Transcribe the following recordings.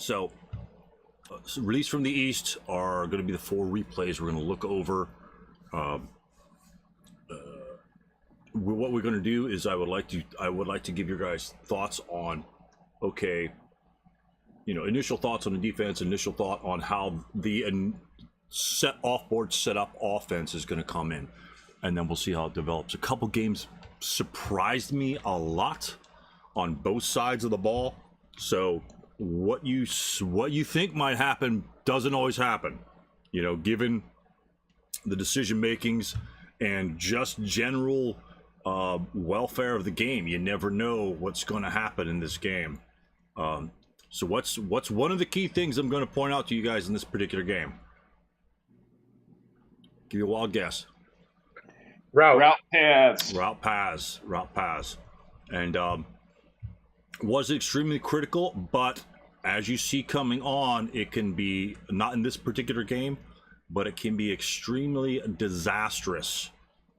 So released from the East are going to be the 4 replays we're going to look over. What we're going to do is I would like to give you guys thoughts on, okay, initial thoughts on the defense, initial thought on how the off-board setup offense is going to come in, and then we'll see how it develops. A couple games surprised me a lot on both sides of the ball. So what you think might happen doesn't always happen, given the decision makings and just general welfare of the game. You never know what's going to happen in this game. So what's one of the key things I'm going to point out to you guys in this particular game? Give you a wild guess. Route paths. Route paths. And was extremely critical, but as you see coming on, it can be, not in this particular game, but it can be extremely disastrous,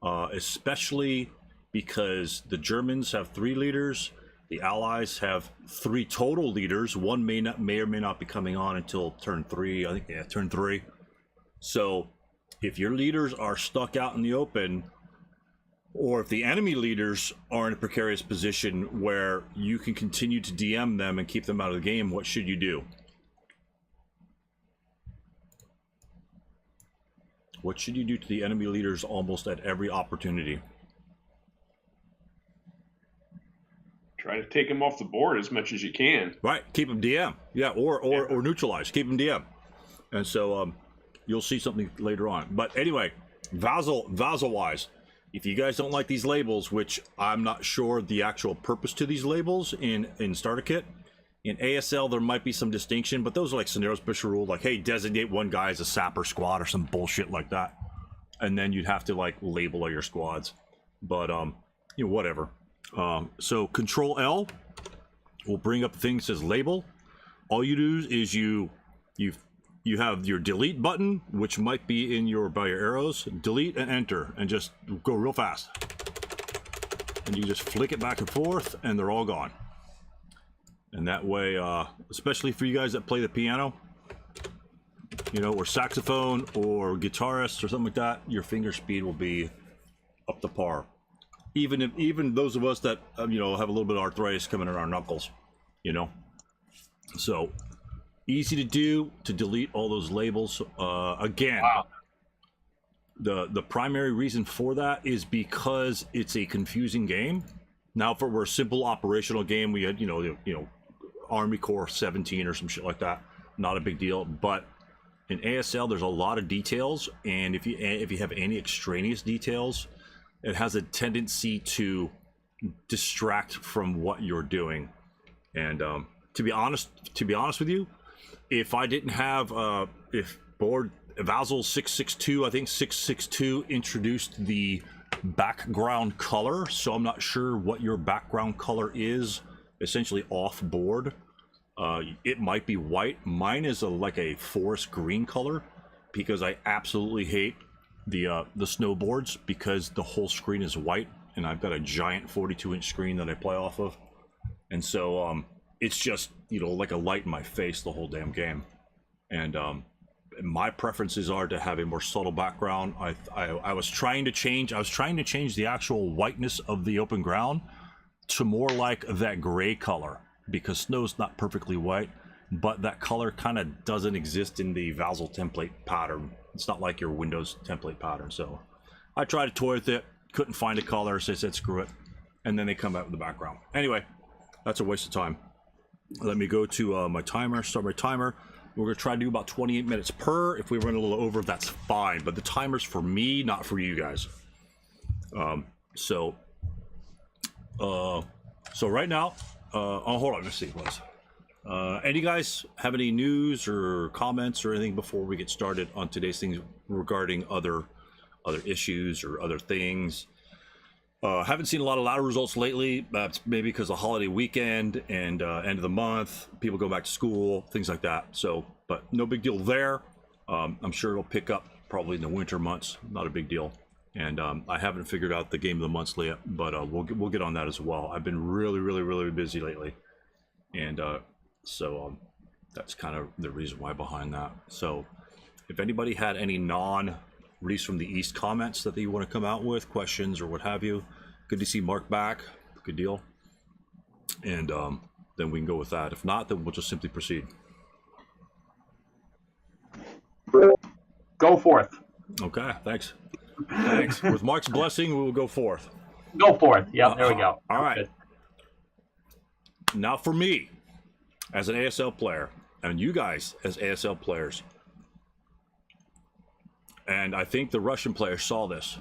especially because the Germans have 3 leaders, the Allies have 3 total leaders. One may or may not be coming on until turn 3. I think, yeah, turn 3. So if your leaders are stuck out in the open, or if the enemy leaders are in a precarious position where you can continue to DM them and keep them out of the game, what should you do? What should you do to the enemy leaders almost at every opportunity? Try to take them off the board as much as you can. Right, keep them DM. Yeah, or neutralize, keep them DM. And so you'll see something later on. But anyway, Vassal-wise, if you guys don't like these labels, which I'm not sure the actual purpose to these labels in starter kit, in ASL there might be some distinction, but those are like scenario special rule, like, hey, designate one guy as a sapper squad or some bullshit like that, and then you'd have to like label all your squads. But whatever. So Control L will bring up the thing that says label. All you do is you have your delete button, which might be in by your arrows. Delete and enter, and just go real fast. And you just flick it back and forth, and they're all gone. And that way, especially for you guys that play the piano, or saxophone or guitarist or something like that, your finger speed will be up to par. Even those of us that have a little bit of arthritis coming in our knuckles, So easy to do to delete all those labels. Again, wow. The primary reason for that is because it's a confusing game. Now, if it were a simple operational game, we had Army Corps 17 or some shit like that, not a big deal. But in ASL, there's a lot of details, and if you have any extraneous details, it has a tendency to distract from what you're doing. And to be honest with you, if I didn't have if board Vassal 662, I think 662 introduced the background color, so I'm not sure what your background color is, essentially off board. It might be white. Mine is like a forest green color, because I absolutely hate the snowboards, because the whole screen is white, and I've got a giant 42-inch screen that I play off of, and so it's just like a light in my face the whole damn game. And my preferences are to have a more subtle background. I was trying to change the actual whiteness of the open ground to more like that gray color, because snow's not perfectly white, but that color kind of doesn't exist in the Vassal template pattern. It's not like your Windows template pattern. So I tried to toy with it, couldn't find a color, so I said screw it, and then they come out with the background. Anyway, that's a waste of time. Let me go to my timer, start my timer. We're gonna try to do about 28 minutes per. If we run a little over, that's fine, but the timer's for me, not for you guys. So right now, oh, hold on, let's see, any guys have any news or comments or anything before we get started on today's things regarding other issues or other things? Haven't seen a lot of ladder results lately. That's maybe because of holiday weekend and end of the month, people go back to school, things like that. So, but no big deal there. I'm sure it'll pick up probably in the winter months. Not a big deal. And I haven't figured out the game of the months yet, but we'll get on that as well. I've been really busy lately, and so That's kind of the reason why behind that. So if anybody had any Reese from the East comments that you want to come out with, questions or what have you, good to see Mark back. Good deal. And then we can go with that. If not, then we'll just simply proceed. Go forth. Okay, thanks. Thanks. With Mark's blessing, we will go forth. Go forth. Yeah, there we go. All right. Good. Now for me, as an ASL player, and you guys as ASL players, and I think the Russian players saw this.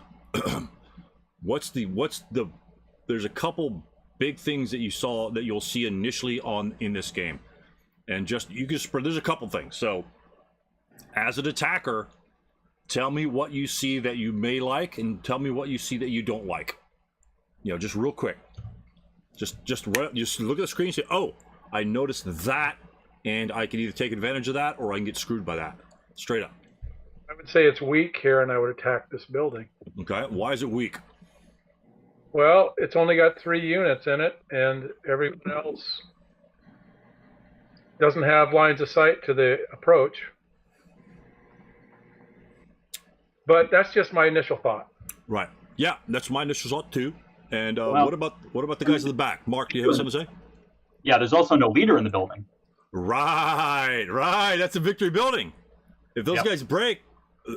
There's a couple big things that you saw that you'll see initially in this game, and there's a couple things. So as an attacker, tell me what you see that you may like, and tell me what you see that you don't like. Just real quick. Just look at the screen and say, oh, I noticed that, and I can either take advantage of that or I can get screwed by that. Straight up. I would say it's weak here, and I would attack this building. Okay, why is it weak? Well, it's only got 3 units in it, and everyone else doesn't have lines of sight to the approach. But that's just my initial thought. Right. Yeah, that's my initial thought too. And what about the guys in the back? Mark, do you have something to say? Yeah, there's also no leader in the building. Right. That's a victory building. If those guys break,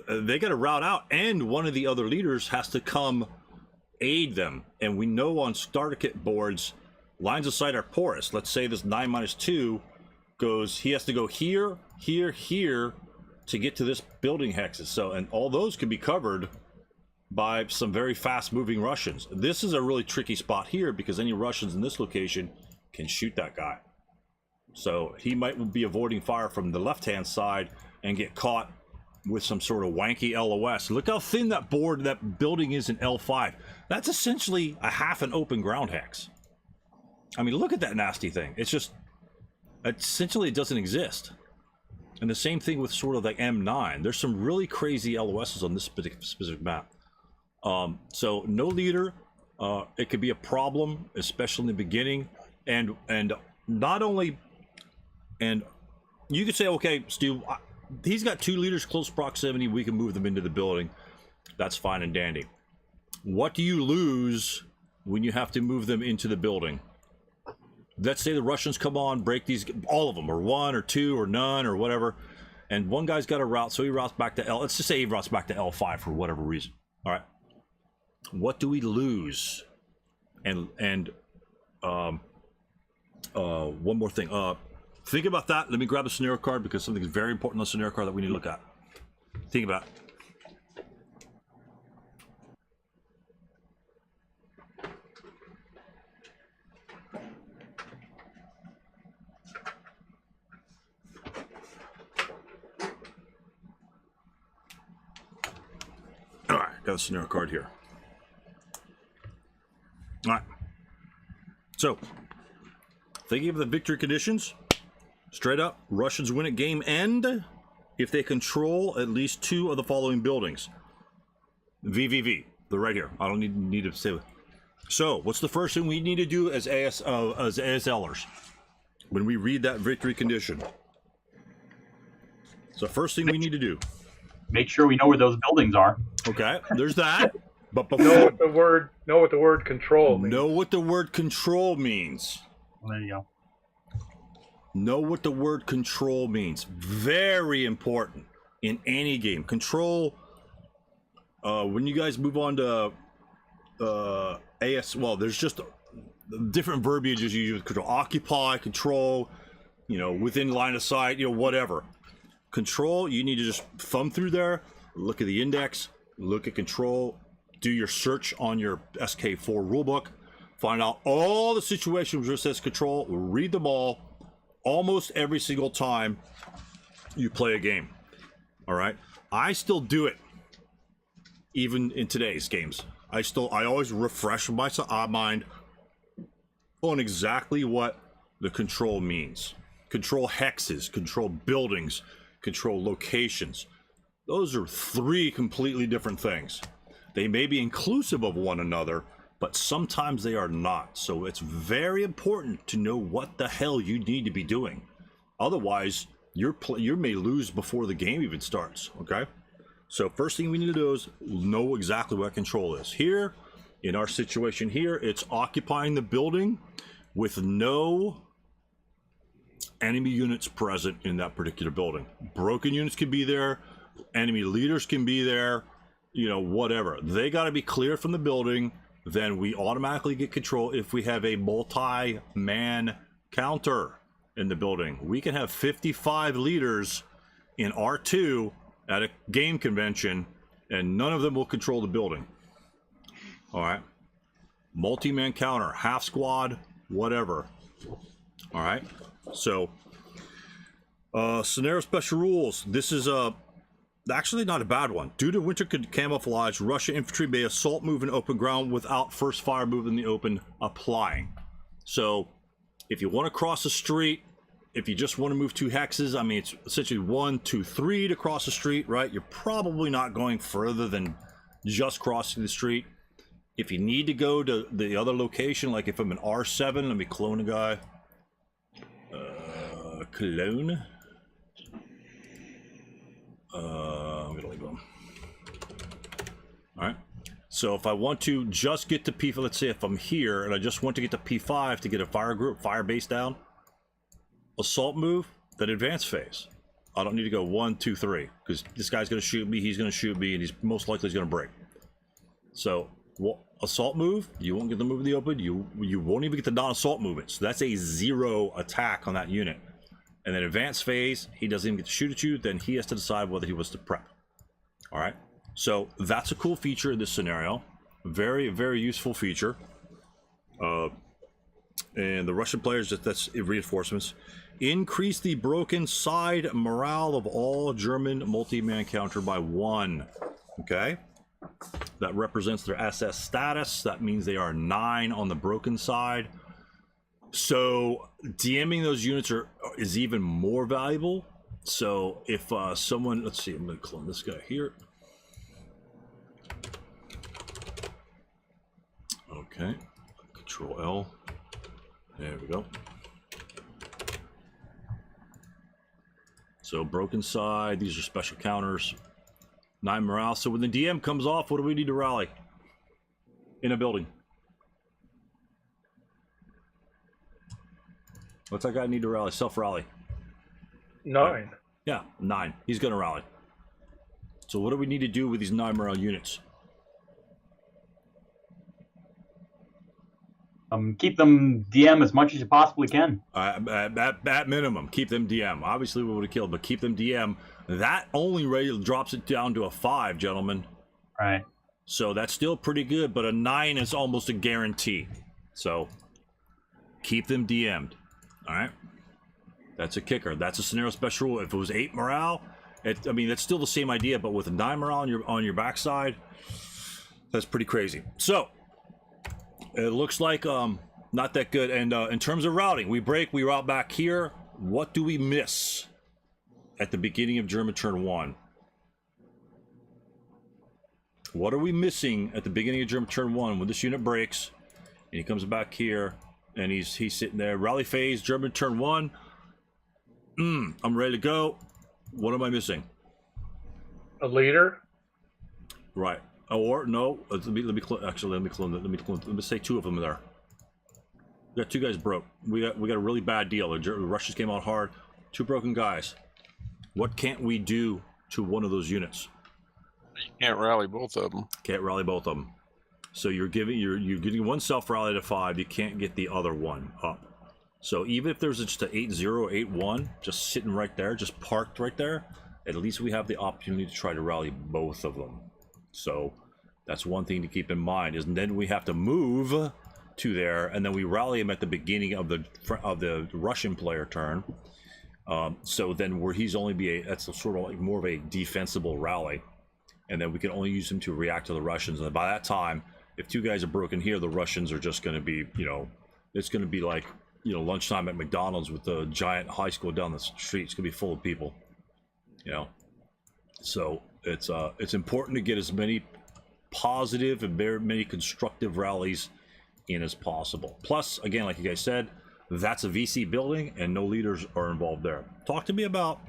they got to route out, and one of the other leaders has to come aid them. And we know on starter kit boards, lines of sight are porous. Let's say this 9-2 goes, he has to go here, here, here to get to this building hexes. So, and all those can be covered by some very fast moving Russians. This is a really tricky spot here because any Russians in this location can shoot that guy. So he might be avoiding fire from the left-hand side and get caught with some sort of wanky LOS. Look how thin that building is in L5. That's essentially a half an open ground hex. I mean, look at that nasty thing. It's just, essentially it doesn't exist. And the same thing with sort of like M9. There's some really crazy LOSs on this specific map. So no leader, it could be a problem, especially in the beginning. And not only, and you could say, okay, Stu, he's got 2 leaders close proximity. We can move them into the building. That's fine and dandy. What do you lose when you have to move them into the building? Let's say the Russians come on, break these, all of them, or 1 or 2 or none or whatever, and one guy's got a route, so he routes back to L. Let's just say he routes back to L5 for whatever reason. All right. What do we lose? And one more thing. Think about that. Let me grab a scenario card because something is very important on the scenario card that we need to look at. Think about it. All right, got a scenario card here. All right. So, thinking of the victory conditions, straight up, Russians win at game end if they control at least 2 of the following buildings. VVV, they're right here. I don't need to say it. So, what's the first thing we need to do as ASLers when we read that victory condition? So, first thing we need to do. Make sure we know where those buildings are. Okay, there's that. But before, know what the word control means. Know what the word control means. Well, there you go. Know what the word control means. Very important in any game. Control, when you guys move on to well, there's just different verbiages you use. Control, occupy, control, within line of sight, whatever. Control, you need to just thumb through there, look at the index, look at control, do your search on your SK4 rulebook, find out all the situations where it says control, read them all, almost every single time you play a game. All right, I still do it even in today's games. I always refresh my mind on exactly what the control means. Control hexes, control buildings, control locations. Those are 3 completely different things. They may be inclusive of one another, but sometimes they are not. So it's very important to know what the hell you need to be doing. Otherwise, you may lose before the game even starts. Okay, so first thing we need to do is know exactly what control is. Here, in our situation here, it's occupying the building with no enemy units present in that particular building. Broken units can be there, enemy leaders can be there, you know, whatever. They got to be cleared from the building. Then we automatically get control if we have a multi-man counter in the building. We can have 55 leaders in R2 at a game convention, and none of them will control the building. All right. Multi-man counter, half squad, whatever. All right. So, scenario special rules. This is actually not a bad one. Due to winter camouflage, Russian infantry may assault move in open ground without first fire move in the open applying. So, if you want to cross the street, if you just want to move 2 hexes, I mean, it's essentially 1, 2, 3 to cross the street, right? You're probably not going further than just crossing the street. If you need to go to the other location, like if I'm in R7, let me clone a guy. Clone. I'm gonna leave them. All right. So if I want to just get to P5, let's say if I'm here and I just want to get to P5 to get a fire base down, assault move, then advance phase. I don't need to go 1, 2, 3 because this guy's gonna shoot me, he's gonna shoot me, and he's most likely gonna break. So assault move, you won't get the move in the open. You won't even get the non-assault movement. So that's a 0 attack on that unit. And then advanced phase, he doesn't even get to shoot at you. Then he has to decide whether he wants to prep. All right. So that's a cool feature in this scenario. Very, very useful feature. And the Russian players, that's reinforcements. Increase the broken side morale of all German multi-man counter by 1. Okay. That represents their SS status. That means they are 9 on the broken side. So DMing those units is even more valuable. So if someone, let's see, I'm going to clone this guy here. Okay, Control L. There we go. So broken side, these are special counters. 9 morale. So when the DM comes off, what do we need to rally? In a building. What's that guy need to rally? Self-rally. 9. Yeah, 9. He's going to rally. So what do we need to do with these 9 morale units? Keep them DM as much as you possibly can. At minimum, keep them DM. Obviously, we would have killed, but keep them DM. That only rate drops it down to a 5, gentlemen. Right. So that's still pretty good, but a 9 is almost a guarantee. So keep them DM'd. All right. That's a kicker. That's a scenario special rule. If it was 8 morale, I mean, that's still the same idea, but with a 9 morale on your backside, that's pretty crazy. So it looks like not that good. And in terms of routing, we route back here. What do we miss at the beginning of German turn 1? What are we missing at the beginning of German turn 1 when this unit breaks and he comes back here and he's sitting there? Rally phase, German turn 1. I'm ready to go. What am I missing? A leader? Right. Or no, let me say 2 of them there. We got 2 guys broke. We got a really bad deal. The Russians came out hard. 2 broken guys. What can't we do to one of those units? You can't rally both of them. Can't rally both of them. So you're getting one self rally to 5. You can't get the other one up. So even if there's just an 8-0, 8-1, just sitting right there, just parked right there, at least we have the opportunity to try to rally both of them. So that's one thing to keep in mind. Is then we have to move to there, and then we rally him at the beginning of the Russian player turn. So then he's only that's sort of like more of a defensible rally, and then we can only use him to react to the Russians. And by that time, if 2 guys are broken here, the Russians are just going to be, it's going to be like, lunchtime at McDonald's with the giant high school down the street. It's going to be full of people, So it's important to get as many positive and many constructive rallies in as possible. Plus, again, like you guys said, That's a VC building, and no leaders are involved there. Talk to me about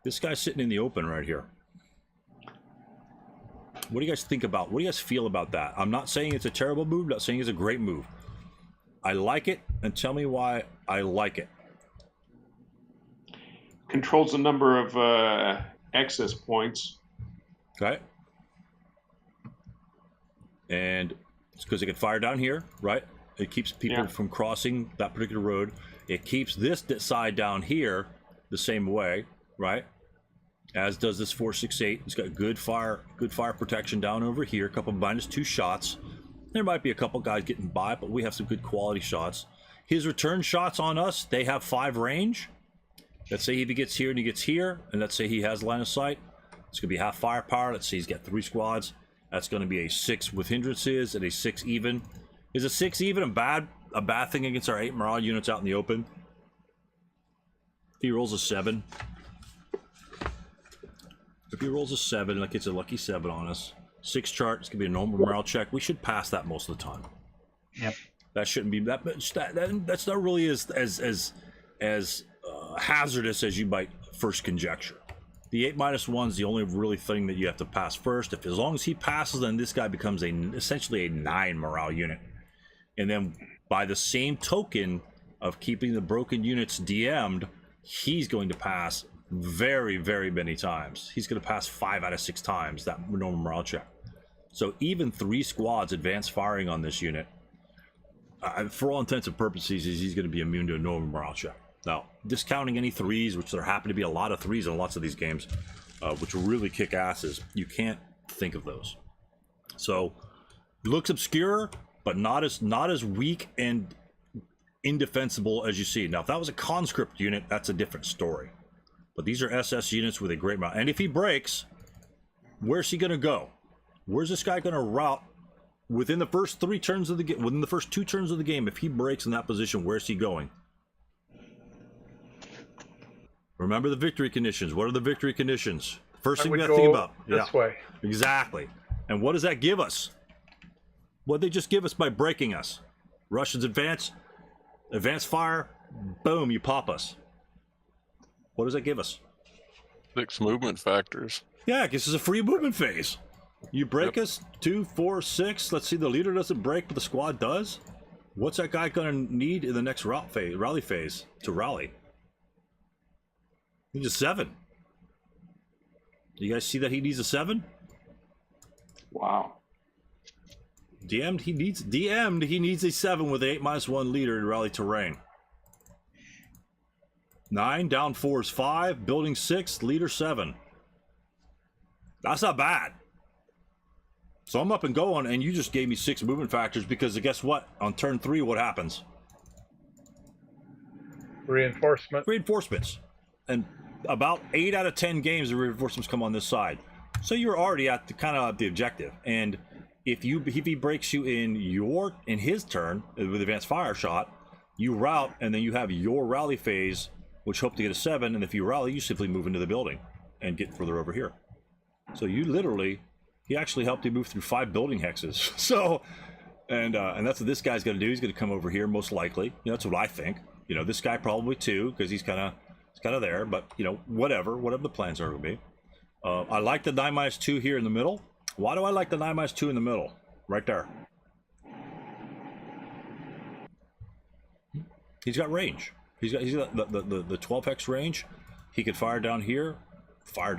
this guy sitting in the open right here. What do you guys think about? What do you guys feel about that? I'm not saying it's a terrible move. Not saying it's a great move. I like it, and tell me why I like it. Controls the number of access points. Okay. And it's because it can fire down here, right? It keeps people from crossing that particular road. It keeps this side down here the same way, right? As does this 468. It's got good fire protection down over here. A couple -2 shots. There might be a couple guys getting by, but we have some good quality shots. His return shots on us, they have 5 range. Let's say if he gets here and he gets here, and let's say he has line of sight. It's gonna be half firepower. Let's say he's got 3 squads. That's gonna be a 6 with hindrances and a 6 even. Is a 6 even a bad thing against our 8 morale units out in the open? If he rolls a 7. If he rolls a 7, like it's a lucky 7 on us. 6 chart, it's gonna be a normal morale check. We should pass that most of the time. Yep. That shouldn't be that much. That's not really as hazardous as you might first conjecture. The 8-1 is the only really thing that you have to pass first. As long as he passes, then this guy becomes essentially a 9 morale unit. And then by the same token of keeping the broken units DM'd, he's going to pass very, very many times. He's going to pass 5 out of 6 times that normal morale check. So even 3 squads advance firing on this unit, for all intents and purposes, he's going to be immune to a normal morale check. Now, discounting any 3s, which there happen to be a lot of 3s in lots of these games, which really kick asses, you can't think of those. So, looks obscure, but not as weak and indefensible as you see. Now, if that was a conscript unit, that's a different story. But these are SS units with a great amount. And if he breaks, where's he going to go? Where's this guy going to route within the first 3 turns of the game? Within the first 2 turns of the game, if he breaks in that position, where's he going? Remember the victory conditions. What are the victory conditions? First thing we got to think about. This way. Exactly. And what does that give us? What did they just give us by breaking us? Russians advance fire, boom, you pop us. What does that give us? 6 movement factors. Yeah, this is a free movement phase. You break us 2, 4, 6. Let's see, the leader doesn't break, but the squad does. What's that guy going to need in the next rally phase to rally? He needs a 7. You guys see that he needs a 7? Wow. DM'd, he needs a 7 with an 8-1 leader in rally terrain. 9, down 4 is 5, building 6, leader 7. That's not bad. So I'm up and going, and you just gave me 6 movement factors because guess what? On turn 3, what happens? Reinforcements. And about 8 out of 10 games, the reinforcements come on this side. So you're already at the objective. And if he breaks you in his turn with advanced fire shot, you route, and then you have your rally phase, which hope to get a 7. And if you rally, you simply move into the building and get further over here. So he actually helped you move through 5 building hexes. So, and that's what this guy's going to do. He's going to come over here most likely. That's what I think. This guy probably too, because he's kind of there. But whatever the plans are going to be. I like the 9-2 here in the middle. Why do I like the 9-2 in the middle? Right there. He's got range. He's got the 12 hex range. He could fire down here, fire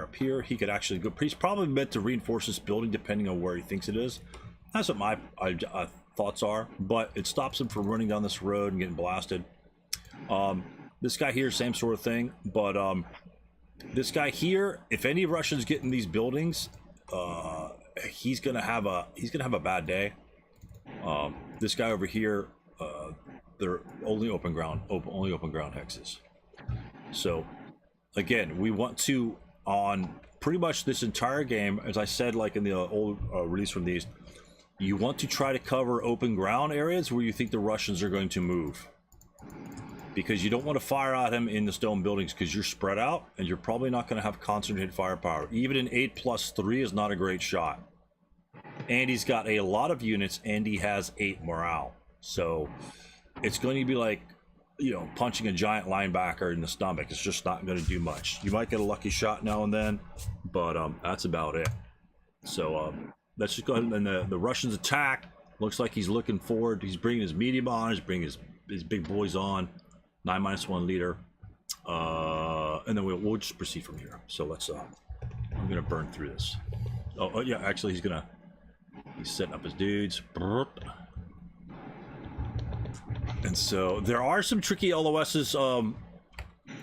up here. He could actually go. He's probably meant to reinforce this building depending on where he thinks it is. That's what my thoughts are. But it stops him from running down this road and getting blasted. This guy here, same sort of thing. But this guy here, if any Russians get in these buildings, he's gonna have a bad day. This guy over here, they're only open ground hexes. So again, we want to, on pretty much this entire game, as I said, like in the old release from these, you want to try to cover open ground areas where you think the Russians are going to move, because you don't want to fire at him in the stone buildings because you're spread out and you're probably not going to have concentrated firepower. Even an 8+3 is not a great shot, and he's got a lot of units and he has 8 morale. So it's going to be like, you know, punching a giant linebacker in the stomach. It's just not going to do much. You might get a lucky shot now and then, but that's about it. So let's just go ahead and the Russians attack. Looks like he's looking forward. He's bringing his medium on. He's bringing his big boys on. 9-1 leader. And then we'll just proceed from here. So let's I'm gonna burn through this. Oh yeah, actually he's setting up his dudes. And so there are some tricky LOSs,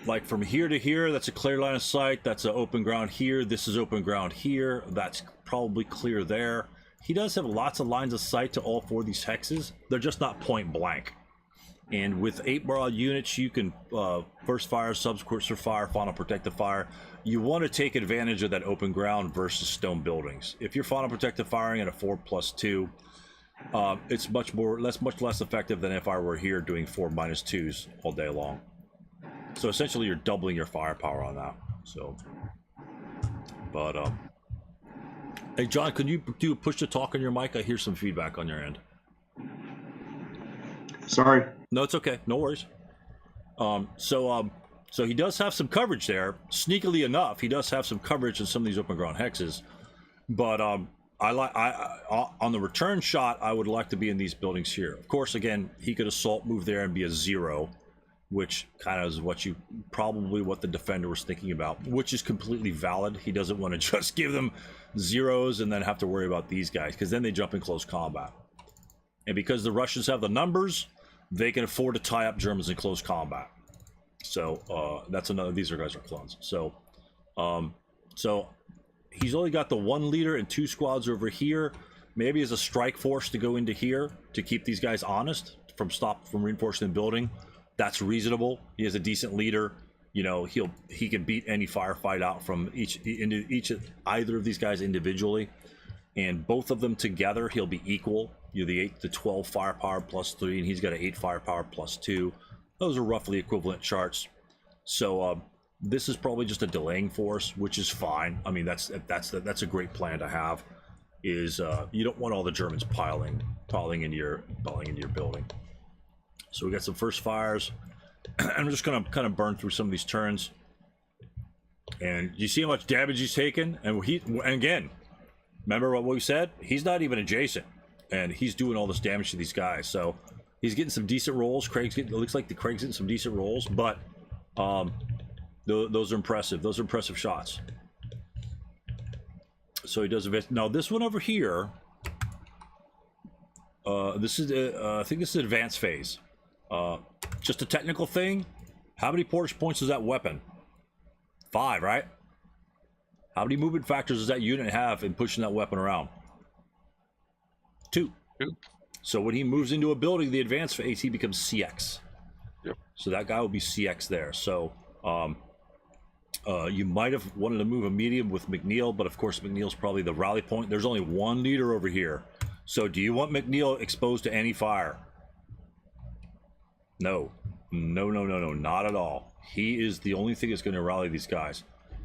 like from here to here, that's a clear line of sight. That's an open ground here. This is open ground here. That's probably clear there. He does have lots of lines of sight to all 4 of these hexes. They're just not point blank. And with 8 broad units, you can first fire, subsequent fire, final protective fire. You want to take advantage of that open ground versus stone buildings. If you're final protective firing at a 4+2, it's much less effective than if I were here doing 4-2s all day long. So essentially, you're doubling your firepower on that. So, but hey John, can you do a push to talk on your mic? I hear some feedback on your end. Sorry. No, it's okay. No worries. So he does have some coverage there. Sneakily enough, he does have some coverage in some of these open ground hexes. But on the return shot, I would like to be in these buildings here. Of course, again, he could assault move there and be a 0, which kind of is what the defender was thinking about, which is completely valid. He doesn't want to just give them 0s and then have to worry about these guys, because then they jump in close combat. And because the Russians have the numbers, they can afford to tie up Germans in close combat. So that's another. These guys are clones. So, so he's only got the 1 leader and 2 squads over here. Maybe as a strike force to go into here to keep these guys honest from reinforcing the building. That's reasonable. He has a decent leader. You know, he can beat any firefight out from either of these guys individually, and both of them together he'll be equal. You know, the 8 to 12 firepower +3, and he's got an 8 firepower +2. Those are roughly equivalent charts. So this is probably just a delaying force, which is fine. I mean, that's a great plan to have. Is you don't want all the Germans piling into your building. So we got some first fires. I'm just gonna kind of burn through some of these turns. And you see how much damage he's taken? And again, remember what we said? He's not even adjacent, and he's doing all this damage to these guys. So he's getting some decent rolls. It looks like Craig's getting some decent rolls, but those are impressive. Those are impressive shots. So he does a bit. Now this one over here, this is I think this is advanced phase. Just a technical thing. How many portage points is that weapon? 5, right? How many movement factors does that unit have in pushing that weapon around? 2. So when he moves into a building, the advanced phase, he becomes CX. Yep. So that guy will be CX there. So you might have wanted to move a medium with McNeil, but of course McNeil's probably the rally point. There's only 1 leader over here. So do you want McNeil exposed to any fire? No, not at all. He is the only thing that's going to rally these guys.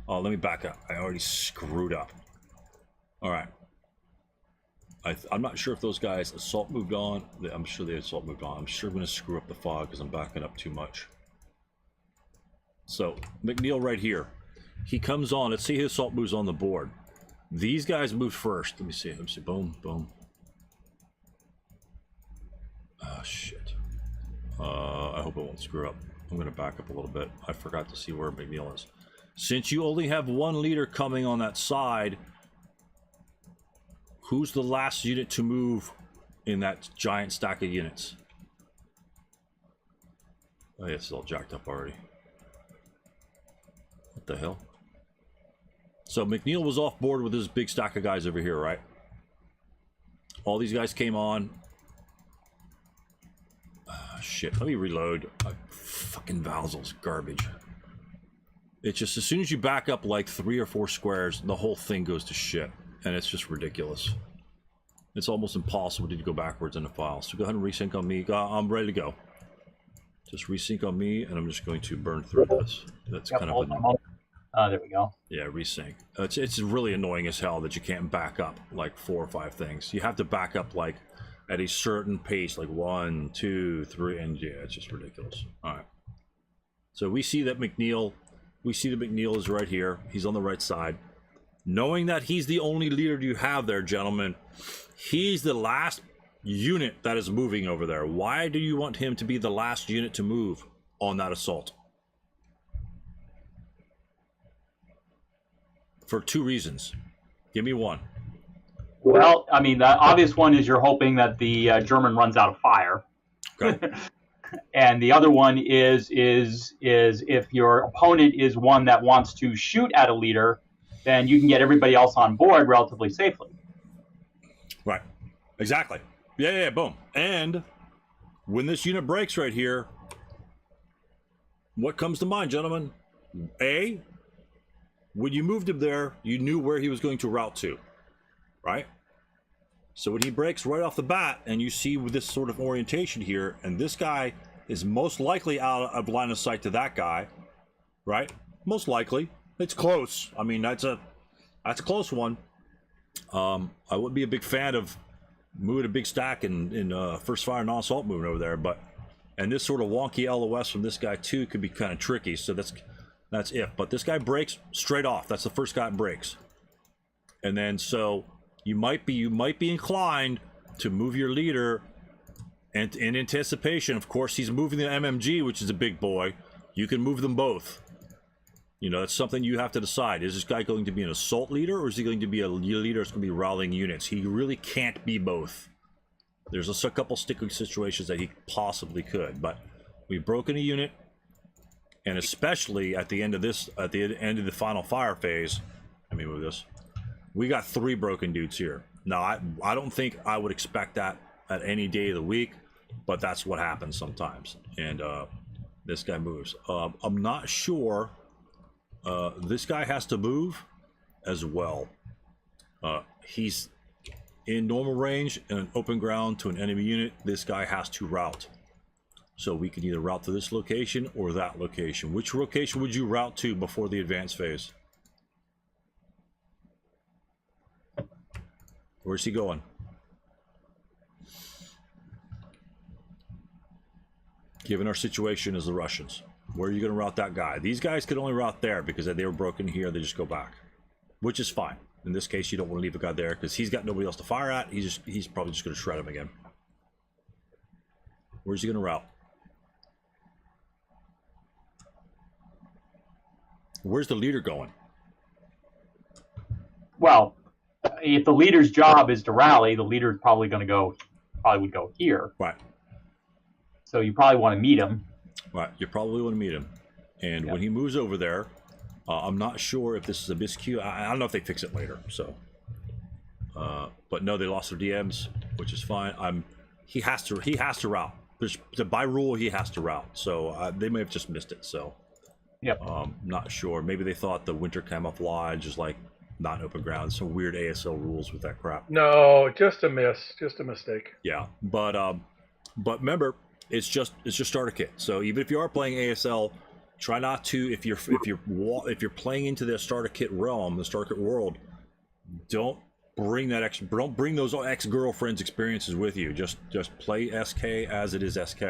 Let me back up. I already screwed up. All right. I'm not sure if those guys assault moved on. I'm sure they assault moved on. I'm sure I'm going to screw up the fog because I'm backing up too much. So McNeil right here. He comes on. Let's see his assault moves on the board. These guys moved first. Let me see. Boom, boom. Oh, shit. I hope it won't screw up. I'm going to back up a little bit. I forgot to see where McNeil is. Since you only have 1 leader coming on that side, who's the last unit to move in that giant stack of units? Oh, yeah, it's all jacked up already. What the hell? So McNeil was off board with his big stack of guys over here, right? All these guys came on. Shit, let me reload. Fucking Valzel's garbage. It's just as soon as you back up like 3 or 4 squares, the whole thing goes to shit. And it's just ridiculous. It's almost impossible to go backwards in the file. So go ahead and resync on me. I'm ready to go. Just resync on me, and I'm just going to burn through this. That's kind of there we go. Yeah, resync. It's really annoying as hell that you can't back up like 4 or 5 things. You have to back up like at a certain pace, like 1, 2, 3, and yeah, it's just ridiculous. All right. So we see that McNeil is right here. He's on the right side. Knowing that he's the only leader you have there, gentlemen, he's the last unit that is moving over there. Why do you want him to be the last unit to move on that assault? For 2 reasons. Give me one. Well, I mean, the obvious one is you're hoping that the German runs out of fire. Okay. And the other one is if your opponent is one that wants to shoot at a leader, then you can get everybody else on board relatively safely. Right. Exactly. Yeah, boom. And when this unit breaks right here, what comes to mind, gentlemen? A, when you moved him there, you knew where he was going to route to, right? So when he breaks right off the bat, and you see with this sort of orientation here, and this guy is most likely out of line of sight to that guy, right? Most likely. It's close. I mean, that's a close one. I wouldn't be a big fan of moving a big stack in first fire non-assault moving over there, and this sort of wonky LOS from this guy too could be kind of tricky. So that's if. But this guy breaks straight off. That's the first guy that breaks, and then so you might be inclined to move your leader, and in anticipation, of course, he's moving the MMG, which is a big boy. You can move them both. You know, it's something you have to decide. Is this guy going to be an assault leader, or is he going to be a leader that's going to be rallying units? He really can't be both. There's a couple sticky situations that he possibly could, but we've broken a unit, and especially at the end of the final fire phase, let me move this. We got 3 broken dudes here. Now, I don't think I would expect that at any day of the week, but that's what happens sometimes. And this guy moves. I'm not sure. This guy has to move as well. He's in normal range in an open ground to an enemy unit. This guy has to route. So we can either route to this location or that location. Which location would you route to before the advance phase? Where's he going? Given our situation as the Russians, where are you going to route that guy? These guys could only route there because they were broken here. They just go back, which is fine. In this case, you don't want to leave a guy there because he's got nobody else to fire at. He's probably just going to shred him again. Where's he going to route? Where's the leader going? Well, if the leader's job is to rally, the leader's probably would go here. Right. So you probably want to meet him. Right. You probably want to meet him. And when he moves over there, I'm not sure if this is a miscue. I don't know if they fix it later. So, but no, they lost their DMs, which is fine. He has to route. By rule, he has to route. So they may have just missed it. So, not sure. Maybe they thought the winter camouflage is like not an open ground. Some weird ASL rules with that crap. No, just a miss, just a mistake. Yeah, but remember, it's just starter kit. So even if you are playing ASL, try not to. If you're playing into the starter kit realm, the starter kit world, don't bring those ex-girlfriend's experiences with you. Just play SK as it is SK,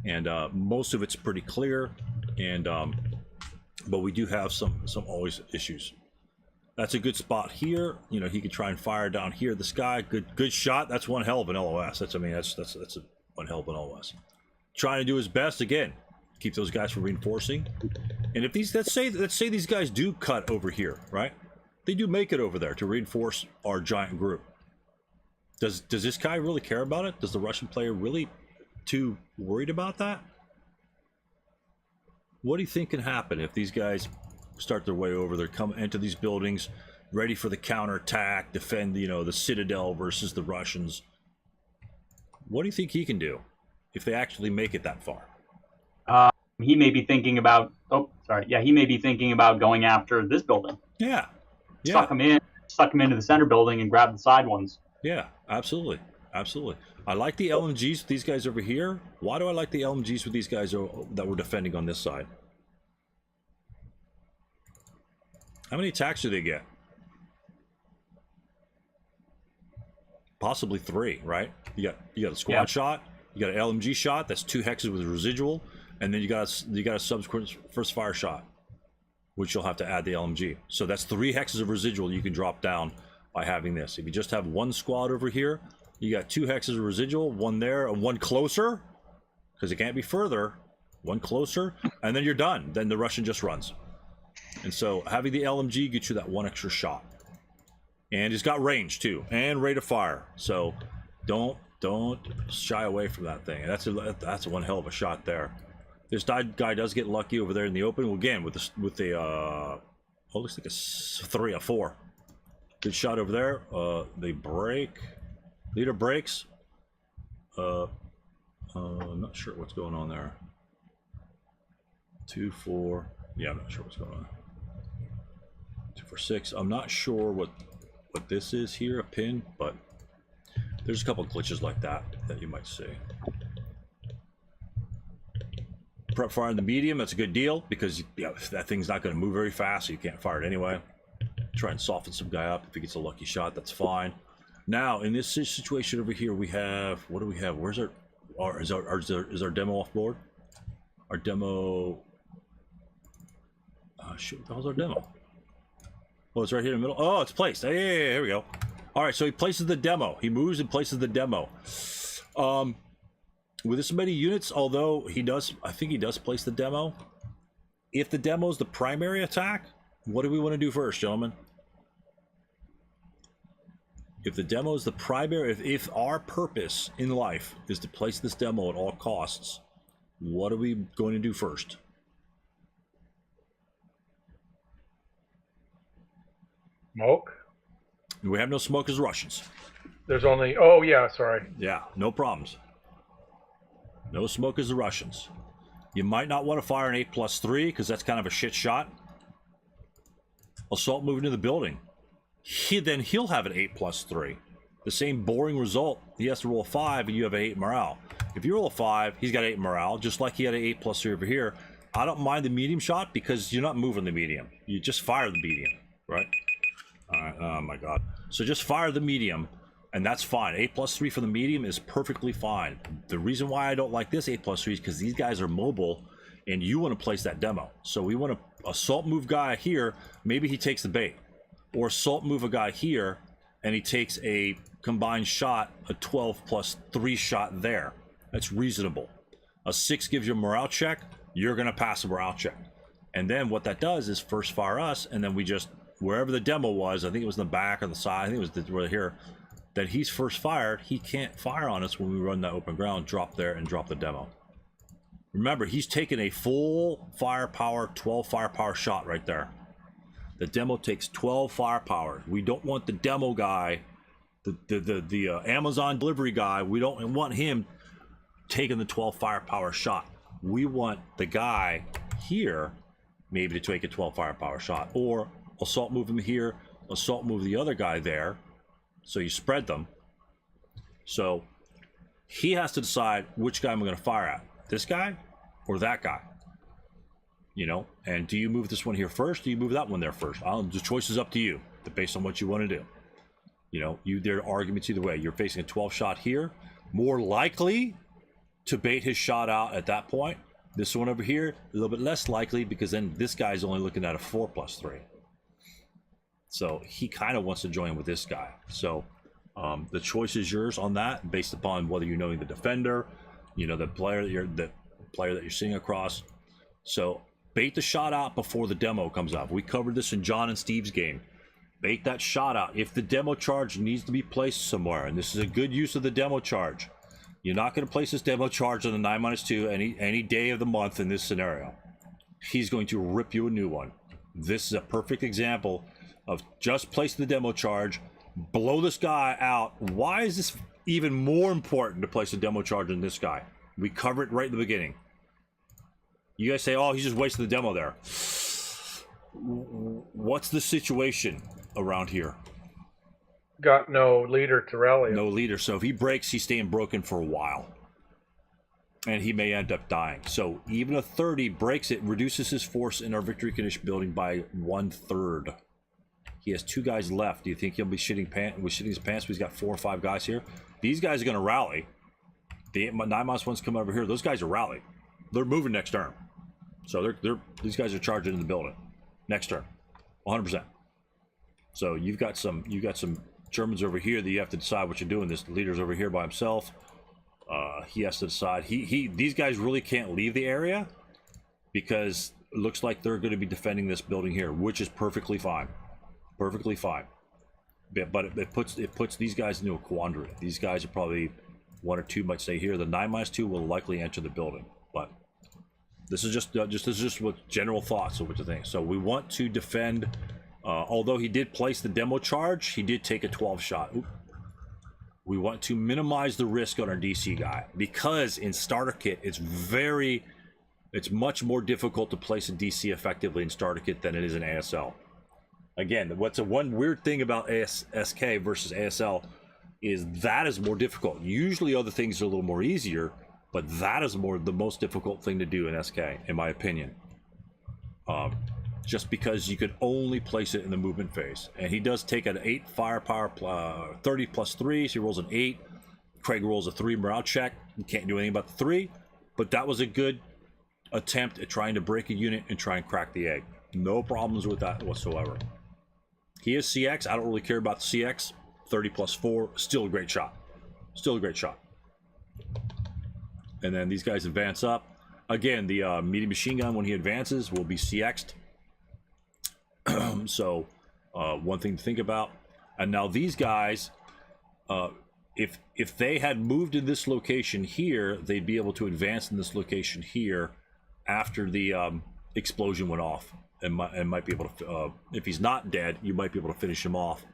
and most of it's pretty clear. And but we do have some always issues. That's a good spot here. You know, he could try and fire down here. This guy, good shot. That's one hell of an LOS. That's one hell of an LOS. Trying to do his best again. Keep those guys from reinforcing. And if let's say these guys do cut over here, right? They do make it over there to reinforce our giant group. Does this guy really care about it? Does the Russian player really too worried about that? What do you think can happen if these guys start their way over? They're coming into these buildings, ready for the counterattack, defend the Citadel versus the Russians. What do you think he can do if they actually make it that far? He may be thinking about. He may be thinking about going after this building. Yeah. Suck him into the center building and grab the side ones. Yeah, absolutely. I like the LMGs with these guys over here. Why do I like the LMGs with these guys that were defending on this side? How many attacks do they get? possibly 3, right? You got a squad shot, you got an LMG shot, that's 2 hexes with residual, and then you got a subsequent first fire shot, which you'll have to add the LMG. So that's 3 hexes of residual you can drop down by having this. If you just have 1 squad over here, you got 2 hexes of residual, 1 there and 1 closer, because it can't be further. 1 closer, and then you're done. Then the Russian just runs. And so having the LMG gets you that 1 extra shot. And it's got range too, and rate of fire. So don't shy away from that thing. That's one hell of a shot there. This guy does get lucky over there in the open. Well, again, with the looks like a 4. Good shot over there. They break. Leader breaks. I'm not sure what's going on there. 2, 4. Yeah, I'm not sure what's going on. 2, 4, 6. I'm not sure what this is here, a pin, but there's a couple of glitches like that you might see. Prep fire in the medium, that's a good deal, because that thing's not going to move very fast, so you can't fire it anyway. Try and soften some guy up. If he gets a lucky shot, that's fine. Now, in this situation over here, we have, what do we have? Where's is our demo off board? Our demo, shoot, what the hell's our demo? Oh, it's right here in the middle. Oh, it's placed. Hey, here we go. All right, so he places the demo. He moves and places the demo. With this many units, although I think he does place the demo. If the demo is the primary attack, what do we want to do first, gentlemen? If the demo is the primary, if our purpose in life is to place this demo at all costs, what are we going to do first? Smoke? We have no smoke as Russians. There's only, oh yeah, sorry. Yeah, no problems. No smoke as the Russians. You might not want to fire an 8+3 because that's kind of a shit shot. Assault moving into the building. Then he'll have an 8+3. The same boring result. He has to roll a 5 and you have an 8 morale. If you roll a 5, he's got 8 morale, just like he had an 8+3 over here. I don't mind the medium shot because you're not moving the medium. You just fire the medium, right? All right, oh my god. So just fire the medium, and that's fine. 8+3 for the medium is perfectly fine. The reason why I don't like this 8+3 is because these guys are mobile, and you want to place that demo. So we want to assault move guy here. Maybe he takes the bait. Or assault move a guy here, and he takes a combined shot, a 12+3 shot there. That's reasonable. A 6 gives you a morale check. You're going to pass a morale check. And then what that does is first fire us, and then we just, wherever the demo was, I think it was in the back or the side, I think it was right here, that he's first fired, he can't fire on us when we run that open ground, drop there and drop the demo. Remember, he's taking a full firepower, 12 firepower shot right there. The demo takes 12 firepower. We don't want the demo guy, the Amazon delivery guy, we don't want him taking the 12 firepower shot. We want the guy here maybe to take a 12 firepower shot, or assault move him here, assault move the other guy there. So you spread them. So he has to decide which guy I'm going to fire at. This guy or that guy? You know, and do you move this one here first? Do you move that one there first? The choice is up to you, based on what you want to do. You know, there are arguments either way. You're facing a 12 shot here, more likely to bait his shot out at that point. This one over here, a little bit less likely, because then this guy's only looking at a 4+3. So he kind of wants to join with this guy. So the choice is yours on that, based upon whether you know the defender, you know, the player that you're seeing across. So bait the shot out before the demo comes up. We covered this in John and Steve's game. Bait that shot out. If the demo charge needs to be placed somewhere, and this is a good use of the demo charge, you're not going to place this demo charge on the 9-2 any day of the month in this scenario. He's going to rip you a new one. This is a perfect example of just placing the demo charge, blow this guy out. Why is this even more important to place a demo charge on this guy? We covered it right in the beginning. You guys say, oh, he's just wasting the demo there. What's the situation around here? Got no leader to rally him. No leader. So if he breaks, he's staying broken for a while. And he may end up dying. So even a 30 breaks it, reduces his force in our victory condition building by 1/3. He has 2 guys left. Do you think he'll be shitting his pants? He's got 4 or 5 guys here. These guys are going to rally. The 9-1's coming over here. Those guys are rallying. They're moving next turn. So these guys are charging in the building next turn, 100%. So you've got some Germans over here that you have to decide what you're doing. This leader's over here by himself. He has to decide. These guys really can't leave the area because it looks like they're going to be defending this building here, which is perfectly fine. Perfectly fine. But it puts these guys into a quandary. These guys are probably 1 or 2 might stay here. The 9-2 will likely enter the building. But this is just what general thoughts of what to think. So we want to defend. Although he did place the demo charge, he did take a 12 shot. Oop. We want to minimize the risk on our DC guy because in starter kit it's much more difficult to place a DC effectively in starter kit than it is in ASL. Again, what's one weird thing about ASLSK versus ASL is that is more difficult. Usually other things are a little more easier, but that is the most difficult thing to do in SK, in my opinion. Just because you could only place it in the movement phase. And he does take an 8 firepower, 30 plus 3, so he rolls an 8. Craig rolls a 3 morale check. You can't do anything about the 3, but that was a good attempt at trying to break a unit and try and crack the egg. No problems with that whatsoever. He is CX. I don't really care about the CX. 30 plus 4, still a great shot. Still a great shot. And then these guys advance up. Again, the medium machine gun, when he advances, will be CX'd. So, one thing to think about. And now these guys, if they had moved in this location here, they'd be able to advance in this location here after the explosion went off, and might be able to. If he's not dead, you might be able to finish him off.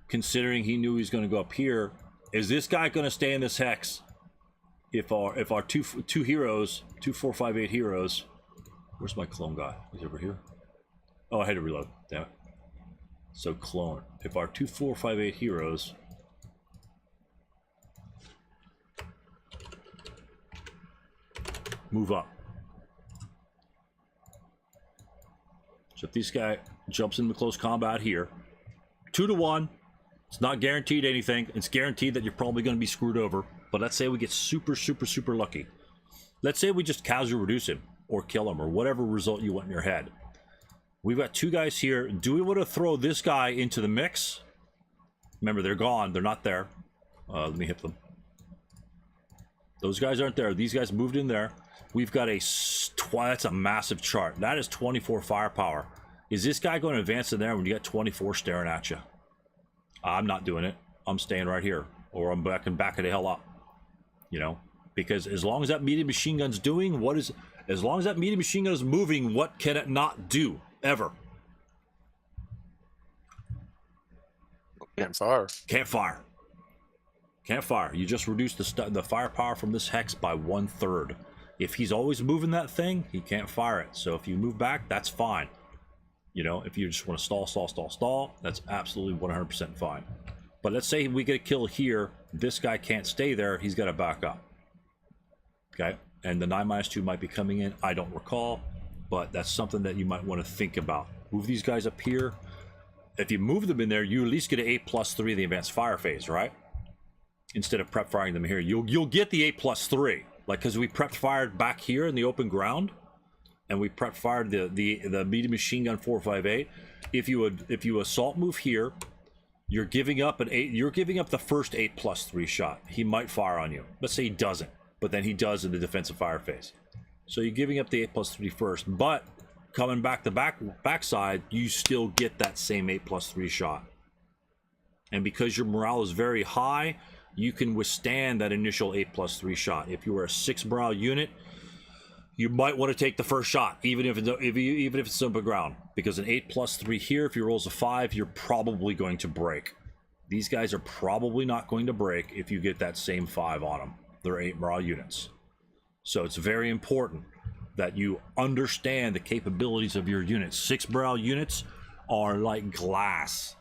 Considering he knew he was going to go up here, is this guy going to stay in this hex? If our two heroes, 2, 4, 5, 8 heroes, where's my clone guy? He's over here. Oh, I had to reload. Damn it. So clone. If our 2, 4, 5, 8 heroes move up. So if this guy jumps into close combat here, 2 to 1. It's not guaranteed anything. It's guaranteed that you're probably going to be screwed over. But let's say we get super, super, super lucky. Let's say we just casually reduce him or kill him or whatever result you want in your head. We've got 2 guys here. Do we want to throw this guy into the mix? Remember, they're gone. They're not there. Let me hit them. Those guys aren't there. These guys moved in there. We've got that's a massive chart. That is 24 firepower. Is this guy going to advance in there when you got 24 staring at you? I'm not doing it. I'm staying right here. Or I'm backing the hell up. You know? Because as long as that medium machine gun's doing, as long as that medium machine gun is moving, what can it not do? Ever. Can't fire. Can't fire. Can't fire. You just reduce the firepower from this hex by 1/3. If he's always moving that thing, he can't fire it. So if you move back, that's fine. You know, if you just want to stall, that's absolutely 100% fine. But let's say we get a kill here. This guy can't stay there. He's got to back up. Okay? And the 9-2 might be coming in. I don't recall. But that's something that you might want to think about. Move these guys up here. If you move them in there, you at least get an 8+3 in the advanced fire phase, right? Instead of prep firing them here. You'll get the 8+3. Like, because we prep fired back here in the open ground. And we prep fired the medium machine gun 458. If you assault move here, you're giving up the first 8+3 shot. He might fire on you. Let's say he doesn't, but then he does in the defensive fire phase. So you're giving up the 8+3 first, but coming back the backside, you still get that same 8+3 shot. And because your morale is very high, you can withstand that initial 8+3 shot. If you were a 6 morale unit, you might want to take the first shot, even if it's open ground, because an 8+3 here, if he rolls a 5, you're probably going to break. These guys are probably not going to break if you get that same 5 on them. They're 8 morale units. So it's very important that you understand the capabilities of your units. 6 morale units are like glass.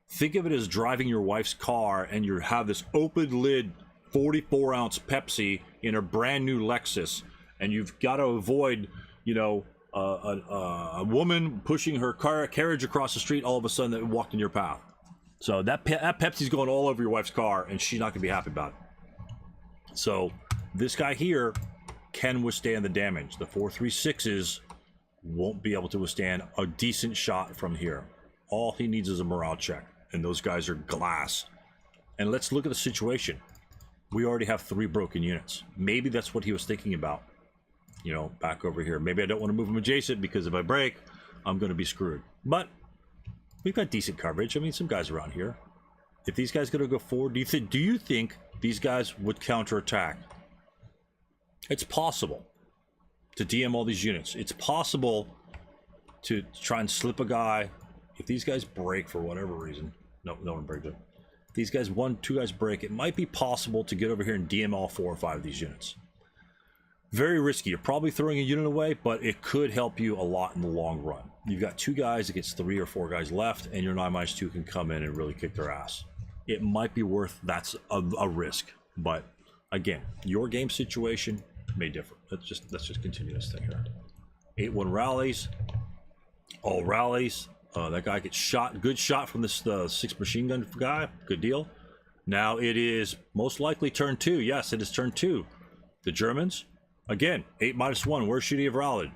Think of it as driving your wife's car and you have this open lid 44-ounce Pepsi in a brand new Lexus, and you've got to avoid, you know, a woman pushing her carriage across the street, all of a sudden that walked in your path. So that Pepsi's going all over your wife's car, and she's not gonna be happy about it. So this guy here can withstand the damage. The 4.36s won't be able to withstand a decent shot from here. All he needs is a morale check, and those guys are glass. And let's look at the situation. We already have 3 broken units. Maybe that's what he was thinking about. You know, back over here. Maybe I don't want to move him adjacent because if I break, I'm going to be screwed. But we've got decent coverage. I mean, some guys around here. If these guys going to go forward, do you think these guys would counterattack? It's possible to DM all these units. It's possible to try and slip a guy. If these guys break for whatever reason, no one breaks it. If these guys, 2 guys break, it might be possible to get over here and DM all 4 or 5 of these units. Very risky. You're probably throwing a unit away, but it could help you a lot in the long run. You've got 2 guys against 3 or 4 guys left, and your 9-2 can come in and really kick their ass. It might be worth that's a risk, but again, your game situation may differ. Let's just continue this thing here. 8-1 rallies, all rallies. That guy gets shot. Good shot from this 6 machine gun guy. Good deal. Now it is most likely turn 2. Yes, it is turn 2. The Germans. Again, 8-1. Where should he have routed?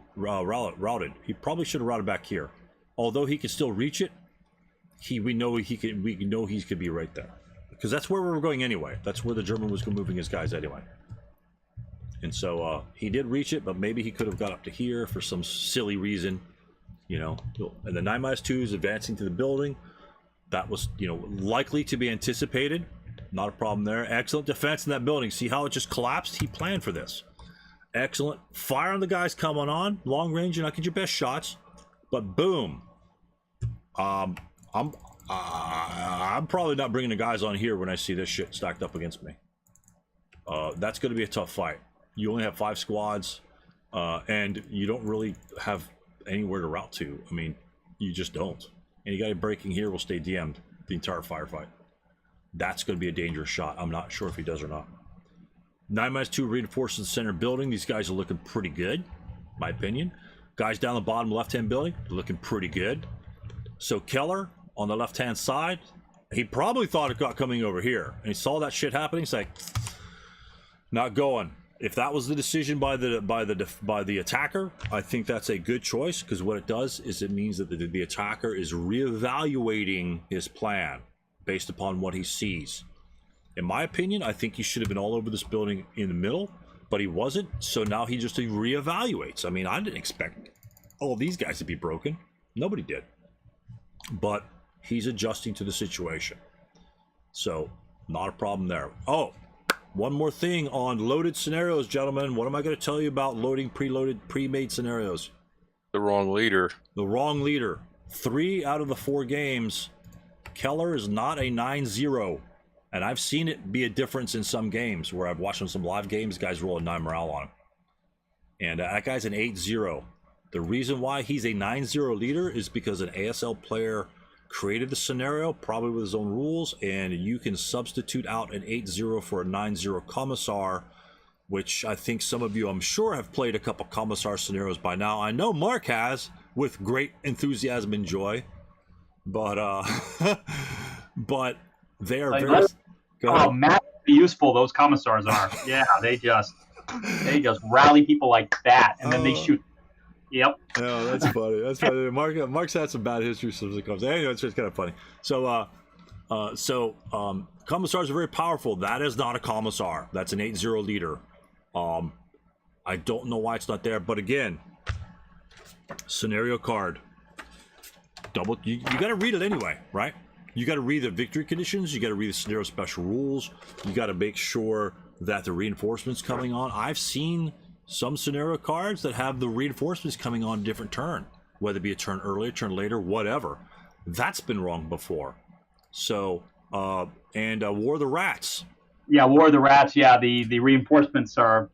He probably should have routed back here. Although he can still reach it, we know he could be right there. Because that's where we were going anyway. That's where the German was moving his guys anyway. And so he did reach it, but maybe he could have got up to here for some silly reason. You know, and the 9-2 is advancing to the building. That was, you know, likely to be anticipated. Not a problem there. Excellent defense in that building. See how it just collapsed? He planned for this. Excellent. Fire on the guys coming on. Long range, you're not get your best shots. But boom. I'm probably not bringing the guys on here when I see this shit stacked up against me. That's going to be a tough fight. You only have 5 squads, and you don't really have anywhere to route to. I mean, you just don't. Any guy breaking here will stay DM'd the entire firefight. That's going to be a dangerous shot. I'm not sure if he does or not. 9-2 reinforces the center building. These guys are looking pretty good, my opinion. Guys down the bottom left-hand building, looking pretty good. So Keller on the left-hand side, he probably thought it got coming over here, and he saw that shit happening. He's like, not going. If that was the decision by the attacker, I think that's a good choice, because what it does is it means that the attacker is reevaluating his plan based upon what he sees. In my opinion, I think he should have been all over this building in the middle, but he wasn't, so now he just reevaluates. I mean, I didn't expect all these guys to be broken. Nobody did. But he's adjusting to the situation. So, not a problem there. Oh, one more thing on loaded scenarios, gentlemen. What am I going to tell you about loading pre-made scenarios? The wrong leader. The wrong leader. 3 out of the 4 games, Keller is not a 9-0. And I've seen it be a difference in some games where I've watched some live games, guys roll a 9 morale on him. And that guy's an 8-0. The reason why he's a 9-0 leader is because an ASL player created the scenario, probably with his own rules, and you can substitute out an 8-0 for a 9-0 commissar, which I think some of you, I'm sure, have played a couple commissar scenarios by now. I know Mark has, with great enthusiasm and joy. But, but they are very... Oh, massively useful those commissars are. Yeah, they just rally people like that, and then they shoot. Yep. Oh, that's funny. That's funny. Mark's had some bad history since it comes. Anyway, it's just kind of funny. So, commissars are very powerful. That is not a commissar. That's an 8-0 leader. I don't know why it's not there, but again, scenario card. You got to read it anyway, right? You got to read the victory conditions. You got to read the scenario special rules. You got to make sure that the reinforcements coming on. I've seen some scenario cards that have the reinforcements coming on a different turn, whether it be a turn earlier, turn later, whatever. That's been wrong before. So, War of the Rats. Yeah, War of the Rats. Yeah, the reinforcements are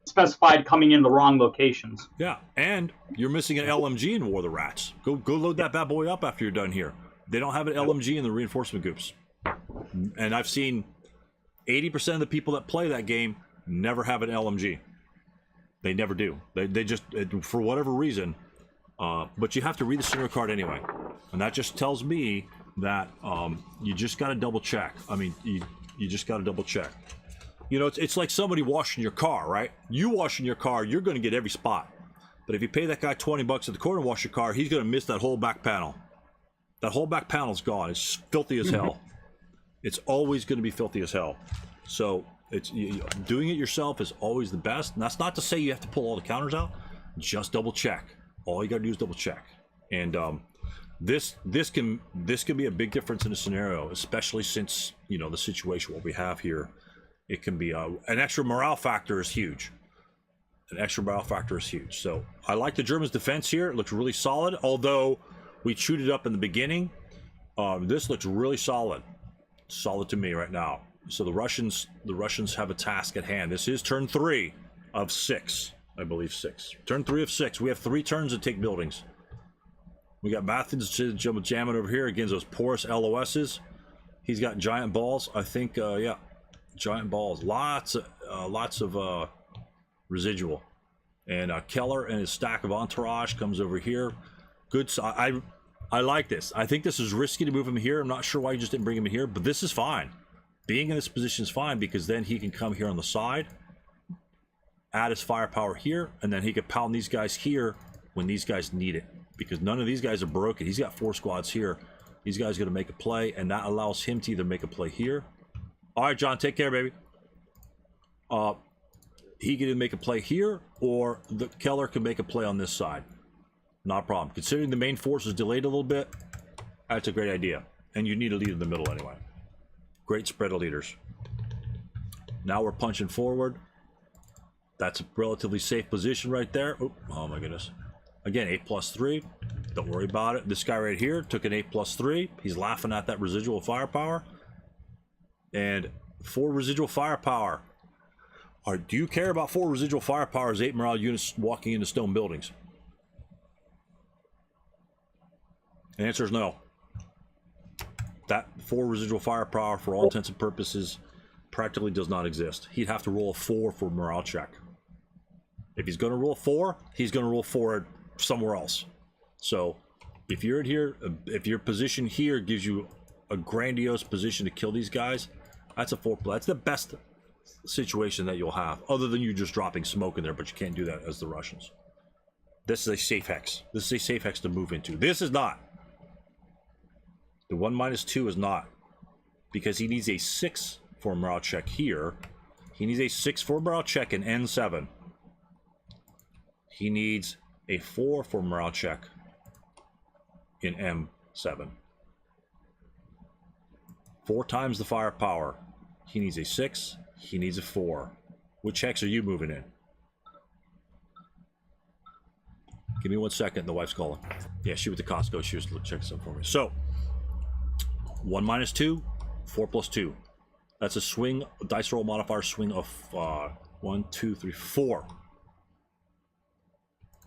specified coming in the wrong locations. Yeah, and you're missing an LMG in War of the Rats. Go load that bad boy up after you're done here. They don't have an LMG in the reinforcement groups. And I've seen 80% of the people that play that game never have an LMG. They never do. They just, for whatever reason, But you have to read the scenario card anyway, and that just tells me that you just got to double check. I mean, you just got to double check. You know, it's like somebody washing your car, right? You washing your car, you're going to get every spot. But if you pay that guy $20 at the corner to wash your car, he's going to miss that whole back panel. That whole back panel's gone. It's filthy as hell. It's always going to be filthy as hell. So doing it yourself is always the best. And that's not to say you have to pull all the counters out. Just double check. All you got to do is double check. And this can be a big difference in a scenario, especially since, you know, the situation what we have here. It can be an extra morale factor is huge. An extra morale factor is huge. So I like the Germans' defense here. It looks really solid. Although we chewed it up in the beginning, this looks really solid. Solid to me right now. So the Russians have a task at hand. This is turn 3 of 6, I believe 6. Turn 3 of 6. We have 3 turns to take buildings. We got Mathens jamming over here against those porous LOSs. He's got giant balls. I think, yeah. Giant balls, lots of residual, and Keller and his stack of entourage comes over here. Good. I like this. I think this is risky to move him here. I'm not sure why you just didn't bring him in here, but this is fine. Being in this position is fine because then he can come here on the side, add his firepower here, and then he can pound these guys here when these guys need it. Because none of these guys are broken. He's got 4 squads here. These guys are going to make a play, and that allows him to either make a play here. All right, John, take care, baby. He can either make a play here, or the Keller can make a play on this side. Not a problem. Considering the main force is delayed a little bit, that's a great idea. And you need a lead in the middle anyway. Great spread of leaders. Now we're punching forward. That's a relatively safe position right there. Oh my goodness. Again, 8+3. Don't worry about it. This guy right here took an 8+3. He's laughing at that residual firepower. And 4 residual firepower. Do you care about 4 residual firepower as 8 morale units walking into stone buildings? The answer is no. That 4 residual firepower, for all intents and purposes, practically does not exist. He'd have to roll a 4 for morale check. If he's going to roll a 4, he's going to roll 4 somewhere else. So, if you're in here, if your position here gives you a grandiose position to kill these guys, that's a 4 play. That's the best situation that you'll have, other than you just dropping smoke in there, but you can't do that as the Russians. This is a safe hex. This is a safe hex to move into. This is not. The 1-2 is not. Because he needs a 6 for morale check here. He needs a 6 for morale check in N7. He needs a 4 for morale check in M7. 4 times the firepower. He needs a 6. He needs a 4. Which hex are you moving in? Give me 1 second. The wife's calling. Yeah, she went to Costco. She was checking something for me. So, 1-2, 4+2. That's a swing, a dice roll modifier swing of 1, 2, 3, 4.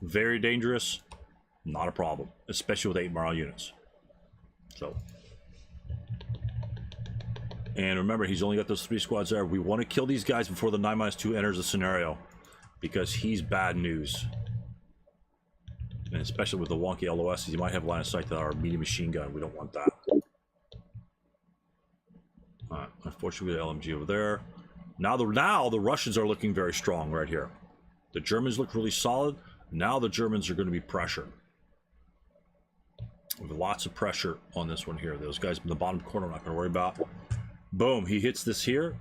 Very dangerous. Not a problem, especially with 8 morale units. So. And remember, he's only got those 3 squads there. We want to kill these guys before the 9-2 enters the scenario, because he's bad news. And especially with the wonky LOSs, he might have line of sight to our medium machine gun. We don't want that. Alright, unfortunately, we got LMG over there. Now the Russians are looking very strong right here. The Germans look really solid. Now the Germans are going to be pressured. With lots of pressure on this one here. Those guys in the bottom corner, I'm not going to worry about. Boom, he hits this here.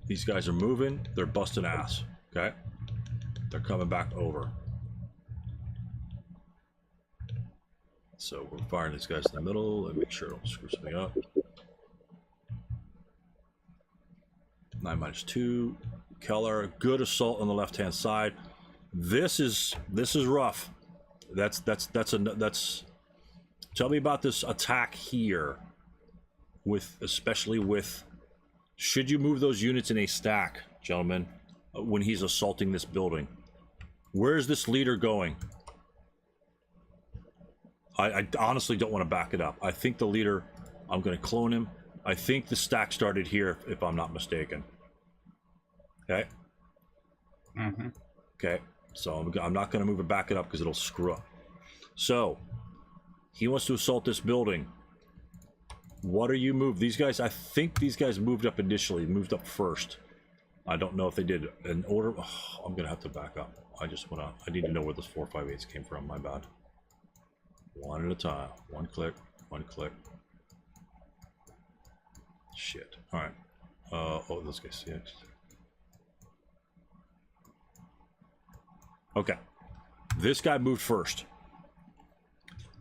These guys are moving. They're busting ass. Okay? They're coming back over. So we're firing these guys in the middle. Let me make sure I don't screw something up. 9-2. Keller, good assault on the left-hand side. This is rough. That's tell me about this attack here. Especially with, should you move those units in a stack, gentlemen, when he's assaulting this building? Where's this leader going? I honestly don't want to back it up. I think the leader, I'm going to clone him. I think the stack started here, if I'm not mistaken. Okay? Mm-hmm. Okay, so I'm not going to move it, back it up, because it'll screw up. So, he wants to assault this building. What are you moved? These guys, I think these guys moved up initially, moved up first. I don't know if they did an order. Oh, I'm going to have to back up. I need to know where those 458s came from. My bad. One at a time. One click, one click. Shit. All right. Oh, this guy's 6. Okay. This guy moved first.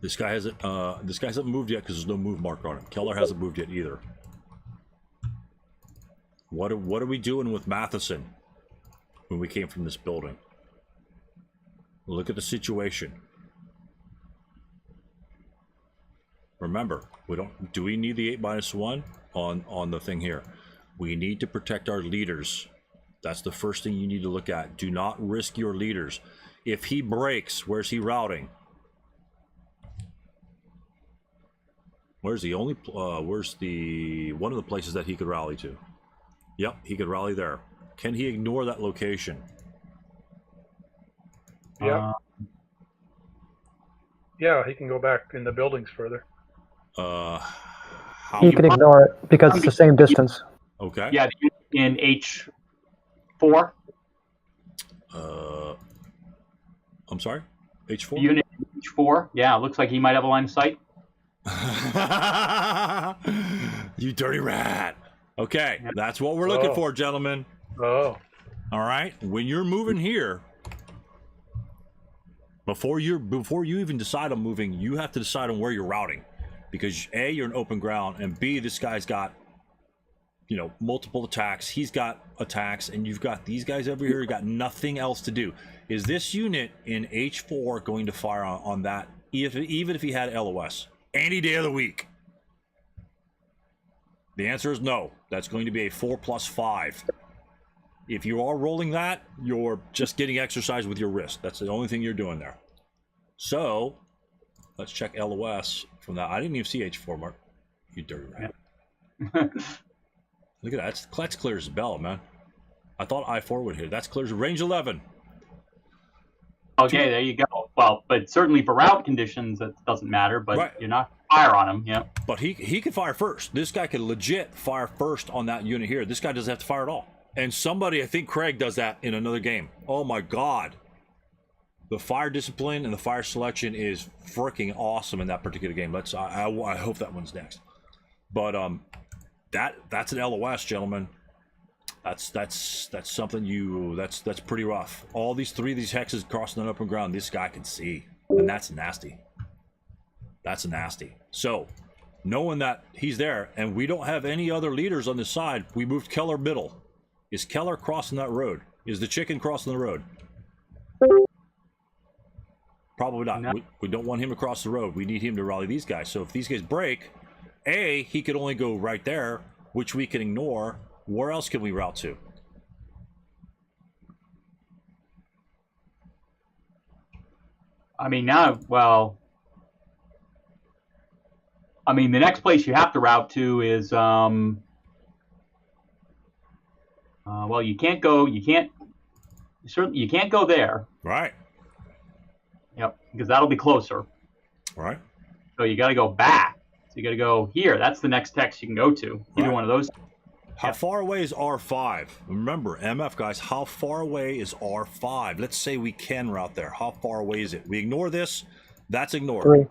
This guy hasn't moved yet because there's no move marker on him. Keller hasn't moved yet either. What are we doing with Matheson when we came from this building? Look at the situation. Remember, do we need the 8-1 on the thing here? We need to protect our leaders. That's the first thing you need to look at. Do not risk your leaders. If he breaks, where's he routing? Where's the only where's the one of the places that he could rally to? Yep, he could rally there. Can he ignore that location? Yeah. Yeah, he can go back in the buildings further. How You can ignore it because it's the same distance. Okay. Yeah, in H4. I'm sorry? H4? Unit H4. Yeah, looks like he might have a line of sight. You dirty rat. Okay, that's what we're looking for, gentlemen. Oh. All right, when you're moving here, before you even decide on moving, you have to decide on where you're routing, because A, you're in open ground, and B, this guy's got, multiple attacks. He's got attacks, and you've got these guys over here who got nothing else to do. Is this unit in H4 going to fire on that, even if he had LOS any day of the week? The answer is no. That's going to be a 4+5. If you are rolling that, you're just getting exercise with your wrist. That's the only thing you're doing there. So, let's check LOS from that. I didn't even see H4, Mark. You dirty rat. Look at that. That's clear as a bell, man. I thought I4 would hit. That's clear as range 11. Okay, there you go. Well, but certainly for route conditions, it doesn't matter, but you're not fire on him, yeah. But he can fire first. This guy can legit fire first on that unit here. This guy doesn't have to fire at all. And somebody, I think Craig does that in another game. Oh my God. The fire discipline and the fire selection is freaking awesome in that particular game. I hope that one's next. But that's an LOS, gentlemen. That's something that's pretty rough. All these hexes crossing the open ground, this guy can see. And that's nasty. That's nasty. So, knowing that he's there, and we don't have any other leaders on this side, we moved Keller middle. Is Keller crossing that road? Is the chicken crossing the road? Probably not. No. We don't want him to cross the road. We need him to rally these guys. So if these guys break, A, he could only go right there, which we can ignore. Where else can we route to? I mean, the next place you have to route to is, you can't go there. Right. Yep, because that'll be closer. Right. So you got to go back. So you got to go here. That's the next text you can go to. Either one of those. How far away is R5? Remember, MF guys, how far away is R5? Let's say we can route there. How far away is it? We ignore this. That's ignored. 3.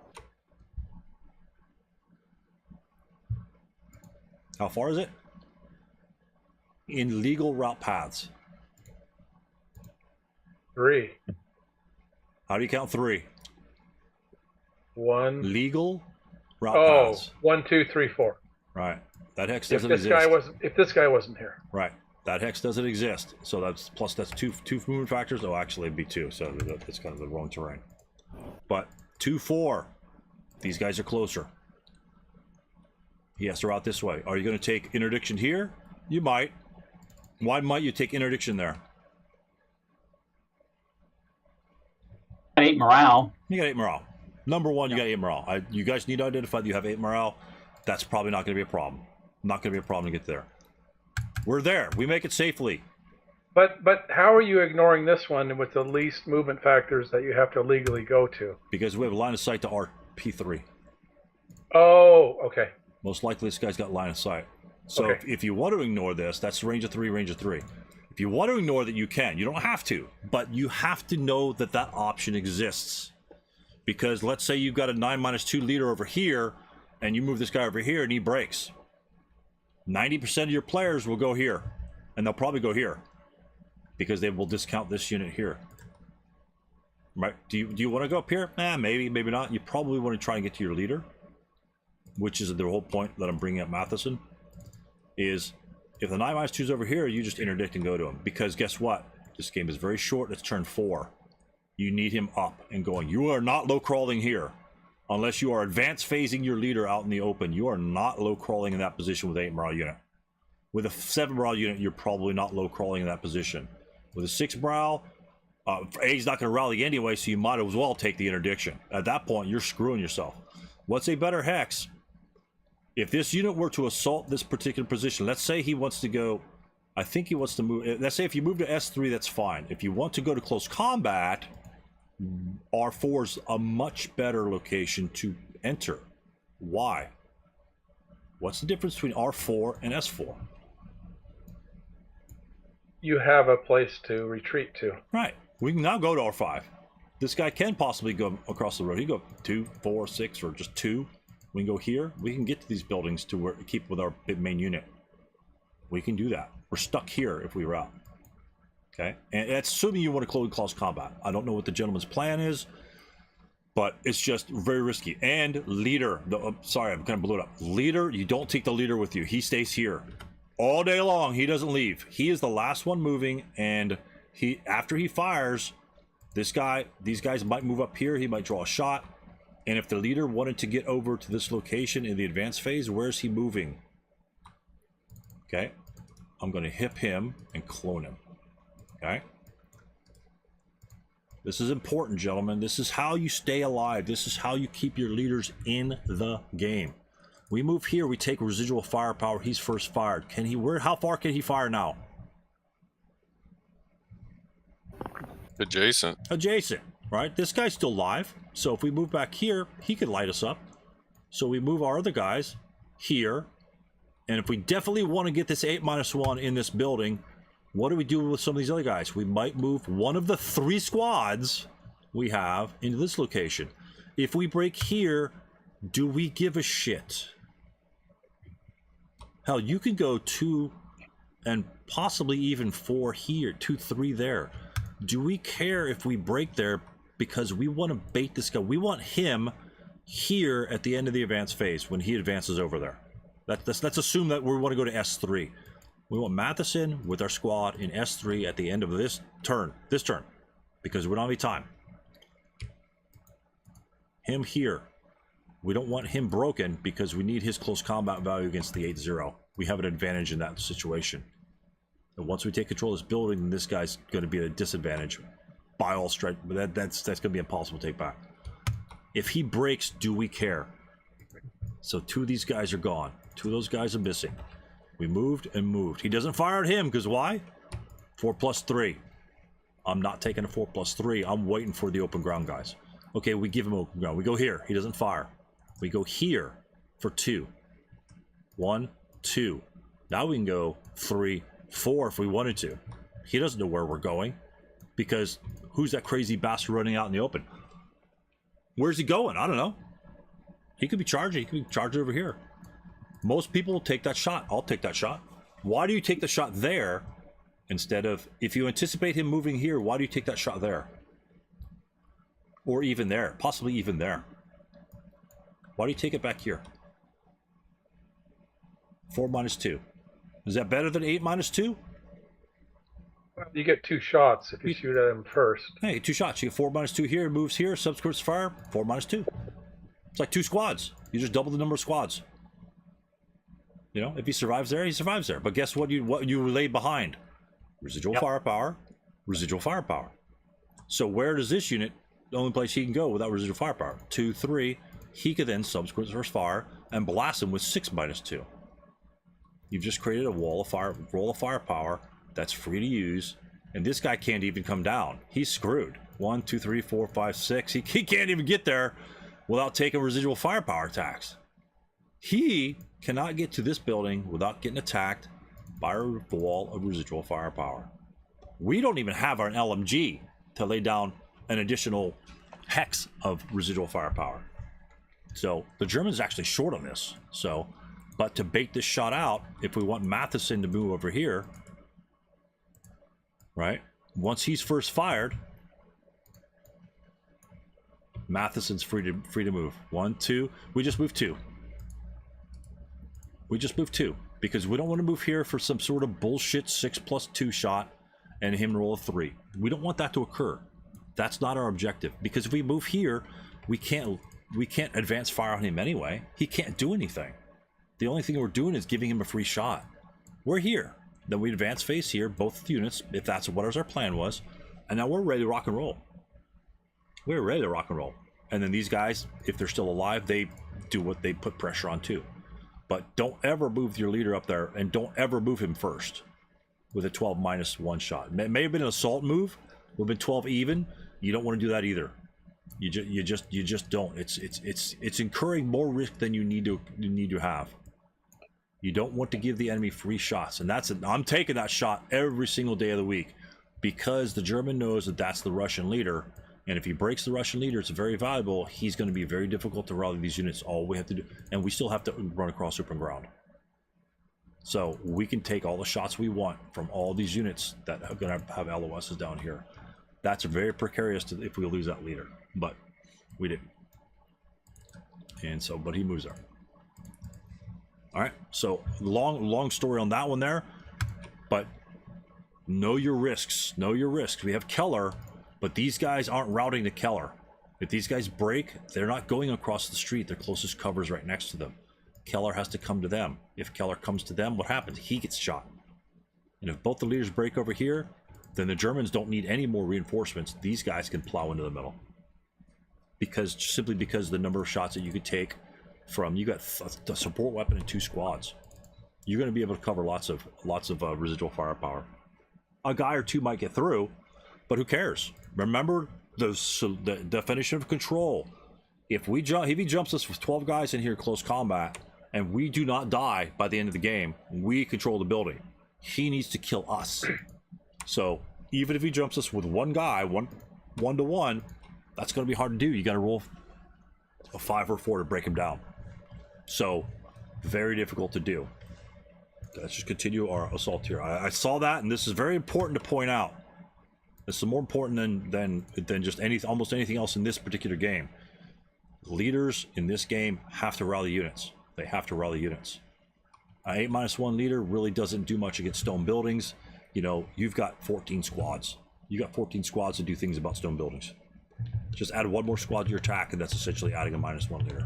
How far is it? In legal route paths. 3. How do you count 3? 1. Legal route paths. 1, 2, 3, 4. Right. That hex If doesn't this exist. guy wasn't here. Right. That hex doesn't exist. So that's two movement factors. Oh, actually it'd be 2. So that's kind of the wrong terrain. But 2, 4. These guys are closer. He has to route this way. Are you going to take interdiction here? You might. Why might you take interdiction there? 8 morale. You got 8 morale. Number 1, you got 8 morale. You guys need to identify that you have 8 morale. That's probably not going to be a problem. Not going to be a problem to get there. We're there. We make it safely. But how are you ignoring this one with the least movement factors that you have to legally go to? Because we have line of sight to RP3. Oh, okay. Most likely this guy's got line of sight. So Okay. if you want to ignore this, that's range of 3, range of 3. If you want to ignore that, you can. You don't have to, but you have to know that that option exists. Because let's say you've got a 9-2 leader over here, and you move this guy over here and he breaks. 90% of your players will go here, and they'll probably go here because they will discount this unit here. Right? Do you want to go up here? Maybe, maybe not. You probably want to try and get to your leader, which is the whole point that I'm bringing up Matheson, is if the 9-2 is over here, you just interdict and go to him. Because guess what? This game is very short. It's turn 4. You need him up and going. You are not low crawling here. Unless you are advanced phasing your leader out in the open, you are not low crawling in that position with an 8 morale unit. With a 7 morale unit, you're probably not low crawling in that position. With a 6 morale, A's not going to rally anyway, so you might as well take the interdiction. At that point, you're screwing yourself. What's a better hex? If this unit were to assault this particular position, let's say he wants to go, I think he wants to move, let's say if you move to S3, that's fine. If you want to go to close combat, R4 is a much better location to enter. Why? What's the difference between R4 and S4? You have a place to retreat to. Right. We can now go to R5. This guy can possibly go across the road. He can go 2, 4, 6, or just 2. We can go here. We can get to these buildings to where keep with our main unit. We can do that. We're stuck here if we route. Okay, and that's assuming you want to close combat. I don't know what the gentleman's plan is, but it's just very risky. And leader, sorry, I kind of blew it up. Leader, you don't take the leader with you. He stays here all day long. He doesn't leave. He is the last one moving, and after he fires, these guys might move up here. He might draw a shot, and if the leader wanted to get over to this location in the advanced phase, where's he moving? Okay, I'm going to hip him and clone him. Okay. This is important, gentlemen. This is how you stay alive. This is how you keep your leaders in the game. We move here. We take residual firepower. He's first fired. Can he? How far can he fire now? Adjacent. Adjacent, right? This guy's still live. So if we move back here, he could light us up. So we move our other guys here. And if we definitely want to get this 8-1 in this building, what do we do with some of these other guys? We might move one of the 3 squads we have into this location. If we break here, do we give a shit? Hell, you could go 2 and possibly even 4 here, 2, 3 there. Do we care if we break there because we want to bait this guy? We want him here at the end of the advanced phase when he advances over there. Let's assume that we want to go to S3. We want Matheson with our squad in S3 at the end of this turn, because we don't have any time. Him here. We don't want him broken because we need his close combat value against the 8-0. We have an advantage in that situation. And once we take control of this building, then this guy's going to be at a disadvantage by all stretch. But that's going to be impossible to take back. If he breaks, do we care? So 2 of these guys are gone. 2 of those guys are missing. We moved and moved. He doesn't fire at him because why? 4+3. I'm not taking a 4+3. I'm waiting for the open ground guys. Okay, we give him open ground. We go here. He doesn't fire. We go here for 2. 1, 2. Now we can go 3, 4 if we wanted to. He doesn't know where we're going because who's that crazy bastard running out in the open? Where's he going? I don't know. He could be charging. He could be charging over here. Most people will take that shot. I'll take that shot. Why do you take the shot there instead of, if you anticipate him moving here, why do you take that shot there? Or even there, possibly even there. Why do you take it back here? 4-2. Is that better than 8-2? You get 2 shots if you shoot at him first. Hey, 2 shots. You get 4-2 here, moves here, subsequent fire, 4-2. It's like 2 squads. You just double the number of squads. You know, if he survives there, he survives there. But guess what you lay behind? Residual firepower, residual firepower. So where does this unit, the only place he can go without residual firepower? 2, 3. He could then subsequent first fire and blast him with 6-2. You've just created a roll of firepower that's free to use And this guy can't even come down. He's screwed. 1, 2, 3, 4, 5, 6. He can't even get there without taking residual firepower attacks. He cannot get to this building without getting attacked by a wall of residual firepower. We don't even have our LMG to lay down an additional hex of residual firepower. So the Germans are actually short on this. So, but to bait this shot out, if we want Matheson to move over here, right? Once he's first fired, Matheson's free to move. 1, 2. We just moved 2. We just moved 2 because we don't want to move here for some sort of bullshit 6+2 shot and him roll a 3. We don't want that to occur. That's not our objective, because if we move here, we can't advance fire on him anyway. He can't do anything. The only thing we're doing is giving him a free shot. We're here. Then we advance face here, both units, if that's what our plan was, and now we're ready to rock and roll. We're ready to rock and roll. And then these guys, if they're still alive, they do what they put pressure on too. But don't ever move your leader up there, and don't ever move him first with a 12-1 shot. It may have been an assault move, would have been 12 even. You don't want to do that either. You just don't. It's incurring more risk than you need to have. You don't want to give the enemy free shots, and I'm taking that shot every single day of the week, because the German knows that that's the Russian leader, and if he breaks the Russian leader, it's very valuable. He's going to be very difficult to rally these units. All we have to do, and we still have to run across open ground. So we can take all the shots we want from all these units that are going to have LOSs down here. That's very precarious if we lose that leader, but we didn't. And so, but he moves there. All right, so long story on that one there, but know your risks. Know your risks. We have Keller, but these guys aren't routing to Keller. If these guys break, they're not going across the street. Their closest cover is right next to them. Keller has to come to them. If Keller comes to them, what happens? He gets shot. And if both the leaders break over here, then the Germans don't need any more reinforcements. These guys can plow into the middle. Simply because the number of shots that you could take from, you got the support weapon and 2 squads. You're going to be able to cover lots of residual firepower. A guy or 2 might get through, but who cares? Remember the definition of control. If he jumps us with 12 guys in here close combat, and we do not die by the end of the game, we control the building. He needs to kill us. So even if he jumps us with 1 guy, one to one, that's going to be hard to do. You got to roll a 5 or 4 to break him down. So very difficult to do. Let's just continue our assault here. I saw that, and this is very important to point out. This is more important than just almost anything else in this particular game. Leaders in this game have to rally units. They have to rally units. An 8-1 leader really doesn't do much against stone buildings. You know, you've got 14 squads. You got 14 squads to do things about stone buildings. Just add 1 more squad to your attack, and that's essentially adding a -1 leader.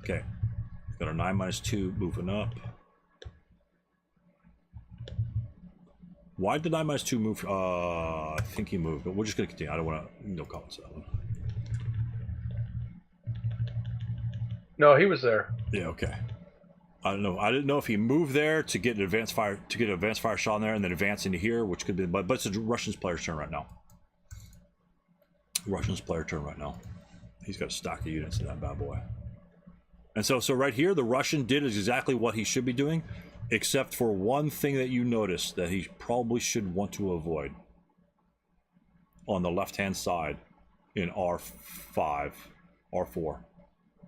Okay, got our 9-2 moving up. Why did 9-2 move? I think he moved, but we're just gonna continue. I don't want to. No comments on that one. No, he was there. Yeah. Okay. I don't know. I didn't know if he moved there to get an advanced fire shot in there, and then advance into here, which could be. But it's the Russian's player's turn right now. Russian's player turn right now. He's got a stack of units in that bad boy. And so right here, the Russian did exactly what he should be doing, except for one thing that you notice that he probably should want to avoid. On the left-hand side, in R5, R4.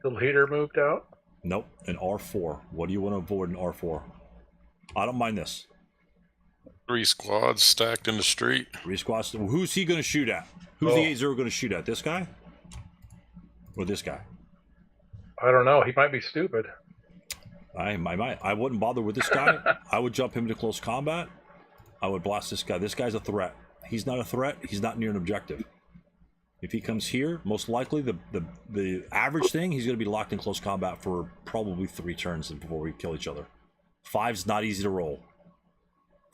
The leader moved out? Nope, in R4. What do you want to avoid in R4? I don't mind this. 3 squads stacked in the street. 3 squads. Who's he going to shoot at? Who's the 8-0 going to shoot at? This guy? Or this guy? I don't know. He might be stupid. I wouldn't bother with this guy. I would jump him into close combat. I would blast this guy. This guy's a threat. He's not a threat. He's not near an objective. If he comes here, most likely the average thing, he's going to be locked in close combat for probably 3 turns before we kill each other. 5's not easy to roll.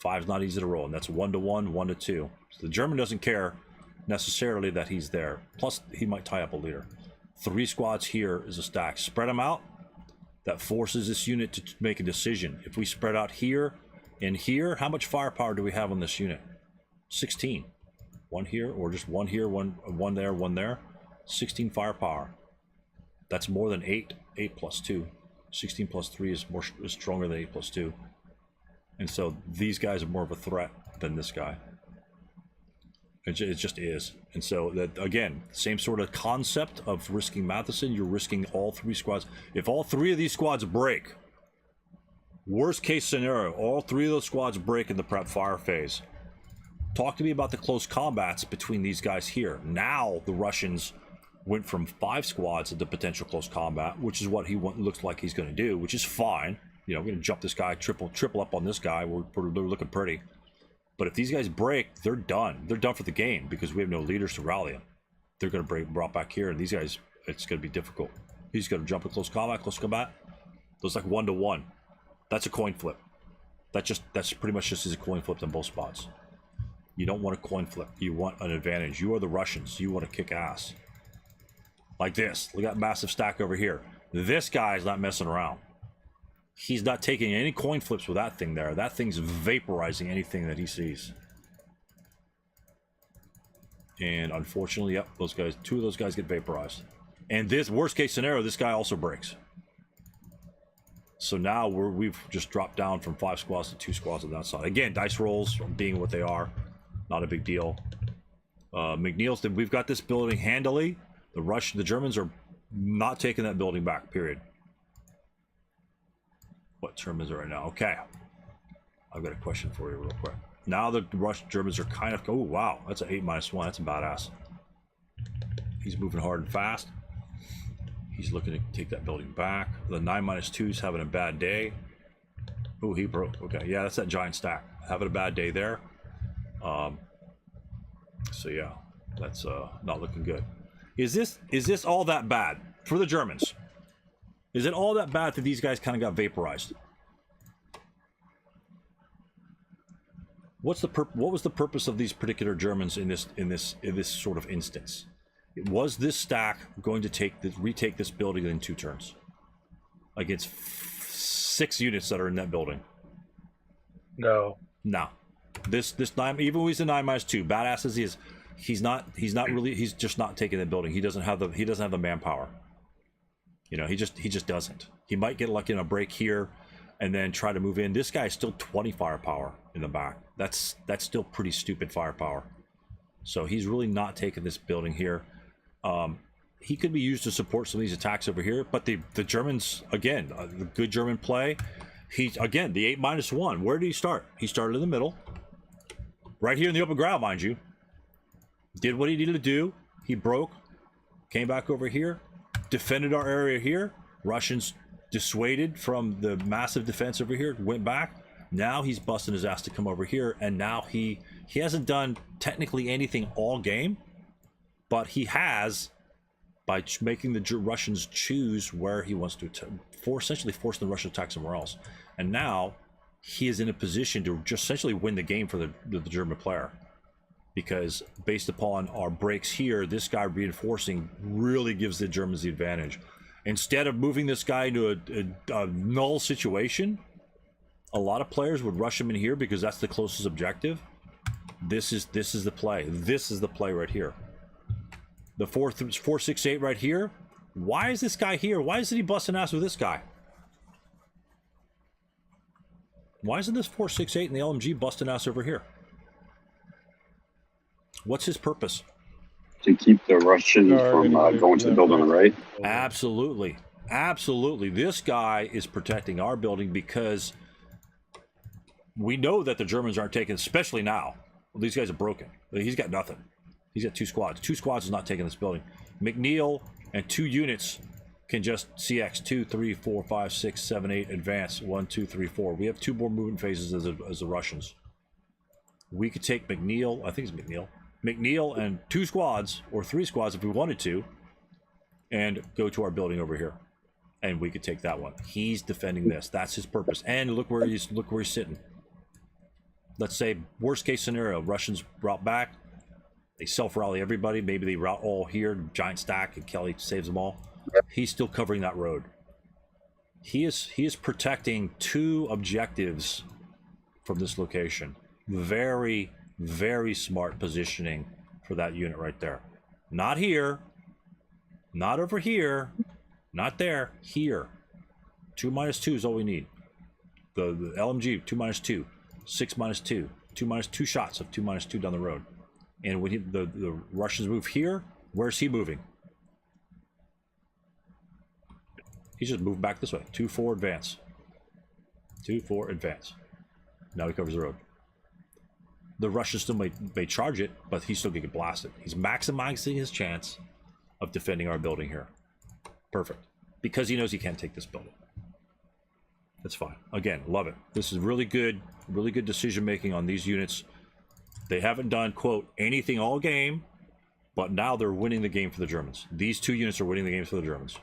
5's not easy to roll, and that's 1 to 1, 1 to 2. So the German doesn't care necessarily that he's there. Plus, he might tie up a leader. 3 squads here is a stack. Spread them out. That forces this unit to make a decision. If we spread out here and here, how much firepower do we have on this unit? 16. One here, or just one here, one there, one there. 16 firepower. That's more than 8. 8 plus 2. 16 plus 3 is stronger than 8 plus 2. And so these guys are more of a threat than this guy. It just is. And so that, again, same sort of concept of risking Matheson. You're risking all 3 squads. If all 3 of these squads break, worst case scenario, all 3 of those squads break in the prep fire phase. Talk to me about the close combats between these guys here. Now the Russians went from 5 squads into potential close combat, which is what he looks like he's going to do, which is fine. You know, we're going to jump this guy, triple up on this guy. They're looking pretty. But if these guys break, they're done. They're done for the game because we have no leaders to rally them. They're going to brought back here, and these guys, it's going to be difficult. He's going to jump in close combat. Those like 1-to-1. That's a coin flip. That's pretty much just as a coin flip on both spots. You don't want a coin flip. You want an advantage. You are the Russians. You want to kick ass. Like this. Look at that massive stack over here. This guy's not messing around. He's not taking any coin flips with that thing there. That thing's vaporizing anything that he sees. And unfortunately, yep, 2 of those guys get vaporized. And this, worst case scenario, this guy also breaks. So now we've just dropped down from 5 squads to 2 squads on that side. Again, dice rolls being what they are. Not a big deal. McNeil's, we've got this building handily. The Germans are not taking that building back, period. What term is it right now? Okay. I've got a question for you real quick. Now the Germans are kind of... Oh, wow. That's an 8-1. That's a badass. He's moving hard and fast. He's looking to take that building back. The 9-2 is having a bad day. Oh, he broke. Okay. Yeah, that's that giant stack. Having a bad day there. So, yeah. That's not looking good. Is this all that bad for the Germans? Is it all that bad that these guys kind of got vaporized? What was the purpose of these particular Germans in this sort of instance? Was this stack going to retake this building in 2 turns against 6 units that are in that building? No. No. This 9, even when he's a 9-2, badass as he is, he's just not taking the building. He doesn't have the manpower. You know, he just doesn't. He might get lucky in a break here and then try to move in. This guy is still 20 firepower in the back. That's still pretty stupid firepower. So he's really not taking this building here. He could be used to support some of these attacks over here, but the Germans, again, the good German play. Again, the 8-1. Where did he start? He started in the middle. Right here in the open ground, mind you. Did what he needed to do. He broke. Came back over here. Defended our area here. Russians dissuaded from the massive defense over here. Went back. Now he's busting his ass to come over here. And now he hasn't done technically anything all game. But he has, by making the Russians choose where he wants to essentially force the Russian attack somewhere else. And now he is in a position to just essentially win the game for the German player. Because based upon our breaks here, this guy reinforcing really gives the Germans the advantage. Instead of moving this guy into a null situation, a lot of players would rush him in here because that's the closest objective. This is the play. This is the play right here. The 4-6-8 right here. Why is this guy here? Why isn't he busting ass with this guy? Why isn't this 4-6-8 in the LMG busting ass over here? What's his purpose? To keep the Russians from going to the building on the right? Absolutely. Absolutely. This guy is protecting our building because we know that the Germans aren't taking, especially now. Well, these guys are broken. He's got nothing. He's got 2 squads. 2 squads is not taking this building. McNeil and 2 units can just CX 2, 3, 4, 5, 6, 7, 8, advance 1, 2, 3, 4. We have 2 more movement phases as the Russians. We could take McNeil. I think it's McNeil. McNeil and 2 squads or 3 squads if we wanted to, and go to our building over here, and we could take that one. He's defending this. That's his purpose. And look where he's sitting. Let's say worst case scenario, Russians route back. They self-rally everybody. Maybe they route all here, giant stack, and Kelly saves them all. He's still covering that road. He is protecting 2 objectives from this location. Very, Very smart positioning for that unit right there. Not here. Not over here. Not there. Here. 2-2 is all we need. The LMG, 2-2. 6-2. 2-2 shots of 2-2 down the road. And when the Russians move here, where's he moving? He's just moved back this way. 2-4 advance. 2-4 advance. Now he covers the road. The Russians still may charge it, but he's still going to get blasted. He's maximizing his chance of defending our building here. Perfect. Because he knows he can't take this building. That's fine. Again, love it. This is really good decision making on these units. They haven't done, quote, anything all game, but now they're winning the game for the Germans. These two units are winning the game for the Germans.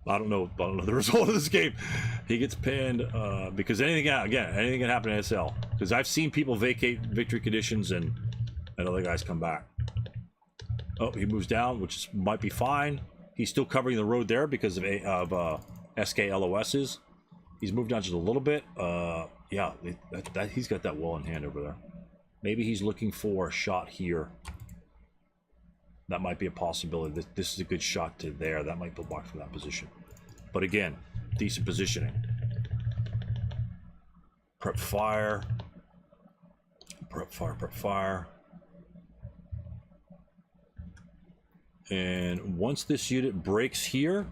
I don't know the result of this game. He gets pinned because anything can happen in ASL. Because I've seen people vacate victory conditions and other guys come back. Oh, he moves down, which might be fine. He's still covering the road there because of SK LOSs. He's moved down just a little bit. Yeah, he's got that wall in hand over there. Maybe he's looking for a shot here. That might be a possibility. This is a good shot to there. That might be blocked from that position. But again, decent positioning. Prep fire. Prep fire, prep fire. And once this unit breaks here,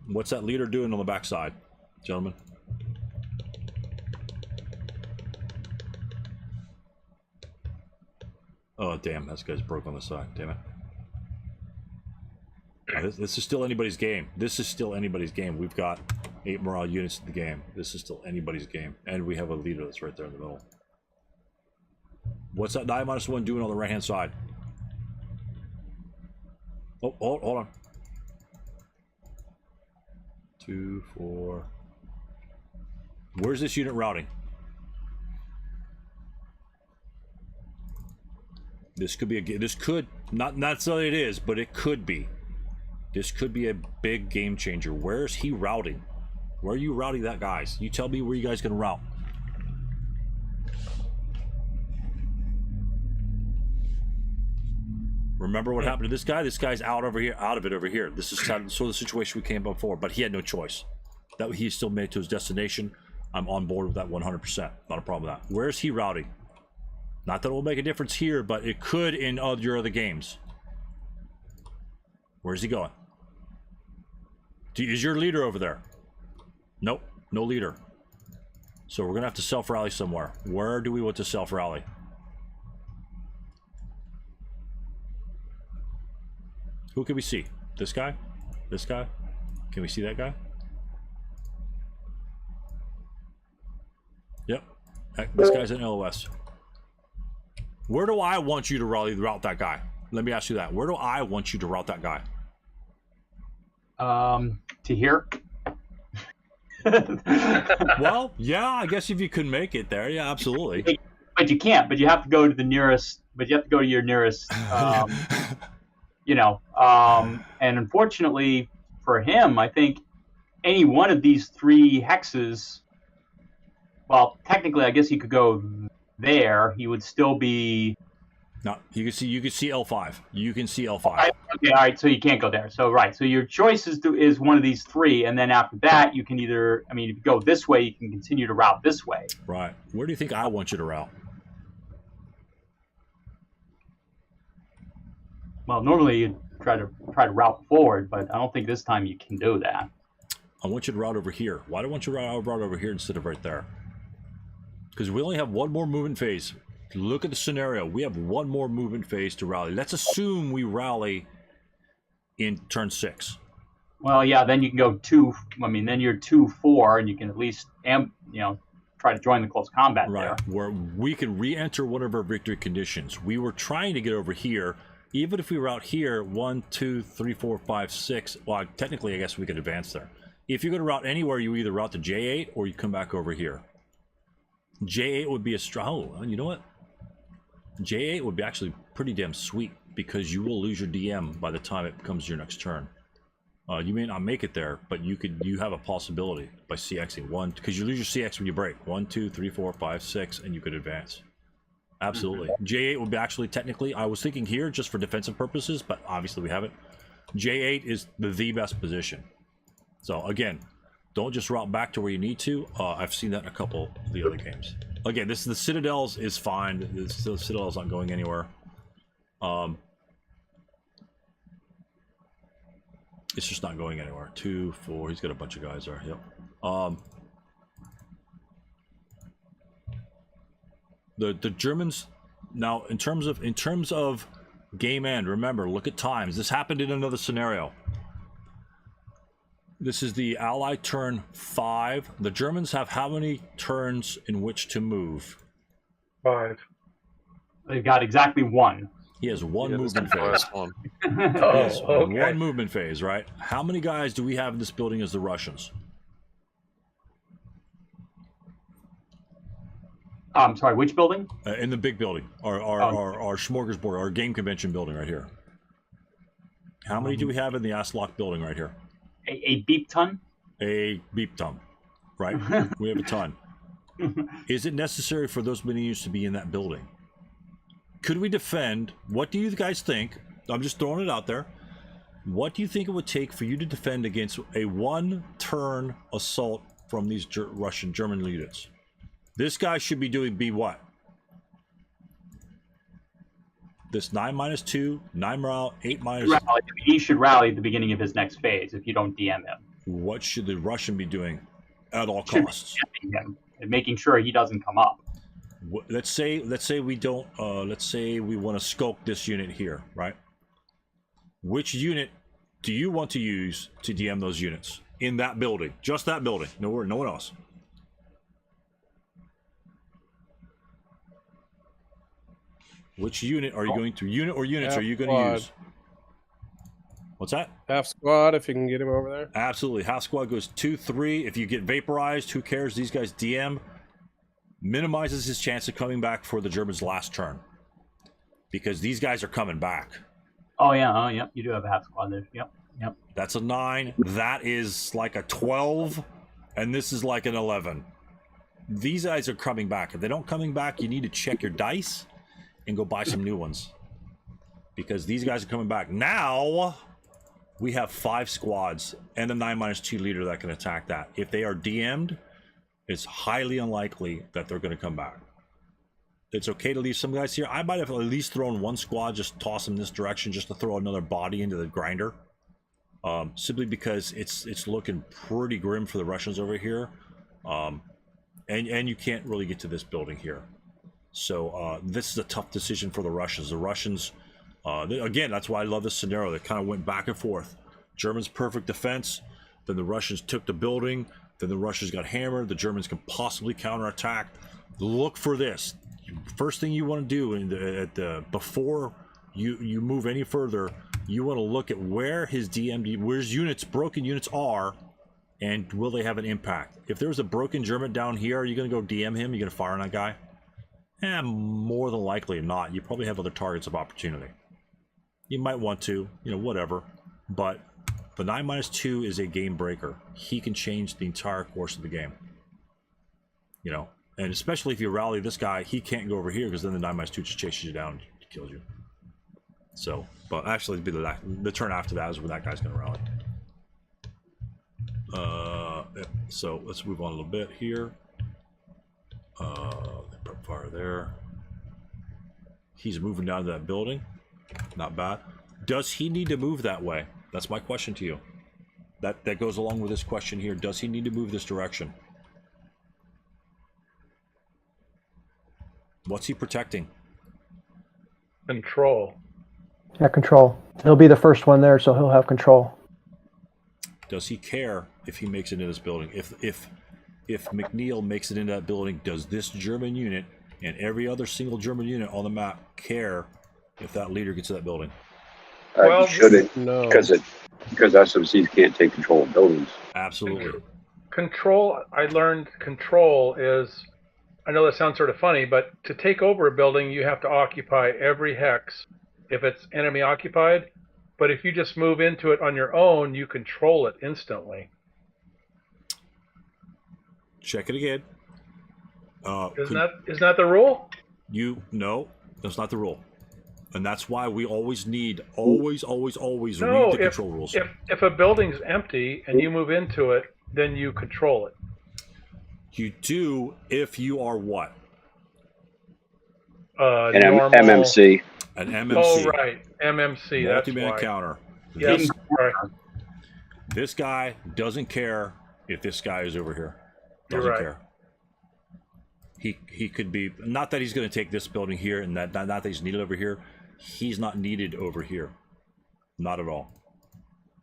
what's that leader doing on the backside, gentlemen? Oh, damn, that guy's broke on the side. Damn it. This is still anybody's game. This is still anybody's game. We've got 8 morale units in the game. This is still anybody's game. And we have a leader that's right there in the middle. What's that 9-1 doing on the right-hand side? Oh, hold on. 2, 4. Where's this unit routing? This could be not necessarily it is, but it could be. This could be a big game changer. Where is he routing? Where are you routing that, guys? You tell me where you guys gonna route. Remember what happened to this guy? This guy's out over here, out of it over here. This is sort of the situation we came up for, but he had no choice. That he still made it to his destination. I'm on board with that 100%. Not a problem with that. Where's he routing? Not that it will make a difference here, but it could in your other games. Where's he going? Is your leader over there? Nope, no leader. So we're gonna have to self-rally somewhere. Where do we want to self-rally? Who can we see? This guy? This guy? Can we see that guy? Yep. This guy's an LOS. Where do I want you to route that guy? Let me ask you that. Where do I want you to route that guy? To here. Well, yeah, I guess if you could make it there, yeah, absolutely. But you can't. But you have to go to the nearest. But you have to go to your nearest. And unfortunately for him, I think any one of these 3 hexes. Well, technically, I guess he could go there. He would still be. No, you can see L5. You can see L5. Okay, all right. So you can't go there. So right. So your choice is one of these 3, and then after that, you can either. I mean, if you go this way, you can continue to route this way. Right. Where do you think I want you to route? Well, normally you try to route forward, but I don't think this time you can do that. I want you to route over here. Why do I want you to route over here instead of right there? Because we only have one more movement phase. Look at the scenario. We have one more movement phase to rally. Let's assume we rally in turn 6. Well, yeah, then you can go 2. I mean, then you're 2-4, and you can at least try to join the close combat right there. Where we can re-enter one of our victory conditions. We were trying to get over here. Even if we route here, 1, 2, 3, 4, 5, 6. Well, technically, I guess we could advance there. If you're going to route anywhere, you either route to J8 or you come back over here. J8 would be a strong. Oh, you know what? J8 would be actually pretty damn sweet because you will lose your DM by the time it comes your next turn. You may not make it there, but you have a possibility by CXing one, because you lose your CX when you break 1, 2, 3, 4, 5, 6, and you could advance. Absolutely. J8 would be actually technically. I was thinking here just for defensive purposes, but obviously we haven't. J8 is the best position. So again, don't just route back to where you need to. I've seen that in a couple of the other games. Again, this the Citadels is fine. The Citadel's not going anywhere. It's just not going anywhere. 2, 4. He's got a bunch of guys there. Yep. The Germans now in terms of game end. Remember, look at times. This happened in another scenario. This is the Allied turn 5. The Germans have how many turns in which to move? 5. They've got exactly 1. He has one Yeah, this is movement the phase. last one. Yes, okay. one movement phase, right? How many guys do we have in this building as the Russians? I'm sorry, which building? In the big building, our smorgasbord, our game convention building right here. How many do we have in the ASLSK building right here? A beep ton? A beep ton, right? We have a ton. Is it necessary for those many units to be in that building? Could we defend? What do you guys think? I'm just throwing it out there. What do you think it would take for you to defend against a one-turn assault from these German units? This guy should be doing what? This 9-2, 9 morale, 8 minus. He should rally at the beginning of his next phase if you don't DM him. What should the Russian be doing at all costs? Him and making sure he doesn't come up. Let's say we don't. Let's say we want to skulk this unit here, right? Which unit do you want to use to DM those units in that building? Just that building. No one else. Which unit are you going to? Unit or units Half are you going to squad. use? What's that? Half squad, if you can get him over there. Absolutely. Half squad goes 2, 3. If you get vaporized, who cares? These guys DM. Minimizes his chance of coming back for the Germans' last turn. Because these guys are coming back. Oh, yeah. Yep. You do have a half squad there. Yep. That's a 9. That is like a 12. And this is like an 11. These guys are coming back. If they don't coming back, you need to check your dice and go buy some new ones. Because these guys are coming back. Now, we have 5 squads and the 9-2 leader that can attack that. If they are DM'd, it's highly unlikely that they're going to come back. It's okay to leave some guys here. I might have at least thrown one squad, just toss them this direction, just to throw another body into the grinder. Simply because it's looking pretty grim for the Russians over here. And you can't really get to this building here. So this is a tough decision for the Russians. The Russians, again, that's why I love this scenario. They kind of went back and forth. Germans' perfect defense. Then the Russians took the building. Then the Russians got hammered. The Germans can possibly counterattack. Look for this. First thing you want to do before you move any further, you want to look at where his DMD, where his broken units are, and will they have an impact? If there's a broken German down here, are you going to go DM him? Are you going to fire on that guy? More than likely not. You probably have other targets of opportunity. You might want to, whatever. But the 9-2 is a game breaker. He can change the entire course of the game. And especially if you rally this guy, he can't go over here because then the 9-2 just chases you down and kills you. So, but actually, it'd be the turn after that is when that guy's going to rally. So let's move on a little bit here. Prep fire there. He's moving down to that building. Not bad. Does he need to move that way? That's my question to you. That goes along with this question here. Does he need to move this direction? What's he protecting? Control. Yeah, control. He'll be the first one there, so he'll have control. Does he care if he makes it into this building? If McNeil makes it into that building, does this German unit and every other single German unit on the map care if that leader gets to that building? You shouldn't, No. because SMCs can't take control of buildings. Absolutely. Control, I learned control is, I know that sounds sort of funny, but to take over a building, you have to occupy every hex if it's enemy occupied, But if you just move into it on your own, you control it instantly. Check it again. Isn't that the rule? No, that's not the rule. And that's why we always need, always read the control rules. If a building's empty and you move into it, then you control it. You do if you are what? An Normal, MMC. An MMC. Oh, right. MMC. Multi-man that's why. counter. Yes, right. This guy doesn't care if this guy is over here. Doesn't You're right. care. He could be, not that he's going to take this building here, and not that he's needed over here. He's not needed over here. Not at all.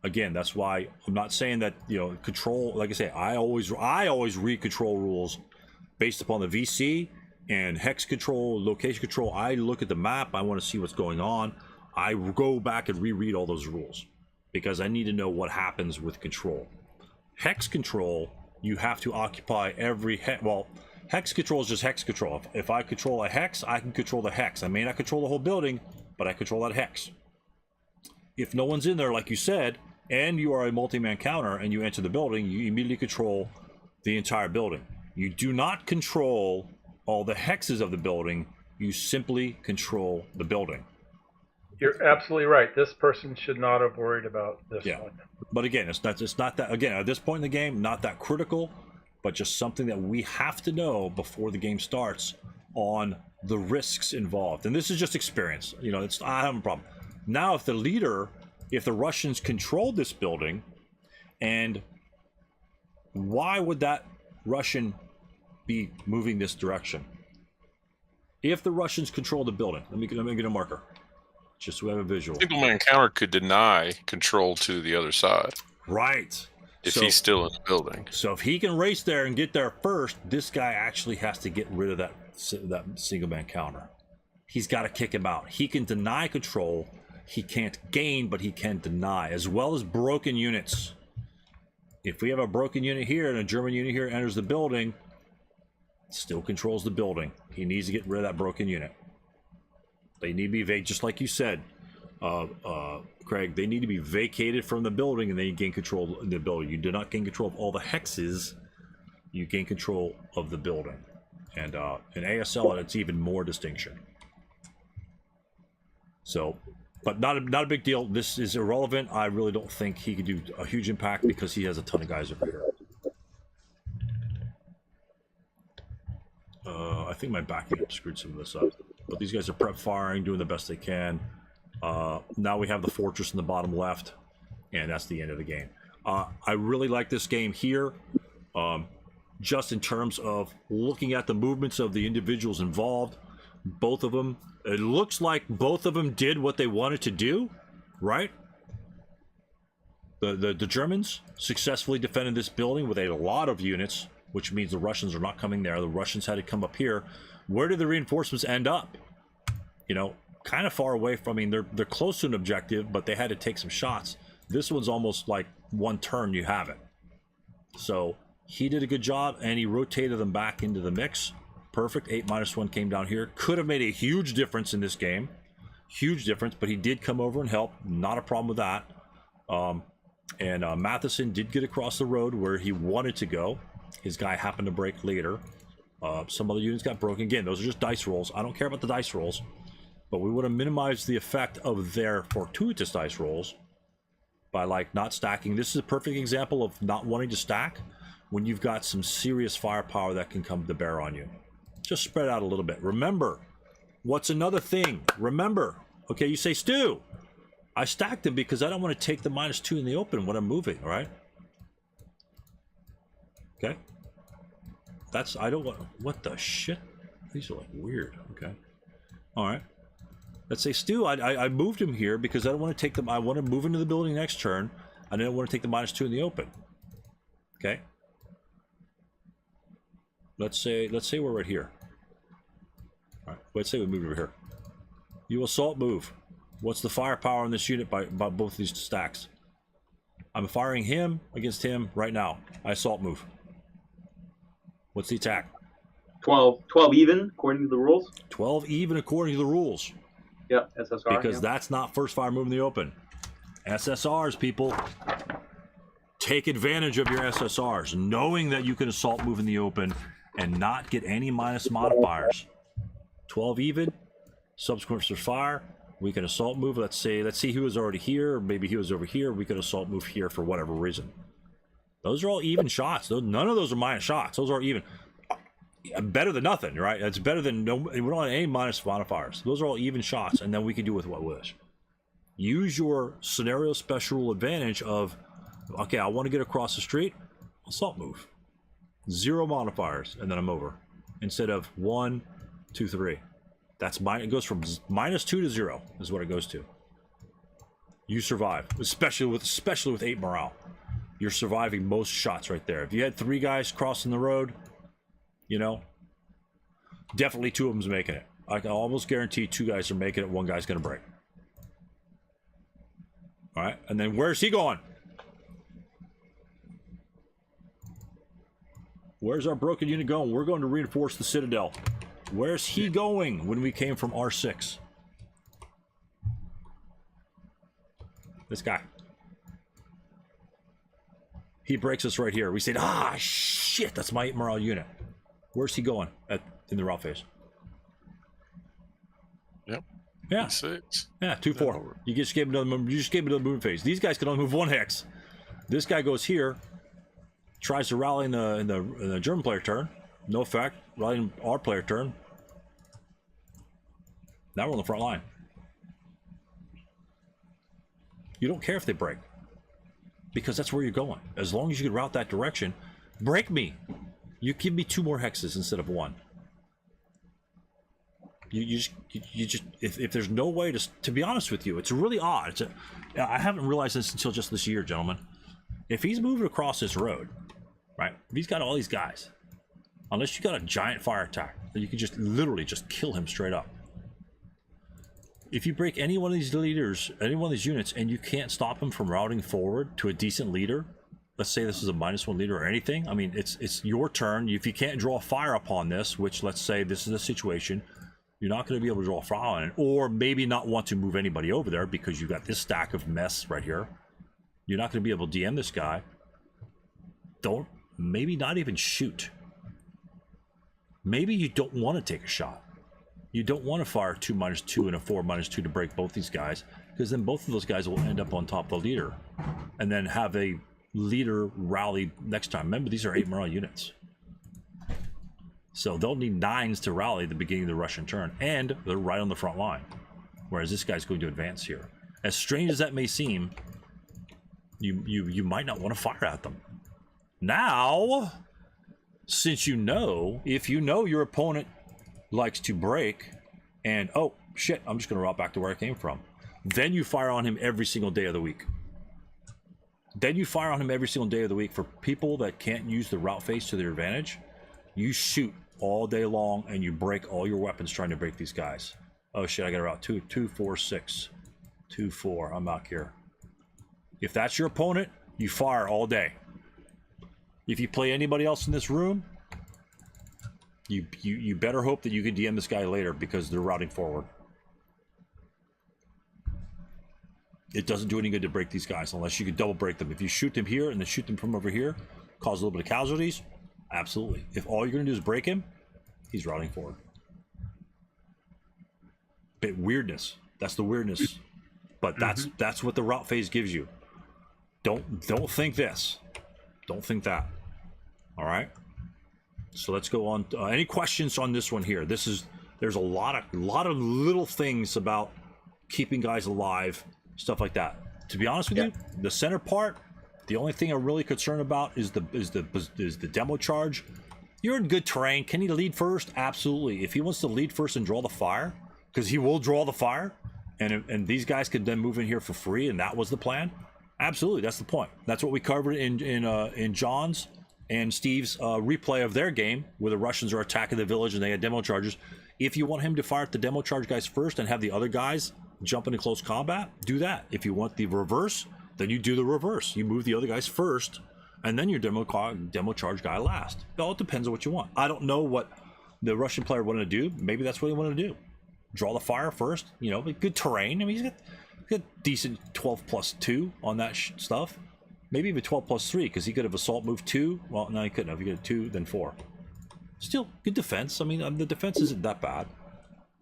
Again, that's why I'm not saying that, control, like I say, I always read control rules based upon the VC and hex control, location control. I look at the map. I want to see what's going on. I go back and reread all those rules because I need to know what happens with control. Hex control, you have to occupy every hex control is just hex control. If I control a hex, I can control the hex. I may not control the whole building, but I control that hex. If no one's in there, like you said, and you are a multi-man counter and you enter the building, you immediately control the entire building. You do not control all the hexes of the building. You simply control the building. You're absolutely right. This person should not have worried about this one. But again, it's not that, again, at this point in the game, not that critical, but just something that we have to know before the game starts on the risks involved. And this is just experience. I don't have a problem. Now, if the Russians controlled this building, and why would that Russian be moving this direction? If the Russians control the building, let me get a marker, just so we have a visual. Single man counter could deny control to the other side. Right. If he's still in the building. So if he can race there and get there first, this guy actually has to get rid of that single man counter. He's got to kick him out. He can deny control. He can't gain, but he can deny, as well as broken units. If we have a broken unit here and a German unit here enters the building, it still controls the building. He needs to get rid of that broken unit. They need to be just like you said, Craig. They need to be vacated from the building, and then you gain control of the building. You do not gain control of all the hexes. You gain control of the building, and in ASL, it's even more distinction. So. But not a big deal. This is irrelevant. I really don't think he could do a huge impact because he has a ton of guys over here. I think my backing up screwed some of this up. But these guys are prep firing, doing the best they can. Now we have the fortress in the bottom left, and that's the end of the game. I really like this game here, just in terms of looking at the movements of the individuals involved. Both of them, it looks like both of them did what they wanted to do, right? The Germans successfully defended this building with a lot of units, which means the Russians are not coming there. The Russians had to come up here. Where did the reinforcements end up? Kind of far away from, they're close to an objective, but they had to take some shots. This one's almost like one turn, you have it. So he did a good job, and he rotated them back into the mix. Perfect. 8-1 came down here. Could have made a huge difference in this game. Huge difference, but he did come over and help. Not a problem with that. And Matheson did get across the road where he wanted to go. His guy happened to break later. Some other units got broken. Again, those are just dice rolls. I don't care about the dice rolls. But we want to minimize the effect of their fortuitous dice rolls by not stacking. This is a perfect example of not wanting to stack when you've got some serious firepower that can come to bear on you. Just spread out a little bit. Remember, what's another thing? Remember, okay, you say, Stu, I stacked them because I don't want to take the -2 in the open when I'm moving, all right? Okay. I don't want, what the shit? These are weird, okay. All right. Let's say, Stu, I moved him here because I don't want to take them, I want to move into the building next turn. I didn't want to take the -2 in the open. Okay. Let's say we're right here. All right, let's say we move over here. You assault move. What's the firepower in this unit by both of these stacks? I'm firing him against him right now. I assault move. What's the attack? 12 even, according to the rules. 12 even according to the rules. Yep, SSR. Because that's not first fire move in the open. SSRs, people. Take advantage of your SSRs, knowing that you can assault move in the open and not get any minus modifiers. 12 even, subsequent to fire. We can assault move. Let's see he was already here, or maybe he was over here. We can assault move here for whatever reason. Those are all even shots. None of those are minus shots. Those are even. Better than nothing, right? It's better than no. We don't have any minus modifiers. Those are all even shots, and then we can do with what we wish. Use your scenario special advantage of, okay, I want to get across the street, assault move, 0 modifiers, and then I'm over. Instead of 1, 2, 3. That's it goes from -2 to 0 is what it goes to. You survive, especially with 8 morale. You're surviving most shots right there. If you had 3 guys crossing the road, you know, definitely 2 of them's making it. I can almost guarantee 2 guys are making it. 1 guy's gonna break. All right, and then where's he going? Where's our broken unit going? We're going to reinforce the Citadel. Where's he going when we came from R6? This guy. He breaks us right here. We said, ah, shit, that's my 8 morale unit. Where's he going in the route phase? Yep. Yeah. 6. Yeah, 2-4. You just gave him another. You just gave him another move phase. These guys can only move 1 hex. This guy goes here, tries to rally in the German player turn. No effect. Rallying our player turn. Now we're on the front line. You don't care if they break, because that's where you're going. As long as you can route that direction, break me. You give me 2 more hexes instead of 1. You just if there's no way to be honest with you, it's really odd. I haven't realized this until just this year, gentlemen. If he's moving across this road, right? If he's got all these guys, unless you got a giant fire attack, you can just literally just kill him straight up. If you break any one of these leaders, any one of these units, and you can't stop him from routing forward to a decent leader, let's say this is a -1 leader or anything. I mean, it's your turn. If you can't draw fire upon this, which let's say this is a situation, you're not going to be able to draw fire on it, or maybe not want to move anybody over there because you've got this stack of mess right here. You're not going to be able to DM this guy. Maybe not even shoot. Maybe you don't want to take a shot. You don't want to fire 2 -2 and a 4 -2 to break both these guys, because then both of those guys will end up on top of the leader and then have a leader rally next time. Remember, these are 8 morale units, so they'll need 9s to rally at the beginning of the Russian turn, and they're right on the front line, whereas this guy's going to advance here. As strange as that may seem, you might not want to fire at them. Now, since if you know your opponent likes to break, and oh shit, I'm just gonna route back to where I came from, then you fire on him every single day of the week. Then you fire on him every single day of the week. For people that can't use the route phase to their advantage, you shoot all day long and you break all your weapons trying to break these guys. Oh shit, I got a route 2, 2, 4, 6, 2, 4. I'm out here. If that's your opponent, you fire all day. If you play anybody else in this room, you better hope that you can DM this guy later, because they're routing forward. It doesn't do any good to break these guys unless you can double break them. If you shoot them here and then shoot them from over here, cause a little bit of casualties, absolutely. If all you're going to do is break him, he's routing forward. Bit weirdness. That's the weirdness. But that's what the route phase gives you. Don't think this. Don't think that. All right. So let's go on. Any questions on this one here? There's a lot of little things about keeping guys alive, stuff like that. To be honest with you, the center part, the only thing I'm really concerned about is the demo charge. You're in good terrain. Can he lead first? Absolutely. If he wants to lead first and draw the fire, because he will draw the fire, and these guys could then move in here for free, and that was the plan. Absolutely, that's the point. That's what we covered in John's and Steve's replay of their game, where the Russians are attacking the village and they had demo charges. If you want him to fire at the demo charge guys first and have the other guys jump into close combat, do that. If you want the reverse, then you do the reverse. You move the other guys first, and then your demo charge guy last. It all depends on what you want. I don't know what the Russian player wanted to do. Maybe that's what he wanted to do. Draw the fire first, good terrain. I mean, Good, decent 12+2 on that stuff. Maybe even 12+3, because he could have assault move 2. Well, no, he couldn't have. He could have 2, then 4. Still, good defense. I mean, the defense isn't that bad.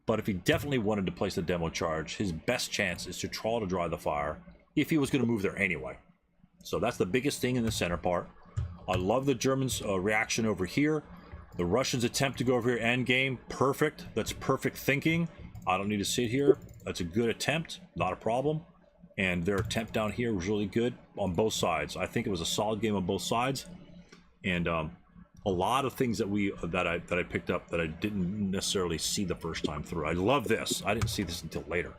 But if he definitely wanted to place the demo charge, his best chance is to try to dry the fire if he was going to move there anyway. So that's the biggest thing in the center part. I love the Germans' reaction over here. The Russians' attempt to go over here end game, perfect. That's perfect thinking. I don't need to sit here. That's a good attempt, not a problem. And their attempt down here was really good on both sides. I think it was a solid game on both sides. And a lot of things that I picked up that I didn't necessarily see the first time through. I love this. I didn't see this until later.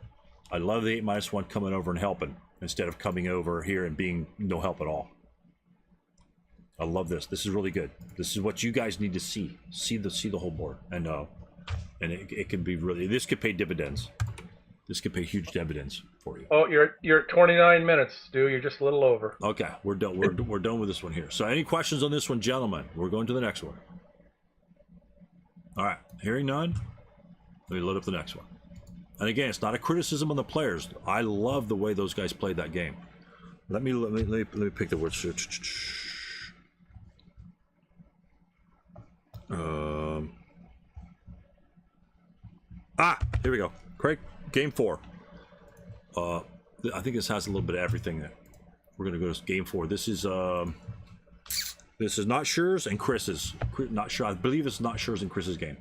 I love the 8-1 coming over and helping instead of coming over here and being no help at all. I love this. This is really good. This is what you guys need to see. See the whole board, and it can be really. This could pay dividends. This could pay huge dividends for you. Oh, you're at 29 minutes, Stu. You're just a little over. Okay, we're done. We're done with this one here. So, any questions on this one, gentlemen? We're going to the next one. All right, hearing none. Let me load up the next one. And again, it's not a criticism on the players. I love the way those guys played that game. Let me pick the words. Here we go. Craig, game 4. I think this has a little bit of everything there. We're gonna go to game 4. This is not Schur's and Chris's. Not sure. I believe it's not Schur's and Chris's game.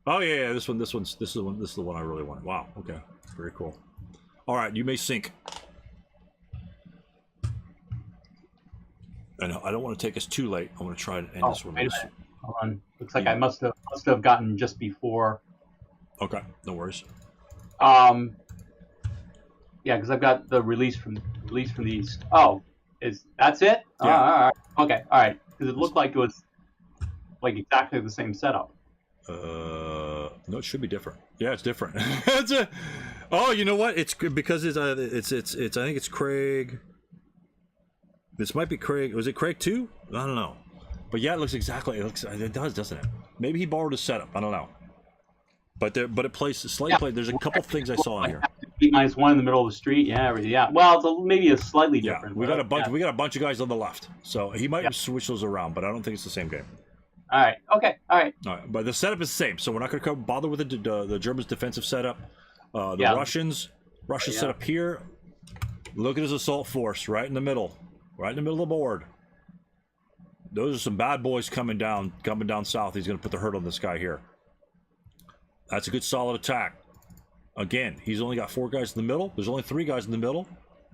Oh yeah, this is the one I really want. Wow. Okay. Very cool. All right, you may sync. And I don't want to take us too late. I want to try and end this one. Wait a minute. Hold on. Looks like I must have gotten just before. Okay, no worries. Yeah, because I've got the release from these. Oh, that's it? Yeah. All right. Okay, all right. Because it looked like it was like exactly the same setup. No, it should be different. Yeah, it's different. Oh, you know what? It's because it's I think it's Craig. This might be Craig. Was it Craig too? I don't know. But yeah, it does, doesn't it? Maybe he borrowed a setup. I don't know. But it plays slightly. There's a couple things I saw in here. -1 in the middle of the street. Yeah. Well, it's maybe a slightly different. We got a bunch. We got a bunch of guys on the left, so he might switch those around. But I don't think it's the same game. All right. Okay. All right. But the setup is the same, so we're not going to bother with the Germans' defensive setup. Russians setup here. Look at his assault force right in the middle of the board. Those are some bad boys coming down south. He's going to put the hurt on this guy here. That's a good solid attack. Again, he's only got 4 guys in the middle. There's only 3 guys in the middle.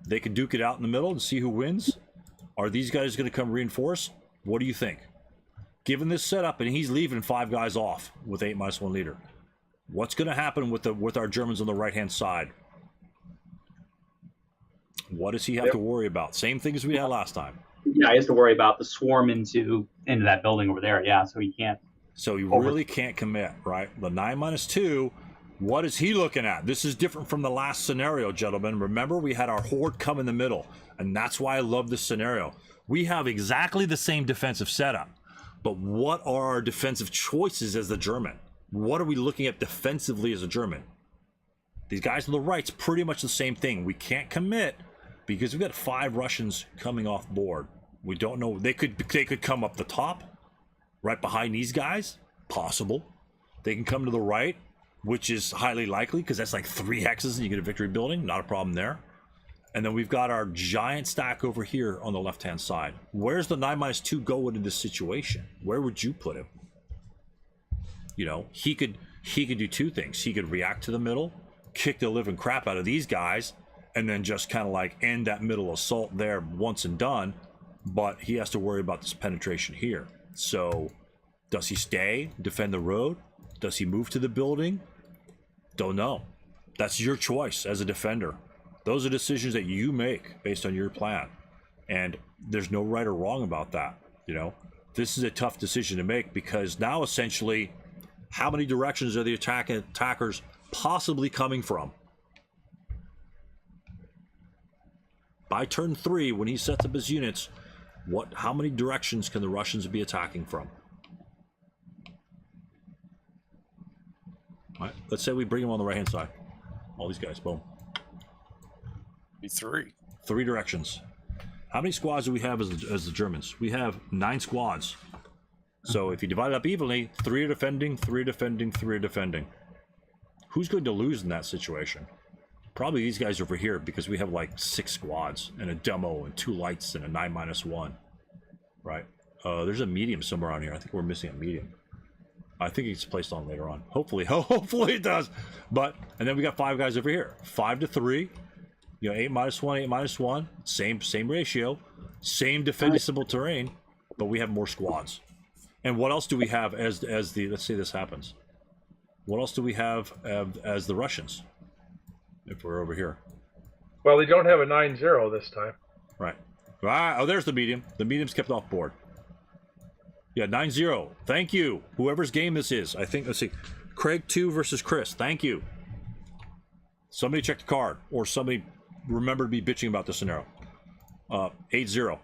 They can duke it out in the middle and see who wins. Are these guys going to come reinforce? What do you think? Given this setup, and he's leaving 5 guys off with 8-1 leader. What's going to happen with our Germans on the right-hand side? What does he have to worry about? Same thing as we had last time. Yeah, he has to worry about the swarm into that building over there. Yeah, so he can't. So you really can't commit, right? The 9-2, what is he looking at? This is different from the last scenario, gentlemen. Remember, we had our horde come in the middle, and that's why I love this scenario. We have exactly the same defensive setup, but what are our defensive choices as the German? What are we looking at defensively as a German? These guys on the right's pretty much the same thing. We can't commit because we've got 5 Russians coming off board. We don't know. They could come up the top, right behind these guys. Possible. They can come to the right, which is highly likely because that's like 3 hexes and you get a victory building. Not a problem there. And then we've got our giant stack over here on the left-hand side. Where's the 9-2 going in this situation? Where would you put him? You know, he could do 2 things. He could react to the middle, kick the living crap out of these guys, and then just kind of like end that middle assault there once and done. But he has to worry about this penetration here. So does he stay, defend the road? Does he move to the building? Don't know. That's your choice as a defender. Those are decisions that you make based on your plan. And there's no right or wrong about that. You know, this is a tough decision to make because now essentially, how many directions are the attackers possibly coming from? By turn 3, when he sets up his units, how many directions can the Russians be attacking from? All right, let's say we bring them on the right-hand side. All these guys, boom. Be 3. 3 directions. How many squads do we have as the Germans? We have 9 squads. So if you divide it up evenly, 3 are defending, 3 are defending, 3 are defending. Who's going to lose in that situation? Probably these guys over here, because we have like 6 squads and a demo and 2 lights and a 9-1. Right? There's a medium somewhere on here. I think we're missing a medium. I think it's placed on later on. Hopefully it does. But and then we got 5 guys over here. 5 to 3. You know, 8-1, 8-1. Same ratio. Same defensible terrain, but we have more squads. And what else do we have as the, let's say this happens. What else do we have as the Russians? If we're over here. Well, they don't have a 9-0 this time. Right. Ah, oh, there's the medium. The medium's kept off board. Yeah, 9-0. Thank you. Whoever's game this is. I think, let's see. Craig 2 versus Chris. Thank you. Somebody check the card. Or somebody remember to be bitching about the scenario. 8-0.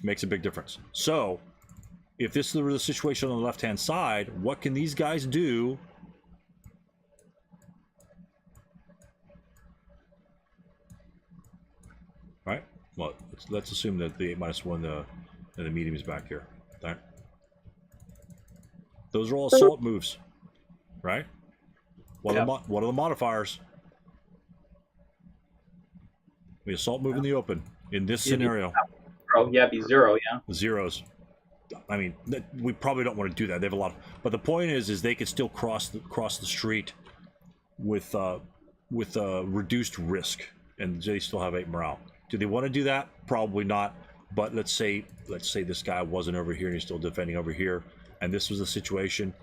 Makes a big difference. So, if this is the situation on the left-hand side, what can these guys do? Right? Well, let's assume that the 8-1 and the medium is back here. Right? Those are all assault moves, right? What are the modifiers? We assault move in the open in this scenario. Oh, yeah, be 0, yeah. Zeros. I mean, we probably don't want to do that. They have a lot, but the point is they could still cross the street with reduced risk, and they still have 8 morale. Do they want to do that? Probably not. But let's say this guy wasn't over here and he's still defending over here, and this was the situation.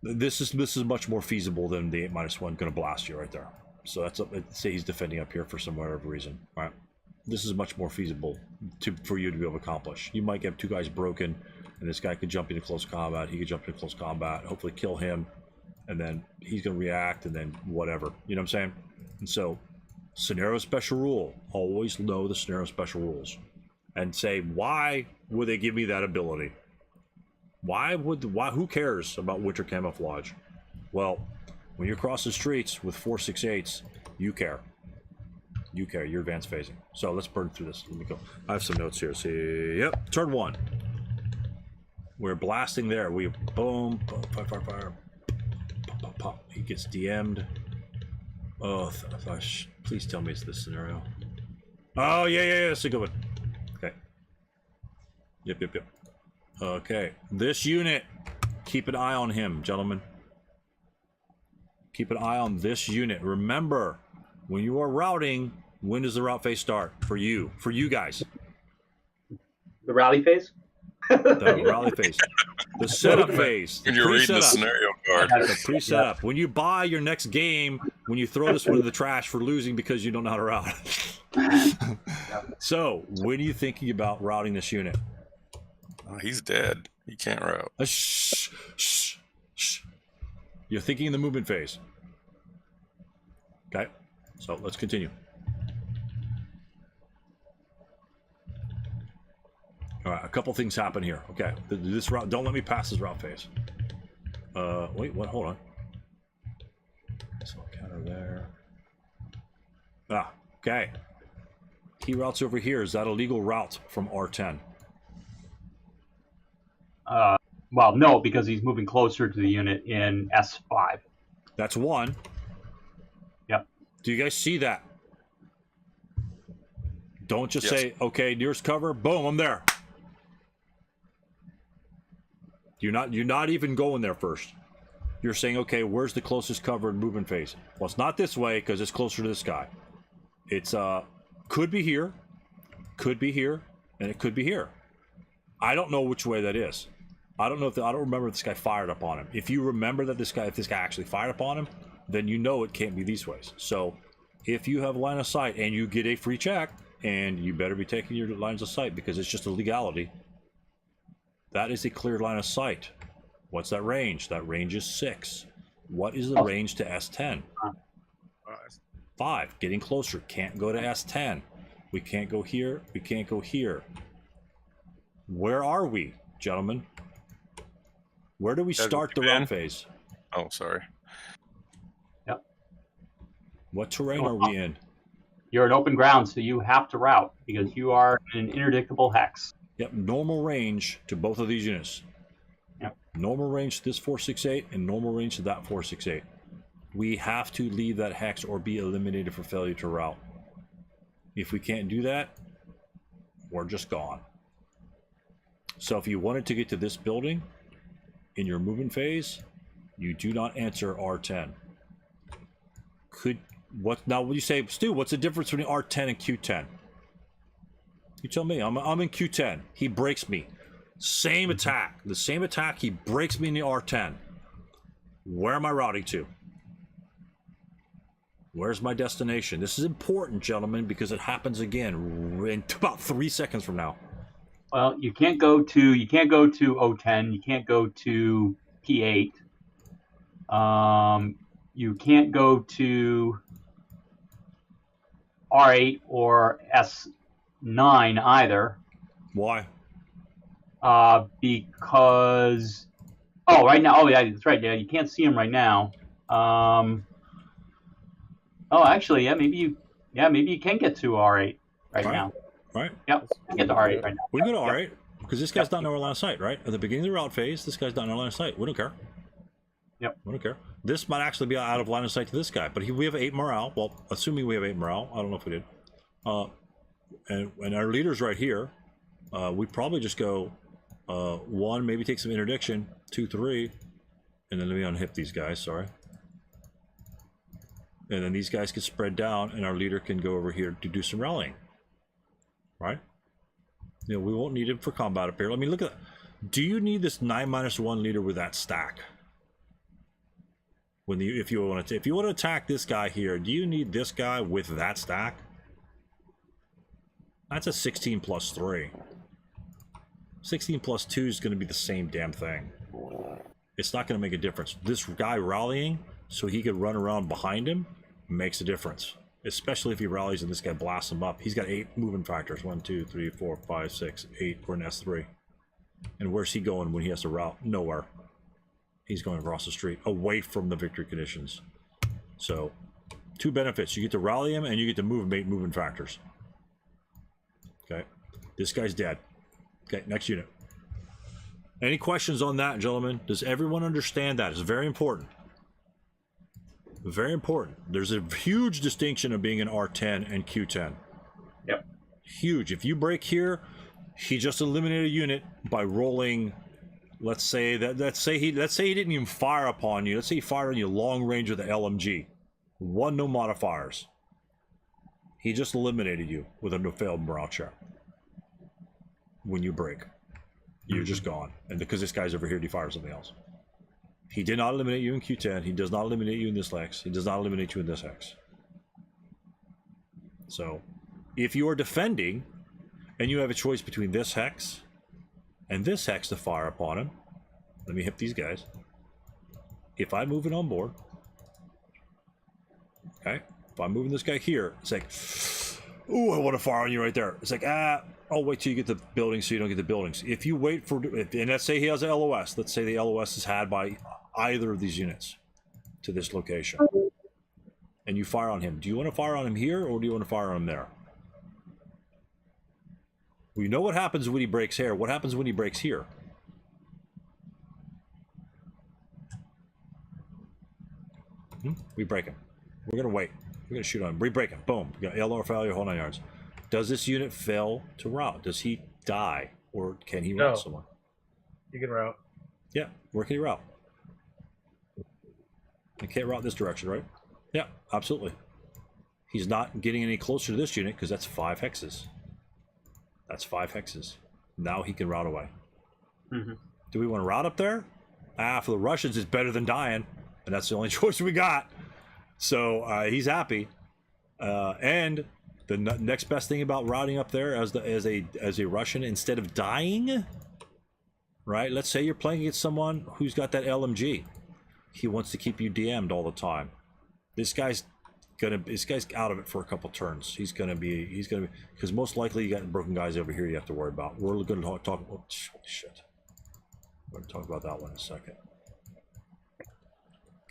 This is much more feasible than the 8-1 going to blast you right there. So let's say he's defending up here for some whatever reason. All right, this is much more feasible for you to be able to accomplish. You might get 2 guys broken, and this guy could jump into close combat. He could jump into close combat, hopefully kill him, and then he's going to react, and then whatever. You know what I'm saying? And so, scenario special rule. Always know the scenario special rules, and say, why would they give me that ability? Why? Who cares about winter camouflage? Well, when you're crossing streets with 4.68s, you care. You care. You're advanced phasing. So let's burn through this. Let me go. I have some notes here. See, yep. Turn 1. We're blasting there. We boom, boom, fire, fire, fire. Pop, pop, pop. He gets DM'd. Oh, please tell me it's this scenario. Oh, yeah. That's a good one. Okay. Yep. Okay. This unit. Keep an eye on him, gentlemen. Keep an eye on this unit. Remember, when you are routing, when does the route phase start? For you guys. The rally phase? The rally phase. The setup phase. When you're reading the scenario card. The pre-setup. When you buy your next game, when you throw this one in the trash for losing because you don't know how to route. So, when are you thinking about routing this unit? Oh, he's dead. He can't route. Shh. You're thinking in the movement phase. Okay, so let's continue. All right, a couple things happen here. Okay, this route, don't let me pass this route phase. Wait, what? Hold on. So counter there. Okay. He routes over here. Is that a legal route from R10? Well, no, because he's moving closer to the unit in S5. That's 1. Yep. Do you guys see that? Don't just say, okay, nearest cover, boom, I'm there. You're not even going there first. You're saying, okay, where's the closest cover and movement phase? Well, it's not this way because it's closer to this guy. It's could be here, and it could be here. I don't know which way that is. I don't remember if this guy fired up on him. If you remember that if this guy actually fired up on him, then you know it can't be these ways. So if you have line of sight and you get a free check, and you better be taking your lines of sight because it's just a legality. That is a clear line of sight. What's that range? That range is 6. What is the range to S10? 5. Getting closer. Can't go to S10. We can't go here. We can't go here. Where are we, gentlemen? Where do we start the route phase? Oh, sorry. Yep. What terrain are we in? You're at open ground, so you have to route because you are in an interdictable hex. Yep, normal range to both of these units. Yep. Normal range to this 468 and normal range to that 468. We have to leave that hex or be eliminated for failure to route. If we can't do that, we're just gone. So if you wanted to get to this building in your movement phase, you do not enter R10. Now when you say, Stu, what's the difference between R10 and Q10? You tell me. I'm in Q10. He breaks me. Same attack. The same attack. He breaks me in the R10. Where am I routing to? Where's my destination? This is important, gentlemen, because it happens again in about 3 seconds from now. Well, you can't go to O10. You can't go to P8. You can't go to R8 or S9 either. Why? Because right now. Oh yeah, that's right. Yeah, you can't see him right now. Actually, yeah, maybe you can get to R8 right now. Right. Yep, you can get to R8 right now. We can go to R8 because this guy's not in our line of sight, right? At the beginning of the route phase, this guy's not in our line of sight. We don't care. Yep. We don't care. This might actually be out of line of sight to this guy, but we have 8 morale. Well, assuming we have 8 morale, I don't know if we did. And our leader's right here. We probably just go 1, maybe take some interdiction, 2, 3, and then let me unhip these guys. Sorry. And then these guys can spread down, and our leader can go over here to do some rallying. Right? You know, we won't need him for combat up here. Let me look at that. Do you need this 9-1 leader with that stack? If you want to attack this guy here, do you need this guy with that stack? That's a 16 plus 3. 16 plus 2 is going to be the same damn thing. It's not going to make a difference. This guy rallying so he could run around behind him makes a difference. Especially if he rallies and this guy blasts him up. He's got 8 movement factors. 1, 2, 3, 4, 5, 6, 8. We're in S3. And where's he going when he has to route? Nowhere. He's going across the street, away from the victory conditions. So, 2 benefits. You get to rally him and you get to move 8 movement factors. Okay. This guy's dead. Okay, next unit. Any questions on that, gentlemen? Does everyone understand that? It's very important. Very important. There's a huge distinction of being an R10 and Q10. Yep. Huge. If you break here, he just eliminated a unit by rolling. Let's say he didn't even fire upon you. Let's say he fired on you long range with the LMG. 1, no modifiers. He just eliminated you with a no failed morale check. When you break, you're just gone. And because this guy's over here, he fires something else. He did not eliminate you in Q10. He does not eliminate you in this hex. He does not eliminate you in this hex. So, if you are defending, and you have a choice between this hex and this hex to fire upon him, let me hit these guys. If I move it on board, okay, if I'm moving this guy here, it's like, ooh, I want to fire on you right there. It's like, I'll wait till you get the buildings so you don't get the buildings. If you wait for, and let's say he has an LOS, let's say the LOS is had by either of these units to this location, and you fire on him. Do you want to fire on him here, or do you want to fire on him there? We know what happens when he breaks here. What happens when he breaks here? We break him. We're going to wait. We're going to shoot on him. We break him. Boom. We got LR failure, whole 9 yards. Does this unit fail to route? Does he die? Or can he route someone? You can route. Yeah. Where can he route? He can't route this direction, right? Yeah, absolutely. He's not getting any closer to this unit because that's 5 hexes. That's 5 hexes. Now he can route away. Mm-hmm. Do we want to route up there? For the Russians, it's better than dying. And that's the only choice we got. So he's happy. And the next best thing about routing up there as a Russian, instead of dying, right? Let's say you're playing against someone who's got that LMG. He wants to keep you DM'd all the time. This guy's out of it for a couple turns. He's gonna be because most likely you got broken guys over here you have to worry about. We're gonna talk about shit. We're gonna talk about that one in a second.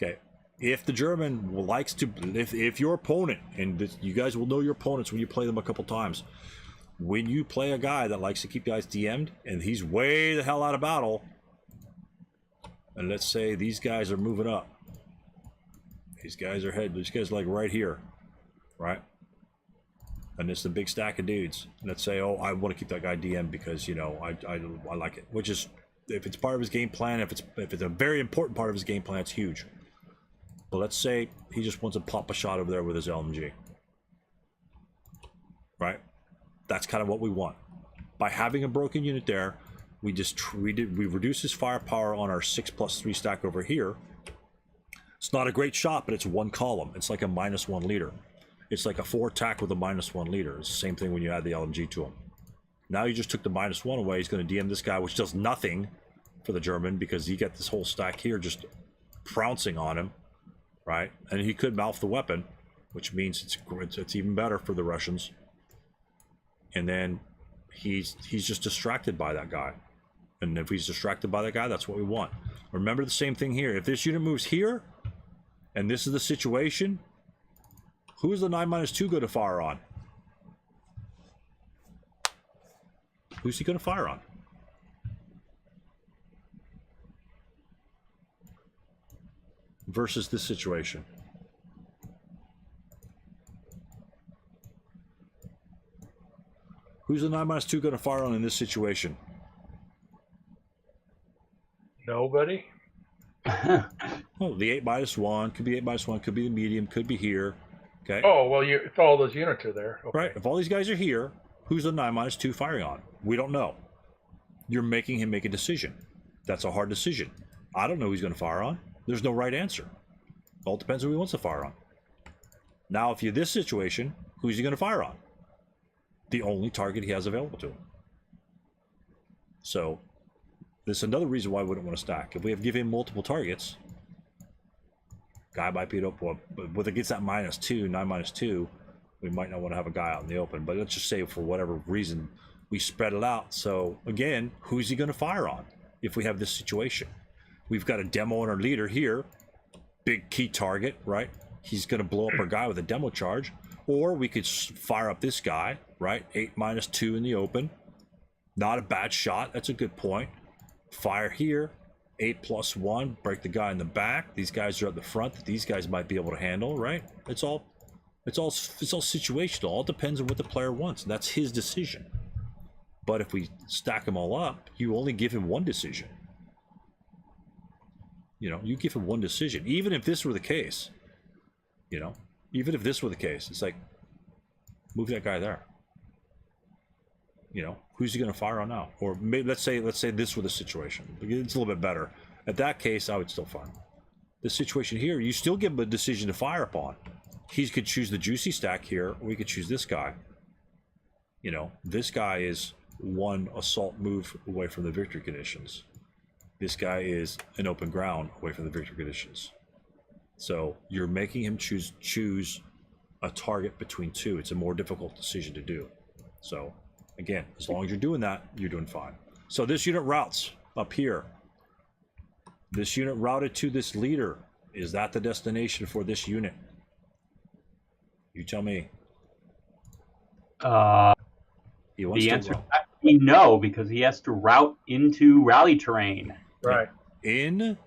Okay, if the German likes to, if your opponent, and this, you guys will know your opponents when you play them a couple times, when you play a guy that likes to keep guys DM'd and he's way the hell out of battle, and let's say these guys are moving up, these guys are heading, these guys like right here, right? And it's the big stack of dudes. Let's say, oh, I want to keep that guy DM because, you know, I like it. Which is, if it's part of his game plan, if it's a very important part of his game plan, it's huge. But let's say he just wants to pop a shot over there with his LMG. Right? That's kind of what we want. By having a broken unit there, we reduce his firepower on our 6+3 stack over here. It's not a great shot, but it's one column. It's like a -1 leader. It's like a 4 attack with a -1 leader. It's the same thing when you add the LMG to him. Now you just took the -1 away. He's going to DM this guy, which does nothing for the German because he got this whole stack here just pouncing on him, right? And he could mouth the weapon, which means it's even better for the Russians. And then he's just distracted by that guy. And if he's distracted by that guy, that's what we want. Remember the same thing here. If this unit moves here, and this is the situation, who's the 9-2 going to fire on? Who's he going to fire on? Versus this situation. Who's the 9-2 going to fire on in this situation? Nobody. Oh, the 8-1 could be 8-1, could be the medium, could be here. Okay. Oh well, if all those units are there, okay. Right. If all these guys are here, who's the 9-2 firing on? We don't know. You're making him make a decision. That's a hard decision. I don't know who he's going to fire on. There's no right answer. All depends on who he wants to fire on. Now, if you're this situation, who's he going to fire on? The only target he has available to him. So, this is another reason why we wouldn't want to stack. If we give him multiple targets, guy might beat up, but against that -2, 9-2, we might not want to have a guy out in the open. But let's just say for whatever reason, we spread it out. So, again, who's he going to fire on if we have this situation? We've got a demo on our leader here. Big key target, right? He's going to blow up our guy with a demo charge. Or we could fire up this guy, right? 8-2 in the open. Not a bad shot. That's a good point. Fire here. 8+1. Break the guy in the back. These guys are at the front that these guys might be able to handle, right? It's all situational. All depends on what the player wants. And that's his decision. But if we stack them all up, you only give him one decision. You know, you give him one decision. Even if this were the case, you know, even if this were the case, it's like, move that guy there. You know, who's he going to fire on now? Or maybe let's say this were the situation. It's a little bit better. At that case, I would still fire. The situation here, you still give him a decision to fire upon. He could choose the juicy stack here, or we could choose this guy. You know, this guy is one assault move away from the victory conditions. This guy is an open ground away from the victory conditions. So you're making him choose a target between two. It's a more difficult decision to do. So again, as long as you're doing that, you're doing fine. So this unit routes up here. This unit routed to this leader. Is that the destination for this unit? You tell me. The answer is actually no, because he has to route into rally terrain. Right. In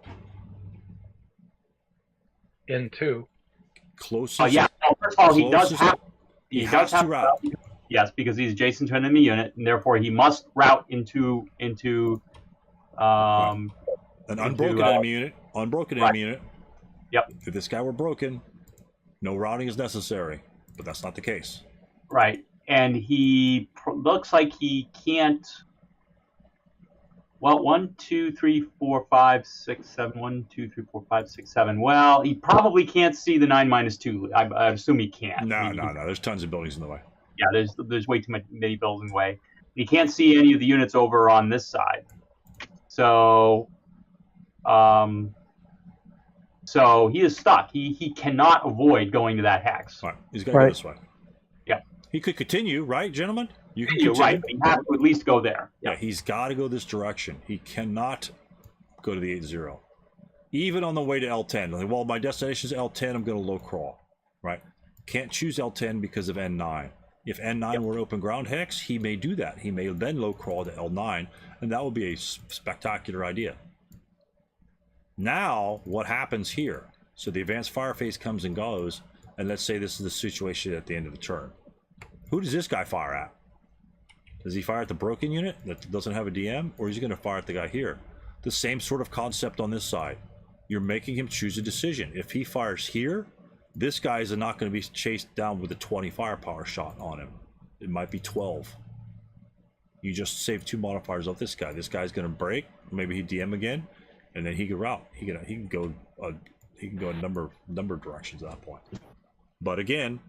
two. Closest. Oh yeah. Well, first of all, he does have. He does have to route. Yes, because he's adjacent to an enemy unit, and therefore he must route into an unbroken enemy unit. Unbroken enemy unit. Yep. If this guy were broken, no routing is necessary, but that's not the case. Right, and he looks like he can't. Well, 1, 2, 3, 4, 5, 6, 7. 1, 2, 3, 4, 5, 6, 7. Well, he probably can't see the 9-2. I assume he can't. No. There's tons of buildings in the way. Yeah, there's way too many buildings in the way. He can't see any of the units over on this side. So he is stuck. He cannot avoid going to that hex. All right, he's got to go this way. Yeah. He could continue, right, gentlemen? You can continue. Right, but he has to at least go there. Yeah, he's got to go this direction. He cannot go to the 8-0. Even on the way to L10. Like, well, my destination is L10, I'm going to low crawl, right? Can't choose L10 because of N9. If N9 were open ground hex, he may do that. He may then low crawl to L9, and that would be a spectacular idea. Now, what happens here? So the advanced fire phase comes and goes, and let's say this is the situation at the end of the turn. Who does this guy fire at? Does he fire at the broken unit that doesn't have a DM, or is he going to fire at the guy here? The same sort of concept on this side. You're making him choose a decision. If he fires here, this guy is not going to be chased down with a 20 firepower shot on him. It might be 12. You just save 2 modifiers off this guy. This guy's going to break. Maybe he DM again, and then he can route. He can go a number of directions at that point. But again,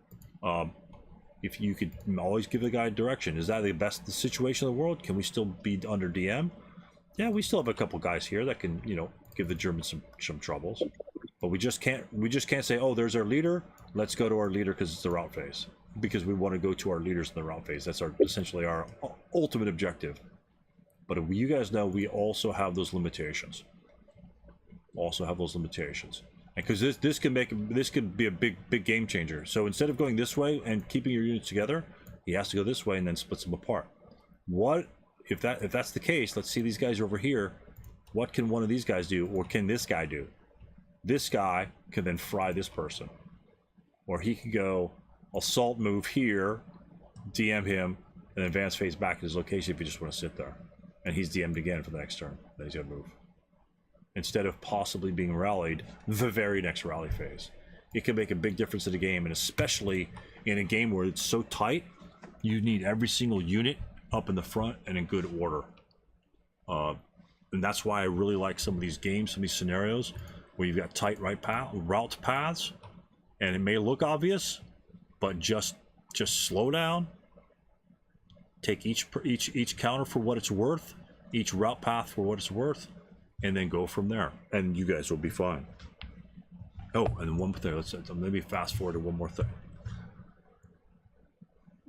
if you could always give the guy direction, is that the best situation in the world? Can we still be under DM? Yeah, we still have a couple guys here that can, you know, give the Germans some troubles. But we just can't say, oh, there's our leader, let's go to our leader because it's the route phase. Because we want to go to our leaders in the route phase. That's essentially our ultimate objective. But you guys know we also have those limitations. And because this could be a big game changer. So instead of going this way and keeping your units together, he has to go this way and then splits them apart. What if that's the case? Let's see these guys over here. What can one of these guys do, or can this guy do? This guy can then fry this person, or he can go assault move here, DM him, and advance phase back to his location if you just want to sit there, and he's DM'd again for the next turn. Then he's gonna move instead of possibly being rallied the very next rally phase. It can make a big difference in the game, and especially in a game where it's so tight, you need every single unit up in the front and in good order. And that's why I really like some of these games, some of these scenarios where you've got tight route paths, and it may look obvious, but just slow down. Take each counter for what it's worth, each route path for what it's worth, and then go from there, and you guys will be fine. Oh, and one more thing. Let's maybe fast forward to one more thing.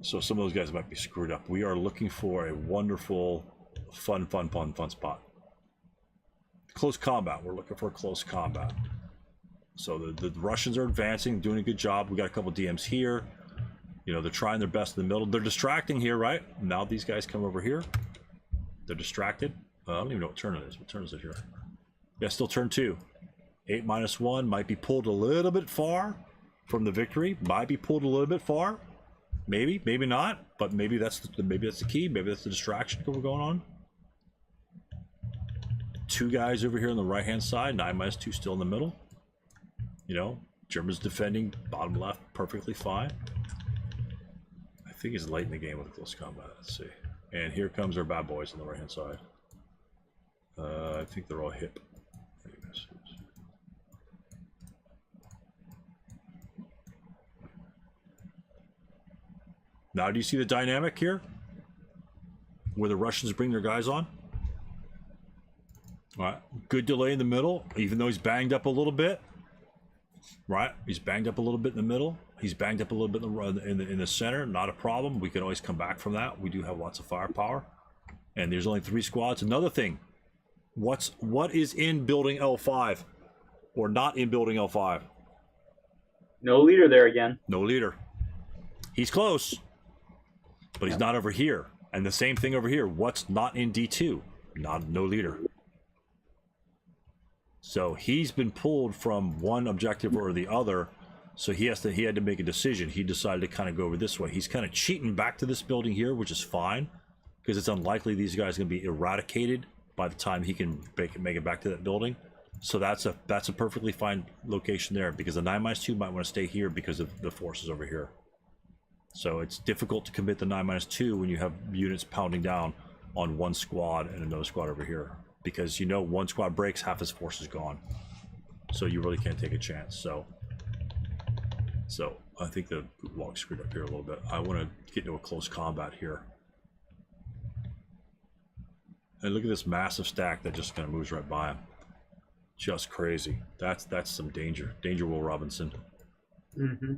So some of those guys might be screwed up. We are looking for a wonderful, fun spot. Close combat. We're looking for close combat. So the Russians are advancing, doing a good job. We got a couple DMs here. You know, they're trying their best in the middle. They're distracting here, right? Now these guys come over here. They're distracted. I don't even know what turn it is. What turn is it here? Yeah, still turn 2. 8-1 might be pulled a little bit far from the victory. Might be pulled a little bit far. Maybe not. But maybe that's the key. Maybe that's the distraction going on. 2 guys over here on the right-hand side. 9-2 still in the middle. You know, Germans defending bottom left perfectly fine. I think it's late in the game with close combat. Let's see. And here comes our bad boys on the right-hand side. I think they're all hip. Now, do you see the dynamic here? Where the Russians bring their guys on? All right, good delay in the middle, even though he's banged up a little bit. Right, he's banged up a little bit in the middle. He's banged up a little bit in the center. Not a problem. We can always come back from that. We do have lots of firepower, and there's only 3 squads. Another thing, what is in building L5, or not in building L5? No leader there again. No leader. He's close, but he's not over here. And the same thing over here. What's not in D2? No leader. So he's been pulled from one objective or the other. So he had to make a decision. He decided to kind of go over this way. He's kind of cheating back to this building here, which is fine, because it's unlikely these guys are going to be eradicated by the time he can make it back to that building. So that's a perfectly fine location there, because the 9-2 might want to stay here because of the forces over here. So it's difficult to commit the 9-2 when you have units pounding down on one squad and another squad over here, because you know one squad breaks, half his force is gone. So you really can't take a chance. So I think the log screwed up here a little bit. I want to get into a close combat here. And look at this massive stack that just kind of moves right by him. Just crazy. That's some danger. Danger, Will Robinson. Mm-hmm.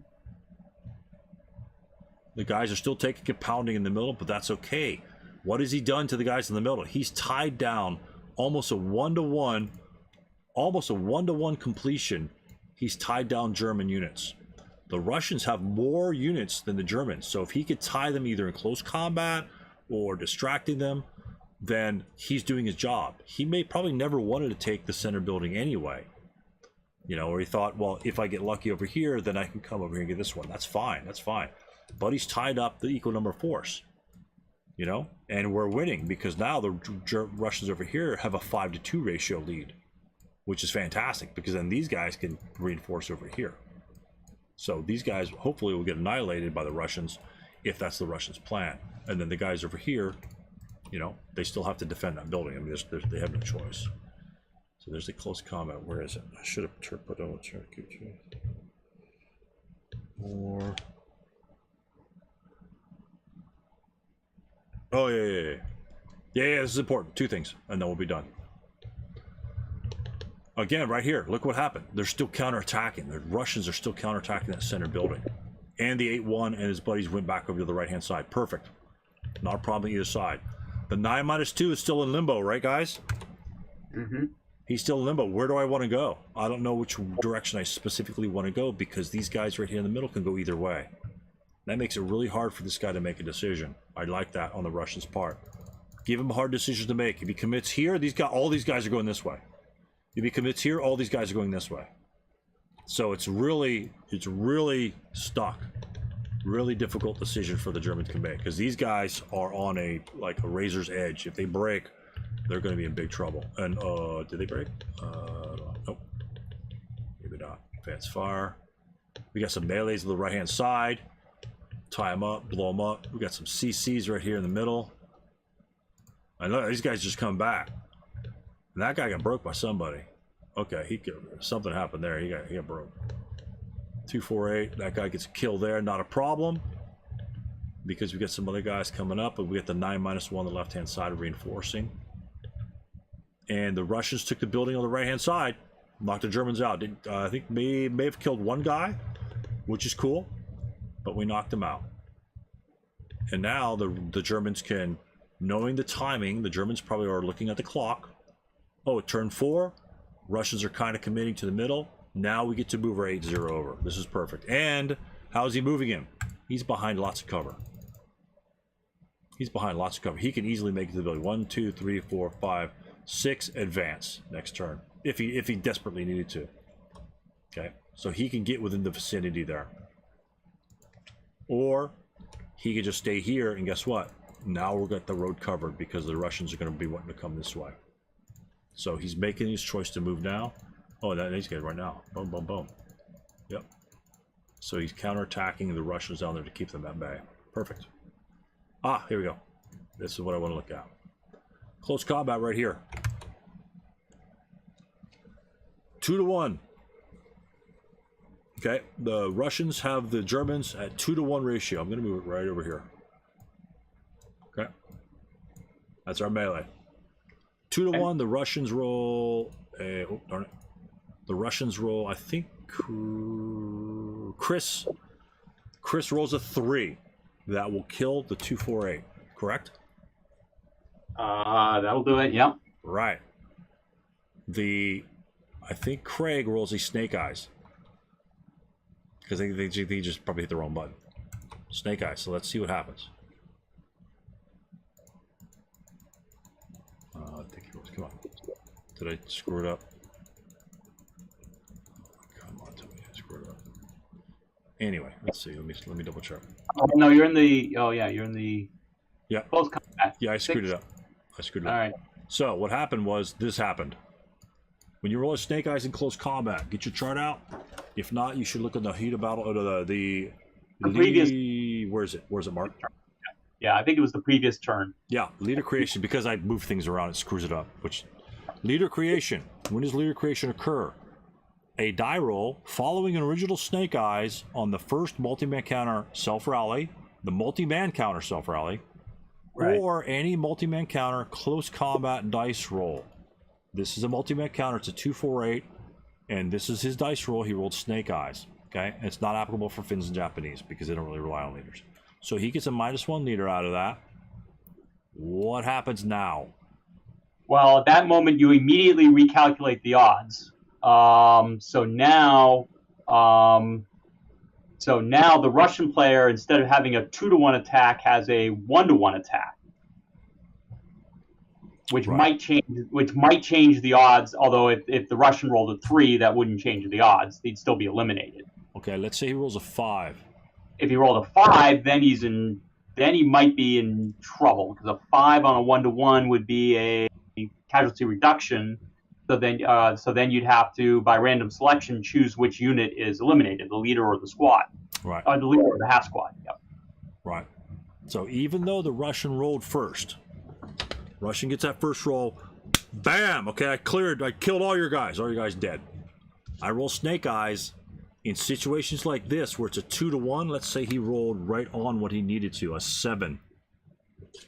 The guys are still taking a pounding in the middle, but that's okay. What has he done to the guys in the middle? He's tied down almost a 1-to-1 almost a 1-to-1 completion. He's tied down German units. The Russians have more units than the Germans, so if he could tie them either in close combat or distracting them, then he's doing his job. He may probably never wanted to take the center building anyway. You know, or he thought, well, if I get lucky over here, then I can come over here and get this one. That's fine, that's fine. But he's tied up the equal number of force. You know, and we're winning because now the Russians over here have a 5-to-2 ratio lead, which is fantastic because then these guys can reinforce over here. So these guys hopefully will get annihilated by the Russians if that's the Russians' plan. And then the guys over here, you know, they still have to defend that building. I mean, they have no choice. So there's the close combat. Where is it? I should have put on more. Oh, yeah. Yeah, this is important. 2 things, and then we'll be done. Again, right here, look what happened. They're still counterattacking. The Russians are still counterattacking that center building. And the 8-1 and his buddies went back over to the right-hand side. Perfect. Not a problem either side. The 9-2 is still in limbo, right, guys? Mm-hmm. He's still in limbo. Where do I want to go? I don't know which direction I specifically want to go because these guys right here in the middle can go either way. That makes it really hard for this guy to make a decision. I like that on the Russians' part. Give him a hard decision to make. If he commits here, all these guys are going this way. If he commits here, all these guys are going this way. So it's really stuck. Really difficult decision for the Germans to make because these guys are on a razor's edge. If they break, they're going to be in big trouble. And did they break? Nope. Maybe not. Advance fire. We got some melees on the right-hand side. Tie them up, blow them up. We got some CCs right here in the middle. I know these guys just come back. And that guy got broke by somebody. Okay, something happened there. He got broke. 248. That guy gets killed there. Not a problem. Because we got some other guys coming up, but we got the 9-1 on the left-hand side reinforcing. And the Russians took the building on the right-hand side, knocked the Germans out. I think may have killed one guy, which is cool. But we knocked them out. And now the Germans can, knowing the timing, the Germans probably are looking at the clock. Oh, turn 4. Russians are kind of committing to the middle. Now we get to move our 8-0 over. This is perfect. And how is he moving him? He's behind lots of cover. He's behind lots of cover. He can easily make it to the building. 1, 2, 3, 4, 5, 6. Advance next turn. If he desperately needed to. Okay. So he can get within the vicinity there. Or he could just stay here, and guess what? Now we've got the road covered because the Russians are going to be wanting to come this way. So he's making his choice to move now. Oh, he's good right now. Boom, boom, boom. Yep. So he's counterattacking the Russians down there to keep them at bay. Perfect. Ah, here we go. This is what I want to look at. Close combat right here. 2-1. Okay, the Russians have the Germans at 2-1 ratio. I'm going to move it right over here. Okay, that's our melee. 2-1. The Russians roll. Oh, darn it. The Russians roll. I think Chris rolls a 3. That will kill the 248. Correct? That'll do it. Yep. Right. I think Craig rolls a Snake Eyes. Because they just probably hit the wrong button. Snake Eyes. So let's see what happens. I think he was. Come on. Did I screw it up? Come on, tell me I screwed it up. Anyway, let's see. Let me double check. Oh no, you're in the. Oh yeah, you're in the. Yeah. Close combat. Yeah, I screwed it up. All right. So what happened was this happened. When you roll a Snake Eyes in close combat, get your chart out. If not, you should look at the heat of battle. The previous. Where's it, Mark? Yeah, I think it was the previous turn. Yeah, leader creation. Because I move things around, it screws it up. Which leader creation? When does leader creation occur? A die roll following an original Snake Eyes on the first multi-man counter self-rally, the multi-man counter self-rally, right, or any multi-man counter close combat dice roll. This is a multi-man counter. It's a 248, and this is his dice roll. He rolled Snake Eyes. Okay, and it's not applicable for Finns and Japanese because they don't really rely on leaders. So he gets a -1 leader out of that. What happens now? Well, at that moment, you immediately recalculate the odds. So now the Russian player, instead of having a 2-to-1 attack, has a 1-to-1 attack, which might change the odds. Although if the Russian rolled a 3, that wouldn't change the odds; they'd still be eliminated. Okay, let's say he rolls a 5. If he rolled a 5, then he might be in trouble, because a 5 on a 1-to-1 would be a casualty reduction. So then you'd have to, by random selection, choose which unit is eliminated, the leader or the squad. Right. The leader or the half squad. Yep. Right. So even though the Russian rolled first, Russian gets that first roll, bam! Okay, I killed all your guys dead. I roll Snake Eyes. In situations like this, where it's a 2-to-1, let's say he rolled right on what he needed to, a 7.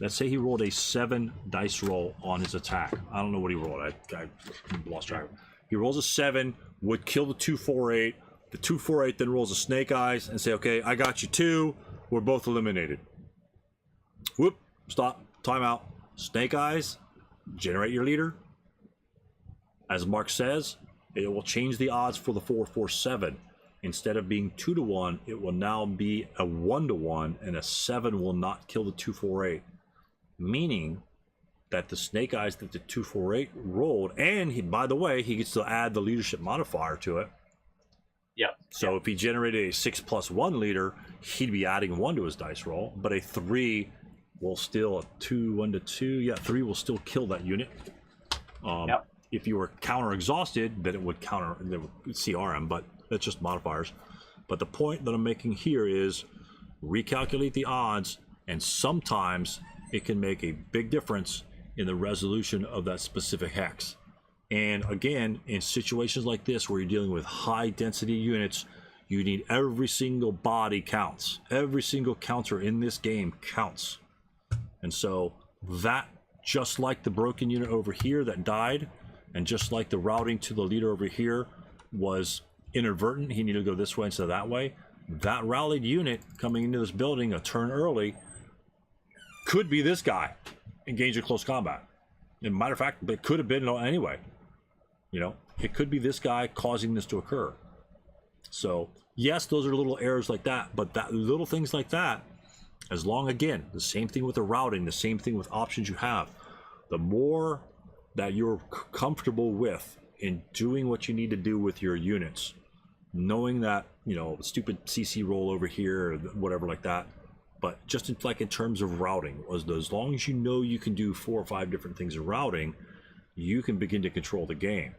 Let's say he rolled a 7 dice roll on his attack. I don't know what he rolled. I lost track. He rolls a 7, would kill the 248. The 248 then rolls a Snake Eyes and say, okay, I got you 2. We're both eliminated. Whoop, stop, timeout. Snake Eyes, generate your leader. As Mark says, it will change the odds for the 447. Instead of being 2-to-1, it will now be a 1-to-1, and a 7 will not kill the 248. Meaning that the Snake Eyes that the 248 rolled, and by the way, he gets to add the leadership modifier to it. Yep. So if he generated a 6+1 leader, he'd be adding 1 to his dice roll, but a 3 will still, 1-to-2, 3 will still kill that unit. Yep. If you were counter exhausted, then it would counter, it would CRM, but that's just modifiers. But the point that I'm making here is recalculate the odds, and sometimes it can make a big difference in the resolution of that specific hex. And again, in situations like this where you're dealing with high density units, you need every single body counts. Every single counter in this game counts. And so that, just like the broken unit over here that died, and just like the routing to the leader over here was inadvertent, he needed to go this way instead of that way, that rallied unit coming into this building a turn early could be this guy engaged in close combat. As a matter of fact, it could have been anyway. You know, it could be this guy causing this to occur. So yes, those are little errors like that, but that little things like that, as long, again, the same thing with the routing, the same thing with options you have, the more that you're comfortable with in doing what you need to do with your units, knowing that, you know, stupid CC roll over here or whatever like that, but just in terms of routing, as long as you know you can do 4 or 5 different things in routing, you can begin to control the game.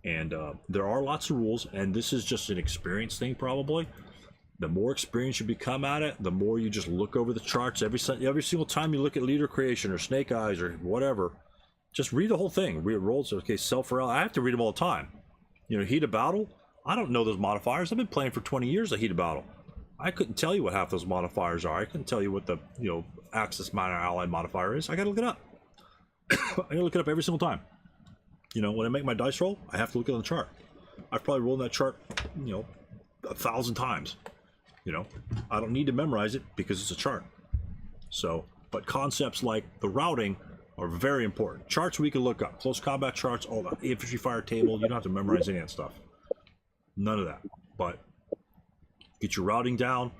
And there are lots of rules, and this is just an experience thing probably. The more experience you become at it, the more you just look over the charts every single time you look at leader creation or Snake Eyes or whatever. Just read the whole thing. Read rolls. Okay, self-rel. I have to read them all the time. You know, heat of battle. I don't know those modifiers. I've been playing for 20 years of heat of battle. I couldn't tell you what half those modifiers are. I couldn't tell you what the, you know, Axis minor allied modifier is. I gotta look it up. I gotta look it up every single time. You know, when I make my dice roll, I have to look at the chart. I've probably rolled that chart, you know, 1,000 times. You know, I don't need to memorize it because it's a chart. So, but concepts like the routing are very important. Charts we can look up. Close combat charts, all that. Infantry fire table, you don't have to memorize any of that stuff. None of that. But get your routing down,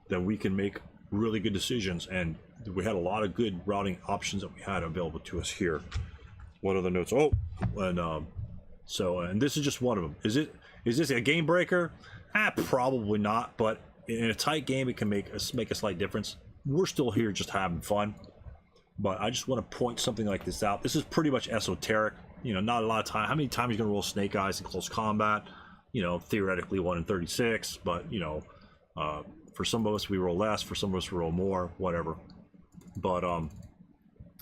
then we can make really good decisions. And we had a lot of good routing options that we had available to us here. What other notes? Oh, and and this is just one of them. Is this a game breaker? Probably not. But in a tight game, it can make a slight difference. We're still here just having fun. But I just want to point something like this out. This is pretty much esoteric. You know, not a lot of time. How many times are you going to roll Snake Eyes in close combat? You know, theoretically 1 in 36. But, you know, for some of us, we roll less. For some of us, we roll more. Whatever. But,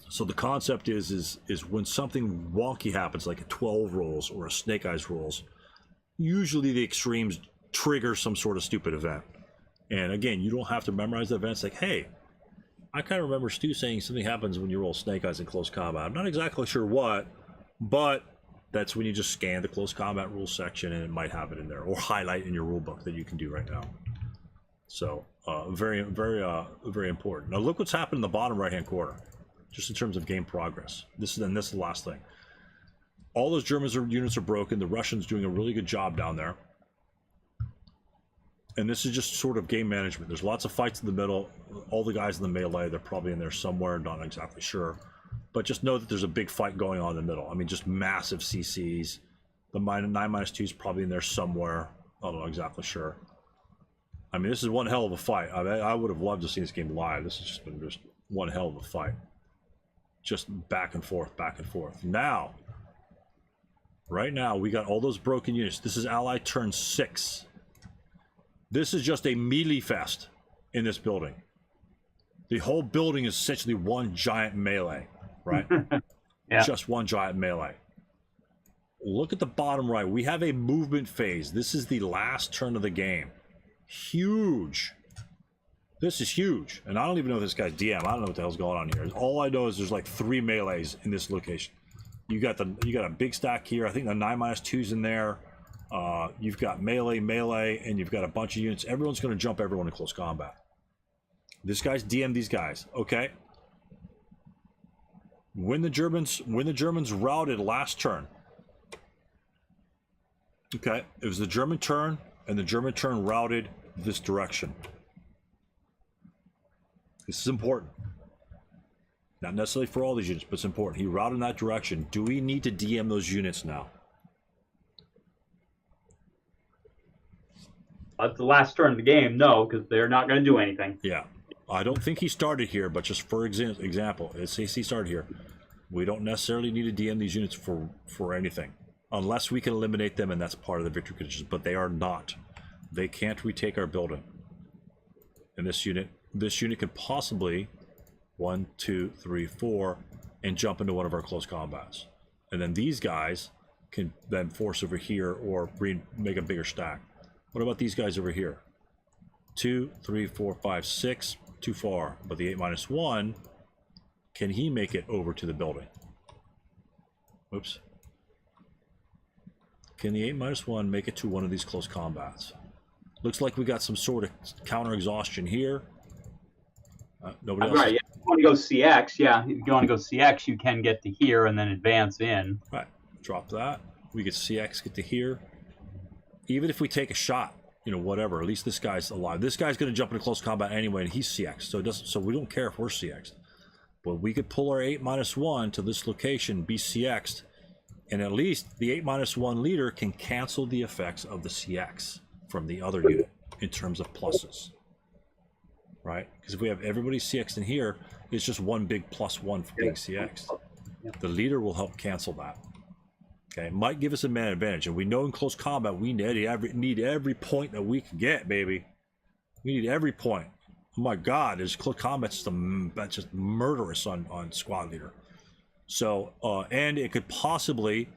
so the concept is when something wonky happens, like a 12 rolls or a Snake Eyes rolls, usually the extremes trigger some sort of stupid event. And again, you don't have to memorize the events. Like, hey, I kind of remember Stu saying something happens when you roll Snake Eyes in close combat. I'm not exactly sure what, but that's when you just scan the close combat rules section and it might have it in there, or highlight in your rule book that you can do right now. So very, very, very important. Now look what's happened in the bottom right hand corner, just in terms of game progress. This is the last thing. All those units are broken. The Russians doing a really good job down there. And this is just sort of game management. There's lots of fights in the middle. All the guys in the melee, they're probably in there somewhere, not exactly sure. But just know that there's a big fight going on in the middle. I mean, just massive CCs. The 9-2 is probably in there somewhere. I'm not exactly sure. I mean, this is one hell of a fight. I would have loved to see this game live. This has just been just one hell of a fight. Just back and forth, back and forth. Now, right now, we got all those broken units. This is Allied turn 6. This is just a melee fest in this building. The whole building is essentially one giant melee, right? Yeah. Just one giant melee. Look at the bottom right. We have a movement phase. This is the last turn of the game. Huge. This is huge. And I don't even know if this guy's DM. I don't know what the hell's going on here. All I know is there's like 3 melees in this location. You got a big stack here. I think the 9-2's in there. You've got melee, and you've got a bunch of units. Everyone's going to jump everyone in close combat. This guy's DM these guys, okay? When the Germans routed last turn, okay, it was the German turn, and the German turn routed this direction. This is important. Not necessarily for all these units, but it's important. He routed in that direction. Do we need to DM those units now? That's the last turn of the game, no, because they're not going to do anything. Yeah. I don't think he started here, but just for example, let's say he started here. We don't necessarily need to DM these units for anything. Unless we can eliminate them, and that's part of the victory conditions, but they are not. They can't retake our building. And this unit could possibly 1, 2, 3, 4, and jump into one of our close combats. And then these guys can then force over here or make a bigger stack. What about these guys over here? 2, 3, 4, 5, 6. Too far. But the 8-1, can he make it over to the building? Oops. Can the 8-1 make it to one of these close combats? Looks like we got some sort of counter exhaustion here. Nobody else. Right, yeah. If you want to go CX, yeah. If you want to go CX, you can get to here and then advance in. Right. Drop that. We get CX, get to here. Even if we take a shot, you know, whatever, at least this guy's alive. This guy's going to jump into close combat anyway, and he's CX, so we don't care if we're CX'd. But we could pull our 8-1 to this location, be CX'd, and at least the 8-1 leader can cancel the effects of the CX from the other unit in terms of pluses. Right? Because if we have everybody CX'd in here, it's just one big +1 for being CX'd. The leader will help cancel that. Okay, might give us a man advantage, and we know in close combat we need every point that we can get, baby. We need every point. Oh my God, there's close combat that's just murderous on squad leader. So, and it could possibly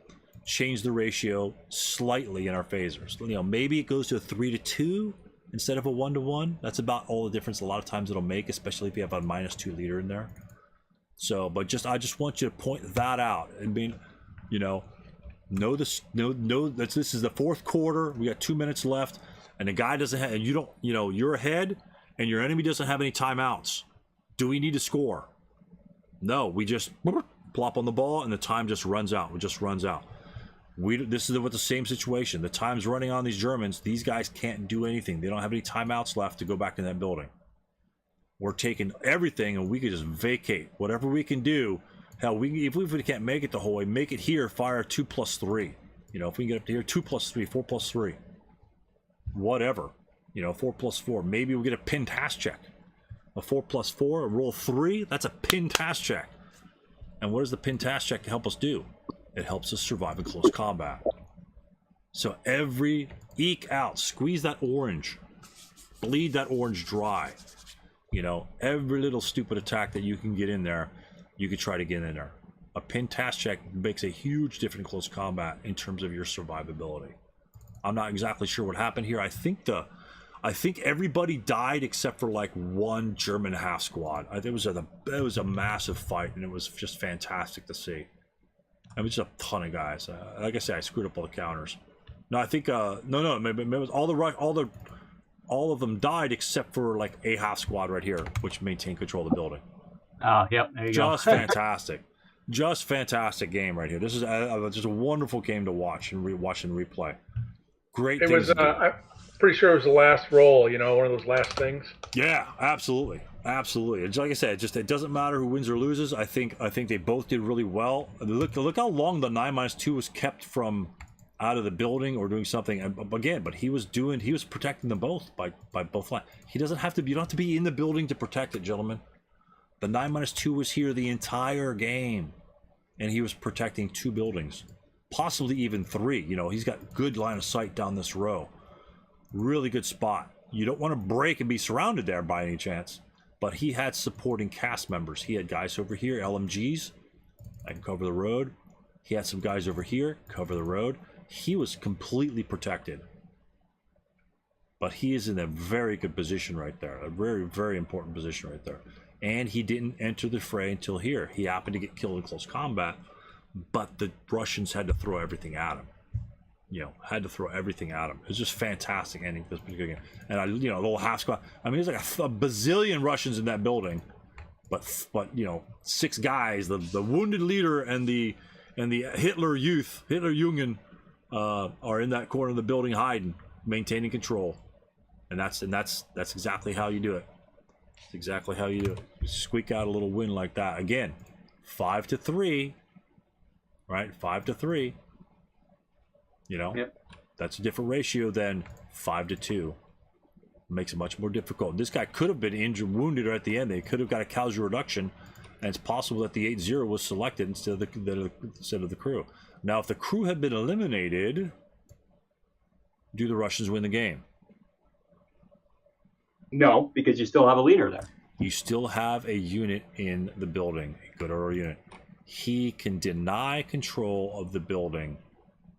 change the ratio slightly in our phasers. You know, maybe it goes to a 3-2 instead of a 1-1. That's about all the difference a lot of times it'll make, especially if you have a -2 leader in there. So, but I just want you to point that out. I mean, you know. Know this is the 4th quarter. We got 2 minutes left, and the guy doesn't have, and you're ahead, and your enemy doesn't have any timeouts. Do we need to score? No, we just plop on the ball, and the time just runs out. It just runs out. This is the same situation. The time's running on these Germans. These guys can't do anything. They don't have any timeouts left to go back in that building. We're taking everything, and we could just vacate whatever we can do. Hell, if we can't make it the whole way, make it here, fire 2+3. You know, if we can get up to here, 2+3, 4+3. Whatever. You know, 4+4. Maybe we'll get a pin task check. A 4+4, a roll 3, that's a pin task check. And what does the pin task check help us do? It helps us survive in close combat. So eke out, squeeze that orange. Bleed that orange dry. You know, every little stupid attack that you can get in there, you could try to get in there. A pin task check makes a huge difference in close combat in terms of your survivability. I'm not exactly sure what happened here. I think everybody died except for like one German half squad. It was a massive fight, and it was just fantastic to see. It was just a ton of guys. Like I said, I screwed up all the counters. No, I think maybe it was all of them died except for like a half squad right here, which maintained control of the building. Oh, yep, there you go. Just fantastic. Just fantastic game right here. This is just a wonderful game to watch and watch and replay. Great. It things was. to do. I'm pretty sure it was the last roll. You know, one of those last things. Yeah, absolutely, absolutely. It's like I said, just it doesn't matter who wins or loses. I think they both did really well. Look how long the 9-2 was kept from out of the building or doing something again. But he was protecting them both by both lines. He doesn't have to. You don't have to be in the building to protect it, gentlemen. The 9-2 was here the entire game, and he was protecting 2 buildings, possibly even 3. You know, he's got good line of sight down this row. Really good spot. You don't want to break and be surrounded there by any chance. But he had supporting cast members. He had guys over here, LMGs, that can cover the road. He had some guys over here, cover the road. He was completely protected. But he is in a very good position right there. A very, very important position right there. And he didn't enter the fray until here. He happened to get killed in close combat, but the Russians had to throw everything at him. You know, had to throw everything at him. It was just fantastic ending this particular game. And the little half squad. I mean, there's like a bazillion Russians in that building, but 6 guys, the wounded leader and the Hitler Jungen, are in that corner of the building hiding, maintaining control. And that's exactly how you do it. It's exactly how you do it. You squeak out a little win like that. Again, 5-3, right? 5-3. You know, yep. That's a different ratio than 5-2. It makes it much more difficult. This guy could have been injured, wounded, or at the end they could have got a casualty reduction, and it's possible that the 8-0 was selected instead of the crew. Now, if the crew had been eliminated, do the Russians win the game? No, because you still have a leader there. You still have a unit in the building, a good order unit. He can deny control of the building.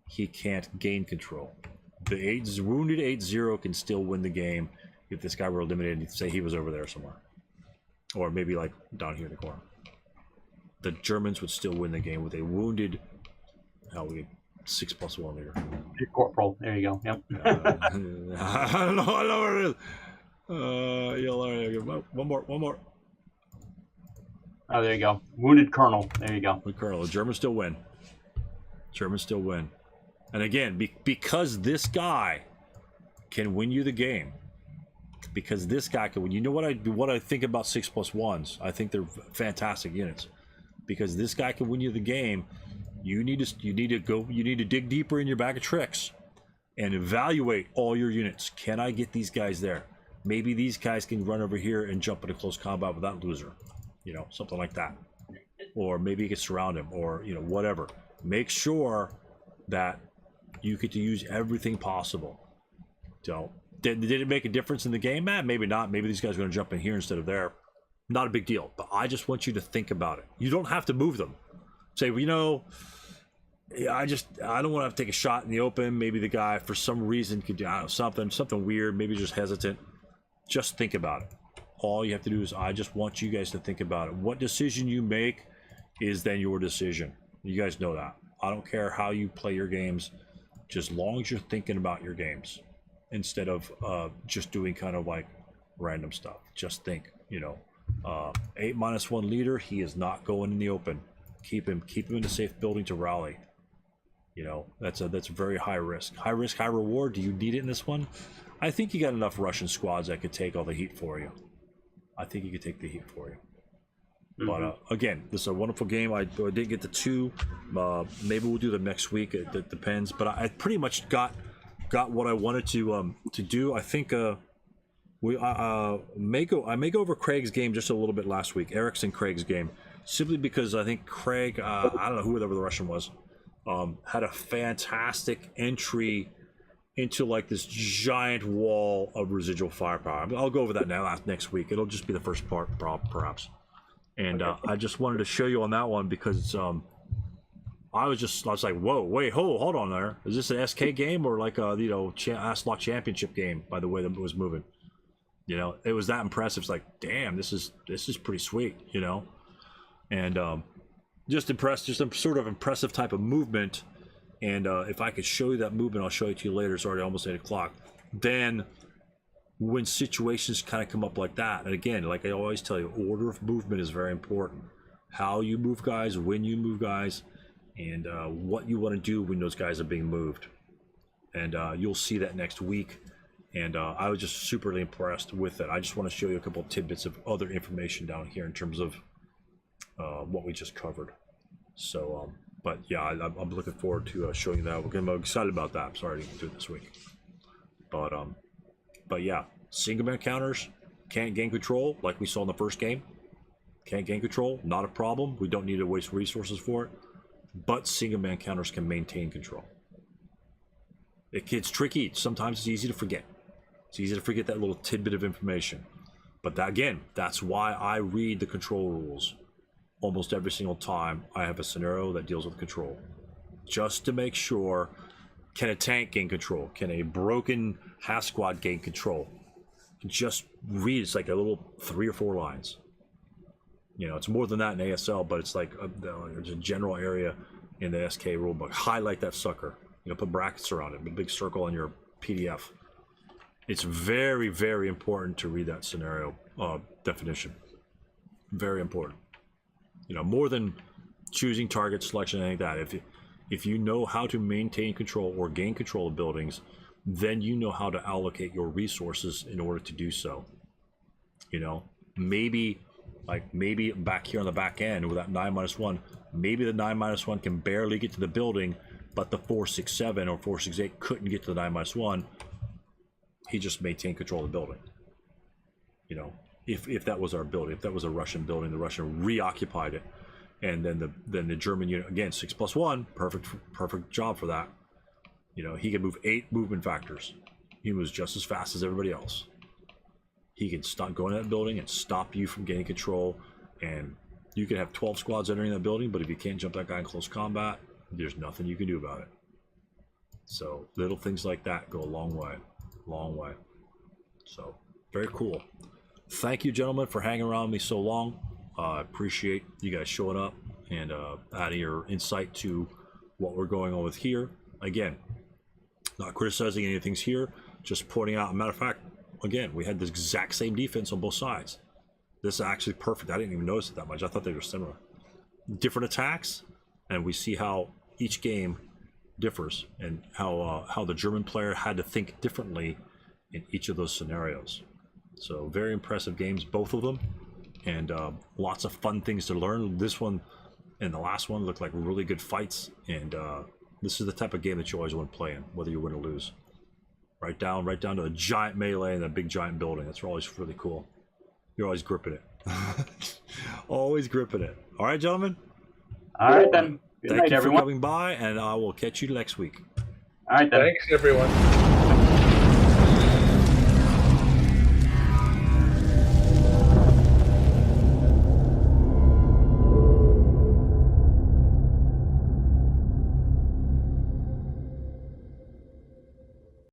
He can't gain control. The wounded 8-0 can still win the game if this guy were eliminated. Say he was over there somewhere, or maybe like down here in the corner. The Germans would still win the game with a wounded. We had 6+1 leader. Corporal. There you go. Yep. I don't know where it is. One more. Oh, there you go. Wounded colonel. There you go. Wounded colonel. The Germans still win. And again, because this guy can win you the game, because this guy can win. You know what I think about 6+1s? I think they're fantastic units. Because this guy can win you the game, you need to dig deeper in your bag of tricks and evaluate all your units. Can I get these guys there? Maybe these guys can run over here and jump into close combat with that loser. You know, something like that. Or maybe you can surround him, or whatever. Make sure that you get to use everything possible. Did it make a difference in the game, Matt? Maybe not. Maybe these guys are going to jump in here instead of there. Not a big deal. But I just want you to think about it. You don't have to move them. Say, I don't want to have to take a shot in the open. Maybe the guy, for some reason, could do something weird. Maybe just hesitant. Just think about it. All you have to do is, I just want you guys to think about it. What decision you make is then your decision. You guys know that. I don't care how you play your games, just as long as you're thinking about your games instead of just doing kind of like random stuff. Just think, 8-1 leader, he is not going in the open. Keep him in a safe building to rally. That's very high risk. High risk, high reward. Do you need it in this one? I think you got enough Russian squads that could take all the heat for you. I think you could take the heat for you. Mm-hmm. But again, this is a wonderful game. I didn't get the 2. Maybe we'll do them next week. It depends. But I pretty much got what I wanted to do. I think I may go over Craig's game just a little bit last week. Eric's and Craig's game, simply because I think Craig, I don't know whoever the Russian was, had a fantastic entry into like this giant wall of residual firepower. I'll go over that next week. It'll just be the first part, perhaps. And I just wanted to show you on that one because I was like, whoa, wait, hold on there. Is this an SK game or like a ASLSK championship game? By the way that it was moving, it was that impressive. It's like, damn, this is pretty sweet, and just impressed, just a sort of impressive type of movement. And if I could show you that movement, I'll show it to you later. It's already almost 8 o'clock. Then when situations kind of come up like that, and again, like I always tell you, order of movement is very important. how you move guys, when you move guys, and what you want to do when those guys are being moved. And you'll see that next week. And I was just superly impressed with it. I just want to show you a couple of tidbits of other information down here in terms of what we just covered. So, but yeah, I'm looking forward to showing you that. I'm excited about that. I'm sorry I didn't do it this week. But yeah, single man counters can't gain control like we saw in the first game. Can't gain control, not a problem. We don't need to waste resources for it. But single man counters can maintain control. It's tricky. Sometimes it's easy to forget. It's easy to forget that little tidbit of information. But that, again, that's why I read the control rules almost every single time I have a scenario that deals with control. Just to make sure, can a tank gain control? Can a broken half squad gain control? Just read, it's like a little 3 or 4 lines. You know, it's more than that in ASL, but it's like there's a general area in the SK rulebook. Highlight that sucker. You know, put brackets around it, a big circle on your PDF. It's very, very important to read that scenario definition. Very important. You know, more than choosing target selection, anything like that. If you know how to maintain control or gain control of buildings, then you know how to allocate your resources in order to do so. You know, maybe back here on the back end with that 9-1, maybe the 9-1 can barely get to the building, but the 4-6-7 or 4-6-8 couldn't get to the 9-1. He just maintained control of the building. You know, if that was our building, if that was a Russian building, the Russian reoccupied it, and then the German unit, again, 6+1, perfect job for that. You know, he can move 8 movement factors. He moves just as fast as everybody else. He can stop going to that building and stop you from getting control. And you can have 12 squads entering that building, but if you can't jump that guy in close combat, there's nothing you can do about it. So little things like that go a long way. Long way. So very cool. Thank you, gentlemen, for hanging around me so long. I appreciate you guys showing up and adding your insight to what we're going on with here. Again, not criticizing anything's here, just pointing out. As a matter of fact, again, we had the exact same defense on both sides. This is actually perfect. I didn't even notice it that much. I thought they were similar. Different attacks, and we see how each game differs and how the German player had to think differently in each of those scenarios. So very impressive games, both of them, and lots of fun things to learn. This one and the last one looked like really good fights, and this is the type of game that you always want to play in, whether you win or lose. Right down to a giant melee and a big giant building. That's always really cool. You're always gripping it. Always gripping it. All right, gentlemen. All right, then. Good Thank night, you everyone. for coming by, and I will catch you next week. All right, then. Thanks, everyone.